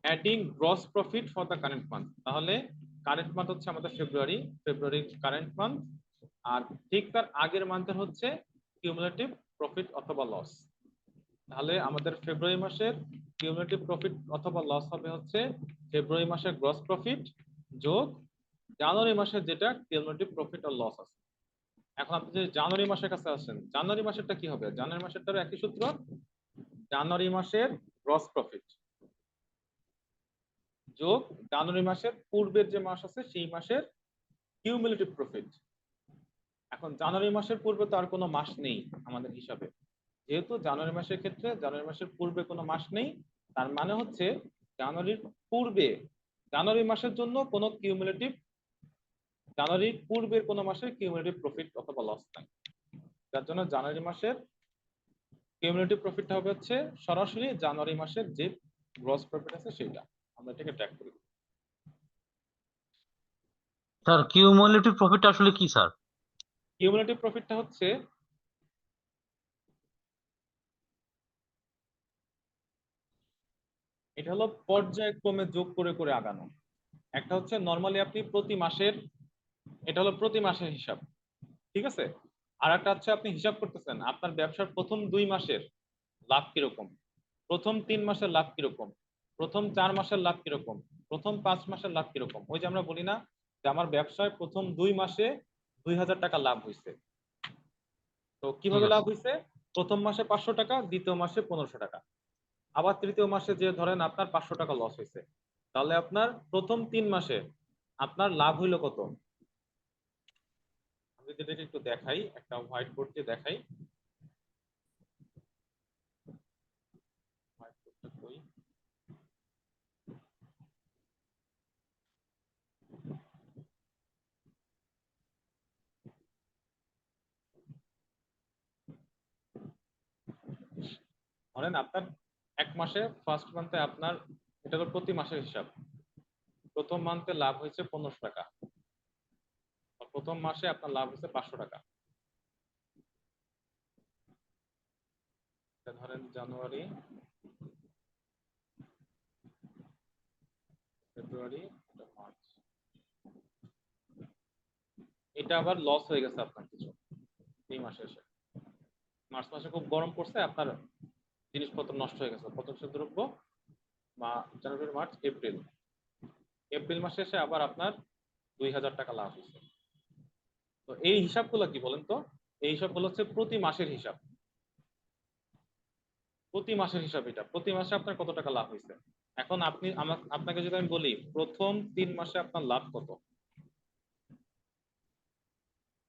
S1: Adding gross profit for the current month. তাহলে কারেন্ট মান্থ হচ্ছে আমাদের ফেব্রুয়ারি কারেন্ট মান্থ, আর ঠিক তার আগের মান্থের হচ্ছে কিউমুলেটিভ প্রফিট অথবা লস। তাহলে আমাদের ফেব্রুয়ারি মাসের কিউমুলেটিভ প্রফিট অথবা লস হবে হচ্ছে ফেব্রুয়ারি মাসের গ্রস প্রফিট যোগ জানুয়ারি মাসের যেটা কিউমুলেটিভ প্রফিট আর লস আছে। এখন আপনি যদি জানুয়ারি মাসের কাছে আসেন, জানুয়ারি মাসেরটা কি হবে? জানুয়ারি মাসেরটারও একই সূত্র, জানুয়ারি মাসের গ্রস প্রফিট যোগ জানুয়ারি মাসের পূর্বের যে মাস আছে সেই মাসের কিউমুলেটিভ প্রফিট। এখন জানুয়ারি মাসের পূর্বে তো আর কোনো মাস নেই আমাদের হিসাবে, যেহেতু জানুয়ারি মাসের ক্ষেত্রে জানুয়ারি মাসের পূর্বে কোনো মাস নেই, তার মানে হচ্ছে জানুয়ারি মাসের জন্য কোনো জানুয়ারির পূর্বের কোনো মাসের কিউমুলেটিভ প্রফিট অথবা লস নাই। যার জন্য জানুয়ারি মাসের কিউমুলেটিভ প্রফিটটা হবে হচ্ছে সরাসরি জানুয়ারি মাসের যে গ্রস প্রফিট আছে সেটা। আমরা এটাকে ট্র্যাক করি।
S7: স্যার কিউমুলেটিভ প্রফিট আসলে কি স্যার?
S1: কিউমুলেটিভ প্রফিটটা হচ্ছে এটা হলো পর্যায়ক্রমে যোগ করে করে আগানো। একটা হচ্ছে নরমালি আপনি প্রতি মাসের, এটা হলো প্রতি মাসের হিসাব, ঠিক আছে? আর একটা হচ্ছে আপনি হিসাব করতেছেন আপনার ব্যবসার প্রথম 2 মাসের লাভ কিরকম, প্রথম 3 মাসের লাভ কিরকম, প্রথম 4 মাসের লাভ কিরকম, প্রথম 5 মাসের লাভ কিরকম। ওই যে আমরা বলি না যে আমার ব্যবসায় প্রথম 2 মাসে 2000 টাকা লাভ হয়েছে, তো কিভাবে লাভ হয়েছে? প্রথম মাসে 500 টাকা, দ্বিতীয় মাসে 1500 টাকা, আবার তৃতীয় মাসে যে ধরেন আপনার 500 টাকা লস হয়েছে, তাহলে আপনার প্রথম 3 মাসে আপনার লাভ হইলো কত? আমি যেটাকে একটু দেখাই, একটা হোয়াইট বোর্ড দিয়ে দেখাই। হোয়াইট বোর্ডটা কই? ধরেন আপনার এক মাসে ফার্স্ট মান্থে আপনার, এটা হলো প্রতি মাসের হিসাব, প্রথম মান্থে লাভ হয়েছে 1500 টাকা, প্রথম মাসে আপনার লাভ হয়েছে 500 টাকা। ধরেন জানুয়ারি, ফেব্রুয়ারি, মার্চ, এটা আবার লস হয়ে গেছে আপনার কিছু এই মাসে এসে। মার্চ মাসে খুব গরম পড়ছে, আপনার জিনিসপত্র নষ্ট হয়ে গেছে, পচনশীল দ্রব্য, জানুয়ারি, মার্চ, এপ্রিল মাসে এসে আবার আপনার 2000 টাকা লাভ হয়েছে। তো এই হিসাবগুলো কি বলেন তো? এই হিসাবগুলো হচ্ছে প্রতি মাসের হিসাব, প্রতি মাসের হিসাব। এটা প্রতি মাসে আপনার কত টাকা লাভ হয়েছে। এখন আপনাকে যদি আমি বলি প্রথম 3 মাসে আপনার লাভ কত,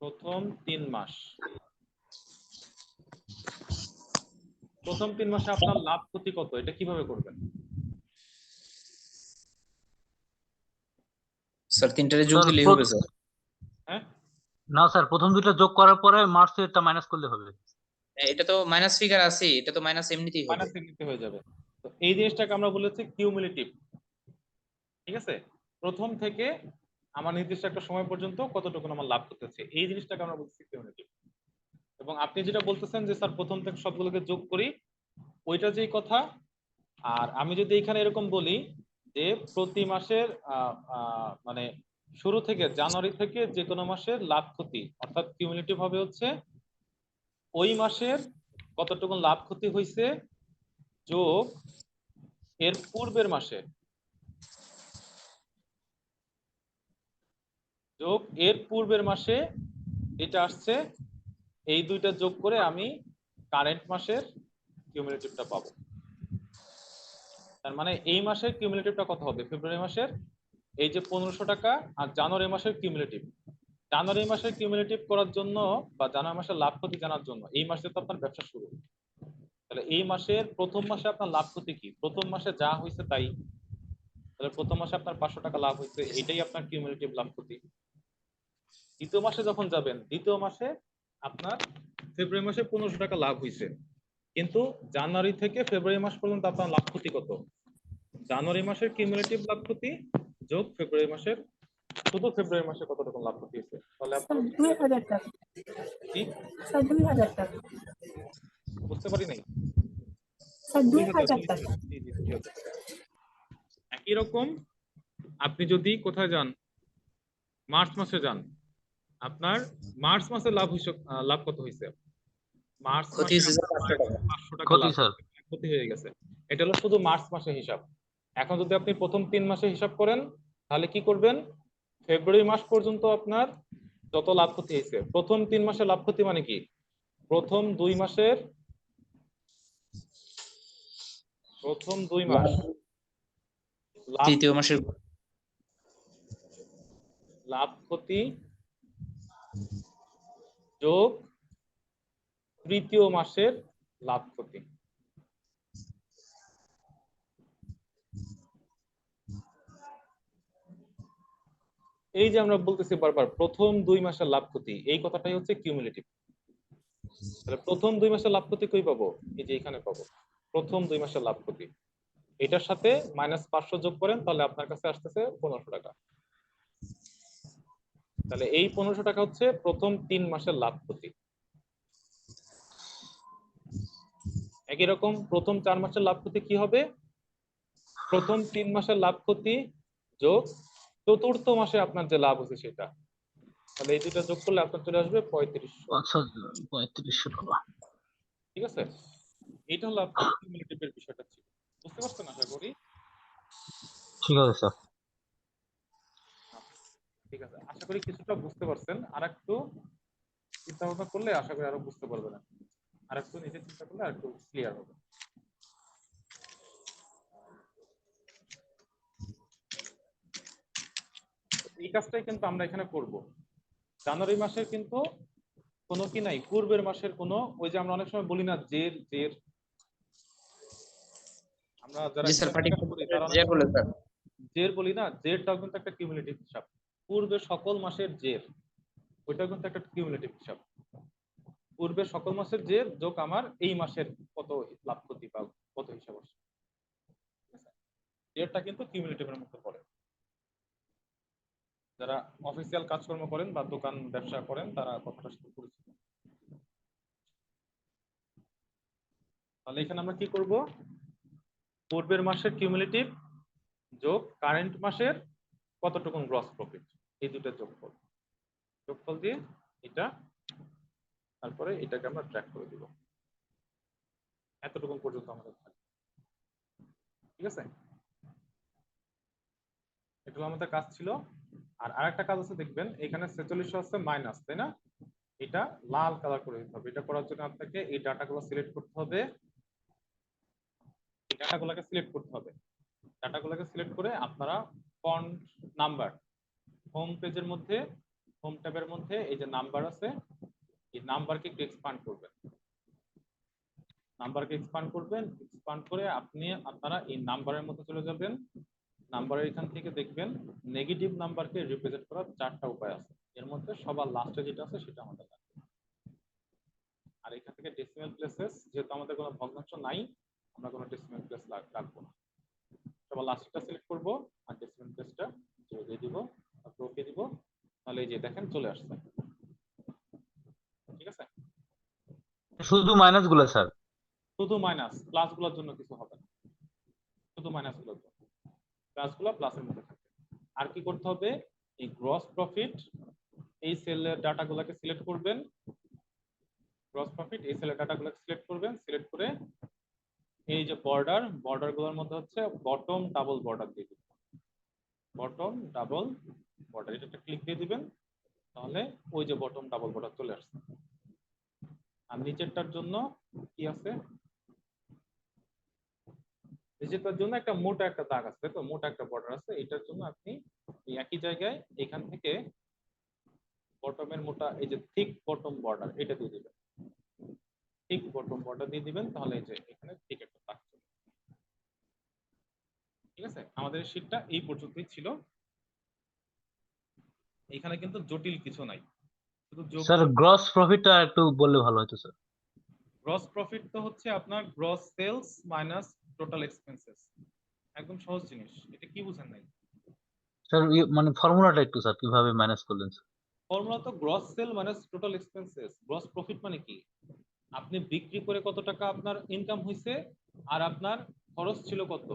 S1: প্রথম 3 মাস, প্রথম 3 মাসে আপনার লাভ ক্ষতি কত, এটা কিভাবে করবেন?
S4: স্যার 3টারে যোগ দিলেই হবে স্যার।
S1: হ্যাঁ
S7: না স্যার, প্রথম দুইটা যোগ করার পরে মার্কসেরটা মাইনাস করলে হবে।
S4: এটা তো মাইনাস ফিগার আছে, এটা তো মাইনাস এমনিতেই হবে।
S1: মাইনাস নিতে হয়ে যাবে। তো এই জিনিসটাকে আমরা বলেছি কিউমুলেটিভ। ঠিক আছে, প্রথম থেকে আমার নির্দিষ্ট একটা সময় পর্যন্ত কতটুকু আমার লাভ করতেছে, এই জিনিসটাকে আমরা বলছি কিউমুলেটিভ। এবং আপনি যেটা বলতেছেন যে স্যার প্রথম থেকে সবগুলোকে যোগ করি, ওইটা যেই কথা। আর আমি যদি এখানে এরকম বলি যে প্রতি মাসের মানে শুরু থেকে জানুয়ারি থেকে যে কোনো মাসের লাভ ক্ষতি, অর্থাৎ কিউমুলেটিভ হবে হচ্ছে ওই মাসের কতটুকু লাভ ক্ষতি হয়েছে যোগ এর পূর্বের মাসে, যোগ এর পূর্বের মাসে এটা আসছে, এই দুইটা যোগ করে আমি কারেন্ট মাসের কিউমুলেটিভটা পাবো। তার মানে এই মাসের কিউমুলেটিভটা কত হবে, ফেব্রুয়ারি মাসের এই যে 1500 টাকা, আর জানুয়ারি মাসের কিউমুলেটিভ। জানুয়ারি মাসের কিউমুলেটিভ করার জন্য বা জানুয়ারি মাসের লাভ ক্ষতি জানার জন্য এই মাসে তো আপনার ব্যবসা শুরু, তাহলে এই মাসের প্রথম মাসে আপনার লাভ ক্ষতি কি, প্রথম মাসে যা হয়েছে তাই। তাহলে প্রথম মাসে আপনার 500 টাকা লাভ হয়েছে, এটাই আপনার কিউমুলেটিভ লাভ ক্ষতি। দ্বিতীয় মাসে যখন যাবেন, দ্বিতীয় মাসে আপনার ফেব্রুয়ারি মাসে 1500 টাকা লাভ হয়েছে, কিন্তু জানুয়ারি থেকে ফেব্রুয়ারি মাস পর্যন্ত আপনার লাভ ক্ষতি কত, জানুয়ারি মাসের কিউমুলেটিভ লাভ ক্ষতি যোগ ফেব্রুয়ারি মাসের, শুধু ফেব্রুয়ারি মাসে কত রকম লাভ ক্ষতি হয়েছে, তাহলে আপনার
S3: 2000 টাকা।
S1: কি
S3: স্যার 2000 টাকা।
S1: বুঝতে পারি নাই।
S3: স্যার
S1: 2000
S3: 2000 টাকা।
S1: জি, জি, 2000 টাকা। একই রকম আপনি যদি কোথায় যান, মার্চ মাসে যান, আপনার মার্চ মাসে লাভ কত হয়েছে, মার্চ
S4: ক্ষতি
S1: মাসে
S4: হয়েছে
S1: আপনার
S4: 500 টাকা।
S1: 500 টাকা
S7: ক্ষতি
S1: লাভ
S7: স্যার।
S1: ক্ষতি হয়ে গেছে। এটা হলো শুধু মার্চ মাসে হিসাব। এখন যদি আপনি প্রথম 3 মাসে হিসাব করেন, তাহলে কি করবেন, ফেব্রুয়ারি মাস পর্যন্ত আপনার যত লাভ ক্ষতি হয়েছে, প্রথম 3 মাসের লাভ ক্ষতি মানে কি, প্রথম 2 মাসের, প্রথম 2 মাস লাভ
S4: তৃতীয় মাসের
S1: লাভ ক্ষতি যোগ তৃতীয় মাসের লাভ ক্ষতি। এই যে আমরা বলতেছি বারবার প্রথম 2 মাসের লাভ ক্ষতি, এই কথাটাই হচ্ছে কিউমুলেটিভ। তাহলে প্রথম 2 মাসের লাভ ক্ষতি কই পাবো, এই যে এখানে পাবো প্রথম 2 মাসের লাভ ক্ষতি, এটার সাথে -500 যোগ করেন, তাহলে আপনার কাছে আসতেছে 1500 টাকা। তাহলে এই 1500 টাকা হচ্ছে প্রথম 3 মাসের লাভ ক্ষতি। একই রকম প্রথম 4 মাসের লাভ ক্ষতি কি হবে, প্রথম 3 মাসের লাভ ক্ষতি যোগ চতুর্থ মাসে আপনার যে লাভ হচ্ছে সেটা, তাহলে এই দুটো যোগ করলে আপনার চলে আসবে 3500।
S7: আচ্ছা, 3500 টাকা।
S1: ঠিক আছে, এটা হলো আপনার কিউমুলেটিভের বিষয়টা ছিল, বুঝতে পারছেন আশা করি।
S7: ঠিক আছে স্যার।
S1: ঠিক আছে, আশা করি কিছুটা বুঝতে পারছেন। আর একটু চিন্তা ভাবনা করলে আশা করি আরো বুঝতে পারবেন, আর একটু নিজে চিন্তা করলে আর একটু ক্লিয়ার হবে। এই কাজটাই কিন্তু আমরা এখানে করব। জানুয়ারি মাসের কিন্তু কোনো কি নাই, পূর্বের মাসের কোনো, ওই যে আমরা অনেক সময় বলি না জের জের, আমরা যারা
S4: জি স্যার,
S1: হিসাব নিকাশ করি তারা অনেক
S4: যে
S1: সময়
S4: বলে স্যার।
S1: জের বলি না, জেরটাও কিন্তু একটা কিউমুলেটিভ হিসাব। পূর্বের সকল মাসের জের, ওইটাও কিন্তু একটা কিউমুলেটিভ হিসাব। পূর্বের সকল মাসের জের যোগ আমার এই মাসের কত লাভ ক্ষতি বা কত হিসাব আসে, জেরটা কিন্তু কিউমুলেটিভের মধ্যে পড়ে। যারা অফিসিয়াল কাজকর্ম করেন বা দোকান ব্যবসা করেন তারা কথাটার সাথে পরিচিত। তাহলে এখানে আমরা কি করব, পূর্বের মাসের কিউমুলেটিভ যোগ কারেন্ট মাসের কতটুকু গ্রস প্রফিট, এই দুটো যোগফল, যোগফল দিয়ে এটা, তারপরে এটাকে আমরা ট্র্যাক করে দিব, এতটুকু পর্যন্ত আমাদের থাকবে। ঠিক আছে, এটা হলো আমাদের কাজ ছিল। আর আরেকটা কাজ আছে, দেখবেন এখানে 4600 আছে মাইনাস, তাই না, এটা লাল কালার করে দিতে হবে। এটা করার জন্য আপনাকে এই ডাটাগুলো সিলেক্ট করতে হবে, এই ডাটাগুলোকে সিলেক্ট করতে হবে। ডাটাগুলোকে সিলেক্ট করে আপনারা ফন্ট নাম্বার, হোম পেজের মধ্যে, হোম ট্যাবের মধ্যে এই যে নাম্বার আছে, এই নাম্বারকে একটু এক্সপান্ড করবেন, নাম্বারকে এক্সপান্ড করবেন, এক্সপান্ড করে আপনারা এই নাম্বারের মধ্যে চলে যাবেন। নাম্বারের এখান থেকে দেখবেন নেগেটিভ নাম্বারকে রিপ্রেজেন্ট করার 4টা উপায় আছে। এর মধ্যে সবার লাস্টে যেটা আছে সেটা আমাদের লাগবে। আর এখান থেকে ডেসিমাল প্লেসেস, যেহেতু আমাদের কোনো ভগ্নাংশ নাই, আমরা কোনো ডেসিমাল প্লেস রাখবো না। সবার লাস্টটা সিলেক্ট করব আর ডেসিমাল প্লেসটা দিয়ে দিব, তারপর ওকে দিব, তাহলে এই যে দেখেন চলে আসছে। ঠিক আছে,
S7: শুধু মাইনাস গুলো স্যার?
S1: শুধু মাইনাস, প্লাস গুলোর জন্য কিছু হবে না, শুধু মাইনাস গুলোর জন্য। প্লাস গুলো প্লাসের মধ্যে থাকবে। আর কি করতে হবে, এই গ্রস প্রফিট এই সেলের ডাটাগুলোকে সিলেক্ট করবেন, গ্রস প্রফিট এই সেলের ডাটাগুলোকে সিলেক্ট করবেন, সিলেক্ট করে এই যে বর্ডার গুলোর মধ্যে হচ্ছে বটম ডাবল বর্ডার দিয়ে দিবেন, বটম ডাবল বর্ডার, এটা একটা ক্লিক দিয়ে দিবেন, তাহলে ওই যে বটম ডাবল বর্ডার চলে আসছে। আর নিচেরটার জন্য কি আছে, নিচেরটার জন্য একটা মোটা একটা দাগ আছে, তো মোটা একটা বর্ডার আছে, এটার জন্য আপনি এই একই জায়গায় এখান থেকে বটমের মোটা এই যে থিক বটম বর্ডার এটা দিয়ে দিবেন, থিক বটম বর্ডার দিয়ে দিবেন, তাহলে এই যে এখানে থিক একটা দাগ চলে আসবে। ঠিক আছে, আমাদের শীটটা এই পর্যন্তই ছিল, এখানে কিন্তু জটিল কিছু নাই, শুধু যোগ।
S7: স্যার গ্রস প্রফিটটা একটু বললে ভালো হতো স্যার।
S1: গ্রস প্রফিট তো হচ্ছে আপনার gross sales minus total expenses, একদম সহজ জিনিস, এটা কি বুঝেন নাই?
S7: স্যার মানে ফর্মুলাটা একটু স্যার কিভাবে ম্যানেজ করলেন স্যার?
S1: ফর্মুলা তো gross sell minus total expenses. Gross profit মানে কি, আপনি বিক্রি করে কত টাকা আপনার ইনকাম হয়েছে আর আপনার খরচ ছিল কত।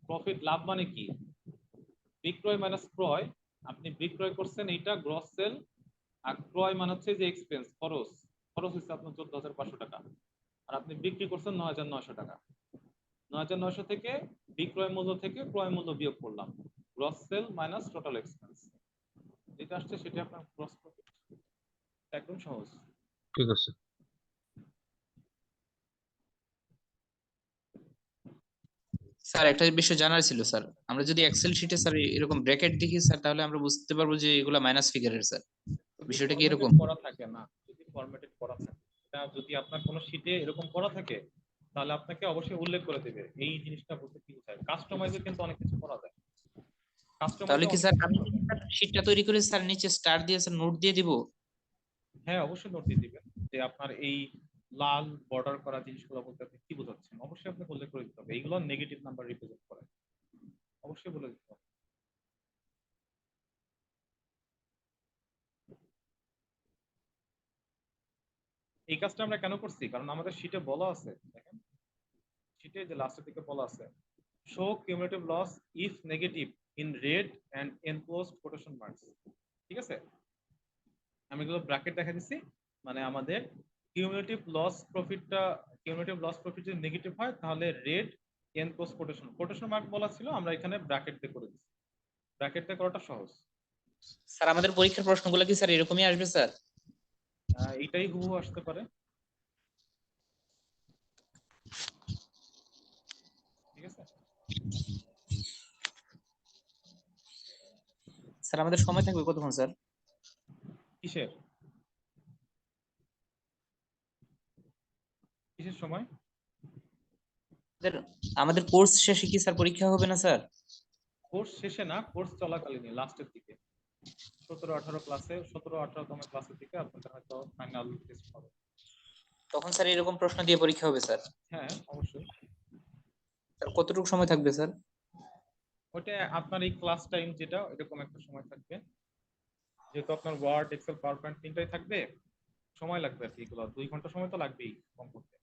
S1: প্রফিট লাভ মানে কি, বিক্রয় মাইনাস ক্রয়, আপনি বিক্রয় করছেন এইটা গ্রস সেল, আর ক্রয় মানে হচ্ছে যে এক্সপেন্স, খরচ, খরচ হচ্ছে আপনার 14,500 টাকা, আর আপনি বিক্রি করছেন 9,900 টাকা। 9,900 থেকে বিক্রয় মূল্য থেকে ক্রয় মূল্য বিয়োগ করলাম, gross sell minus total expense, যেটা আসছে সেটা আপনার গ্রস প্রফিট। একদম সহজ।
S7: ঠিক আছে।
S4: স্যার একটা বিষয় জানার ছিল স্যার, আমরা যদি এক্সেল শিটে স্যার এরকম ব্র্যাকেট দেখি স্যার, তাহলে আমরা বুঝতে পারবো যে এগুলা মাইনাস ফিগারের স্যার, বিষয়টা কি এরকম?
S1: করা থাকে না, যদি ফরম্যাটেড করা থাকে, এটা যদি আপনার কোনো শীটে এরকম করা থাকে তাহলে আপনাকে অবশ্যই উল্লেখ করে দেবে এই জিনিসটা বলতে কি বোঝায়। কাস্টমাইজে কিন্তু অনেক কিছু করা যায়,
S4: তাহলে
S1: কাস্টমাইজে
S4: কি স্যার আমি শিটটা তৈরি করে স্যার নিচে স্টার দিয়ে স্যার নোট দিয়ে দিব?
S1: হ্যাঁ অবশ্যই নোট দিয়ে দিবেন যে আপনার এই লাল বর্ডার করা জিনিসগুলো বলতে আপনি কি বোঝাচ্ছেন, অবশ্যই আপনাকে উল্লেখ করে দিতে হবে, এইগুলো নেগেটিভ নাম্বার রিপ্রেজেন্ট করে, অবশ্যই বলে দিতে হবে। এই কাজটা আমরা কেন করছি, কারণ আমাদের শীটে বলা আছে, দেখেন শীটে যে লাস্টের দিকে বলা আছে show cumulative loss if negative in red and enclosed quotation marks. ঠিক আছে, আমি এগুলো ব্র্যাকেট দেখা দিচ্ছি, মানে আমাদের কিউমুলেটিভ লস প্রফিট যদি নেগেটিভ হয় তাহলে রেড এনক্লোজ কোটেশন মার্ক বলা ছিল, আমরা এখানে ব্র্যাকেট দিয়ে করে দিচ্ছি, ব্র্যাকেট দিয়ে করাটা সহজ।
S4: স্যার আমাদের পরীক্ষার প্রশ্নগুলো কি স্যার এরকমই আসবে স্যার?
S1: এইটাই হুবহু আসতে পারে। ঠিক আছে
S4: স্যার আমাদের সময় থাকবে কতক্ষণ স্যার?
S1: কিসের কিসের সময়?
S4: আমাদের কোর্স শেষে কি স্যার পরীক্ষা হবে না স্যার?
S1: কোর্স শেষে না, কোর্স চলাকালীনই লাস্টের দিকে 17-18 ক্লাসে, 17-18তম ক্লাসের দিকে আপনাদের হয়তো ফাইনাল টেস্ট হবে।
S4: তখন স্যার এরকম প্রশ্ন দিয়ে পরীক্ষা হবে স্যার?
S1: হ্যাঁ অবশ্যই।
S4: স্যার কতটুকু সময় থাকবে স্যার?
S1: ওইটা আপনার এই ক্লাস টাইম যেটা এরকম একটা সময় থাকবে, যেহেতু আপনার ওয়ার্ড এক্সেল পাওয়ার পয়েন্ট তিনটাই থাকবে, সময় লাগবে আর কি, এগুলো 2 ঘন্টা সময় তো লাগবেই কম করতে।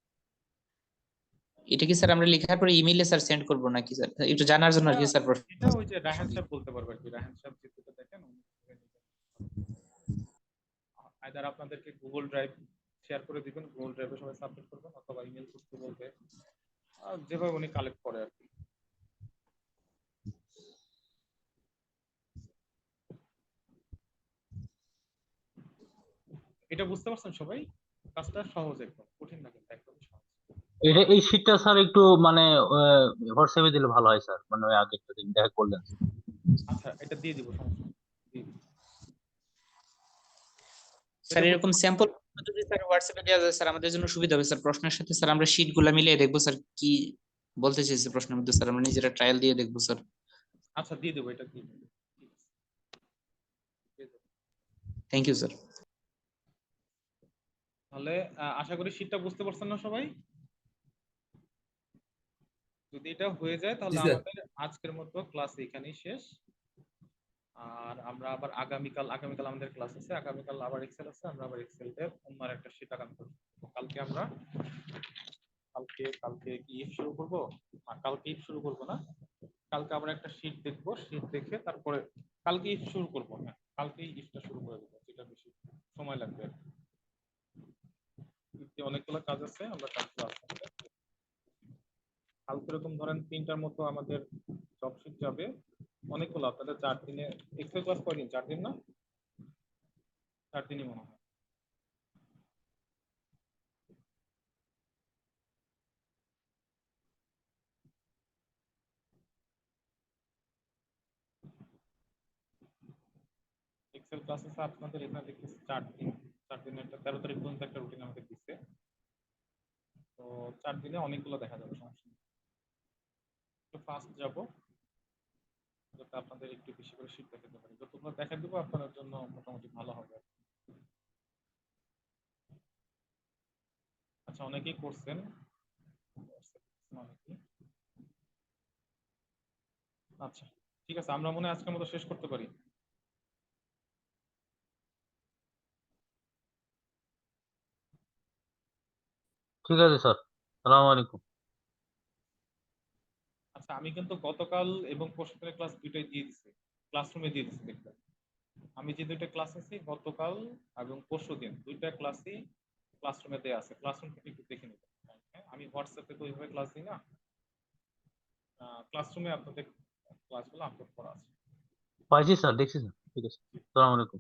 S4: এটা কি স্যার আমরা লেখার পরে ইমেইলে স্যার সেন্ড করব নাকি স্যার, একটু জানার জন্য আর কি স্যার প্রশ্ন।
S1: এটা ওই যে রাহান সাহেব বলতে পারবে আর কি, রাহান সাহেব যেটা দেখেন আইদার আপনাদেরকে গুগল ড্রাইভ শেয়ার করে দিবেন, গুগল ড্রাইভে সবাই সাবমিট করবেন, অথবা ইমেল করতে বলবে, যেভাবে উনি কালেক্ট করে আর কি। এটা বুঝতে পারছেন সবাই, কাজটা সহজ, একদম কঠিন না কিন্তু একদম সহজ।
S7: এটা এই শীটটা স্যার একটু মানে হোয়াটসঅ্যাপে দিলে ভালো হয় স্যার, মানে ওই আগেরটা দিন দেখা করলেন।
S1: আচ্ছা এটা দিয়ে দিব, সমস্যা নেই, দিয়ে দিব।
S4: স্যার এরকম স্যাম্পল যদি স্যার হোয়াটসঅ্যাপে দেওয়া যায় স্যার আমাদের জন্য সুবিধা হবে স্যার, প্রশ্নের সাথে স্যার আমরা শীটগুলো মিলিয়ে দেখবো স্যার কি বলতে চাইছে প্রশ্নের মধ্যে, স্যার আমরা নিজেরা ট্রায়াল দিয়ে দেখবো স্যার।
S1: আচ্ছা দিয়ে দেবো, এটা দিয়ে দেবো, ঠিক আছে দিয়ে দেবো।
S4: Thank you sir.
S1: তাহলে আশা করি শীটটা বুঝতে পারছেন না সবাই? যদি এটা হয়ে যায় তাহলে
S2: জি স্যার।
S1: আমাদের আজকের মতো ক্লাস এখানেই শেষ। আর আমরা আবার আগামীকাল আমাদের ক্লাস আছে, আগামীকাল আবার এক্সেল আছে, আমরা আবার এক্সেল এর অন্য একটা শীট আগামী করব। কালকে আমরা কালকে কি ইফ শুরু করব? আর কালকে ইফ শুরু করব না, কালকে আমরা একটা শীট দেখবো, শীট দেখে তারপরে কালকে ইফ শুরু করব। হ্যাঁ, কালকেই ইফটা শুরু করে দেবো, যেটা বেশি সময় লাগবে আর কি। ইফে অনেকগুলো কাজ আছে, আমরা কাজগুলো আস্তে আস্তে কালকে এরকম ধরেন 3টার মতো আমাদের জব শিট যাবে, অনেকগুলো। আপনাদের 4 দিনে এক্সেল ক্লাস কয়দিন? 4 দিন না? 4 দিনই মনে হয়। এক্সেল ক্লাস আছে আপনাদের এখানে দেখতেছি 4 দিন। 4 দিনে একটা 13 তারিখ পর্যন্ত একটা রুটিন আমাদের দিচ্ছে। তো 4 দিনে অনেকগুলো দেখা যাবে, সমস্যা নেই। একটু ফাস্ট যাব, যাতে আপনাদের একটু বেশি করে শীট দেখাতে পারি। যতগুলো দেখা দিব আপনাদের জন্য মোটামুটি ভালো হবে। আচ্ছা, অনেকেই করছেন, অনেকেই। আচ্ছা, ঠিক আছে, আমরা মনে হয় আজকের মতো শেষ করতে পারি।
S7: ঠিক আছে স্যার, সালাম আলাইকুম।
S1: আচ্ছা, আমি কিন্তু গতকাল এবং পরশুদিনের ক্লাস দুইটাই দিয়ে দিচ্ছি, ক্লাসরুমে দিয়ে দিচ্ছি। দেখবেন আমি যে দুইটা ক্লাস আছি গতকাল এবং পরশুদিন, দুইটা ক্লাসই ক্লাসরুমে দেওয়া আছে, ক্লাসরুম থেকে একটু দেখে নেবেন। হ্যাঁ, আমি হোয়াটসঅ্যাপে তো ওইভাবে ক্লাস দিই না, ক্লাসরুমে আপনাদের ক্লাসগুলো আপলোড করা আছে।
S7: পাইছি স্যার, দেখছি স্যার। ঠিক আছে, সালাম আলাইকুম।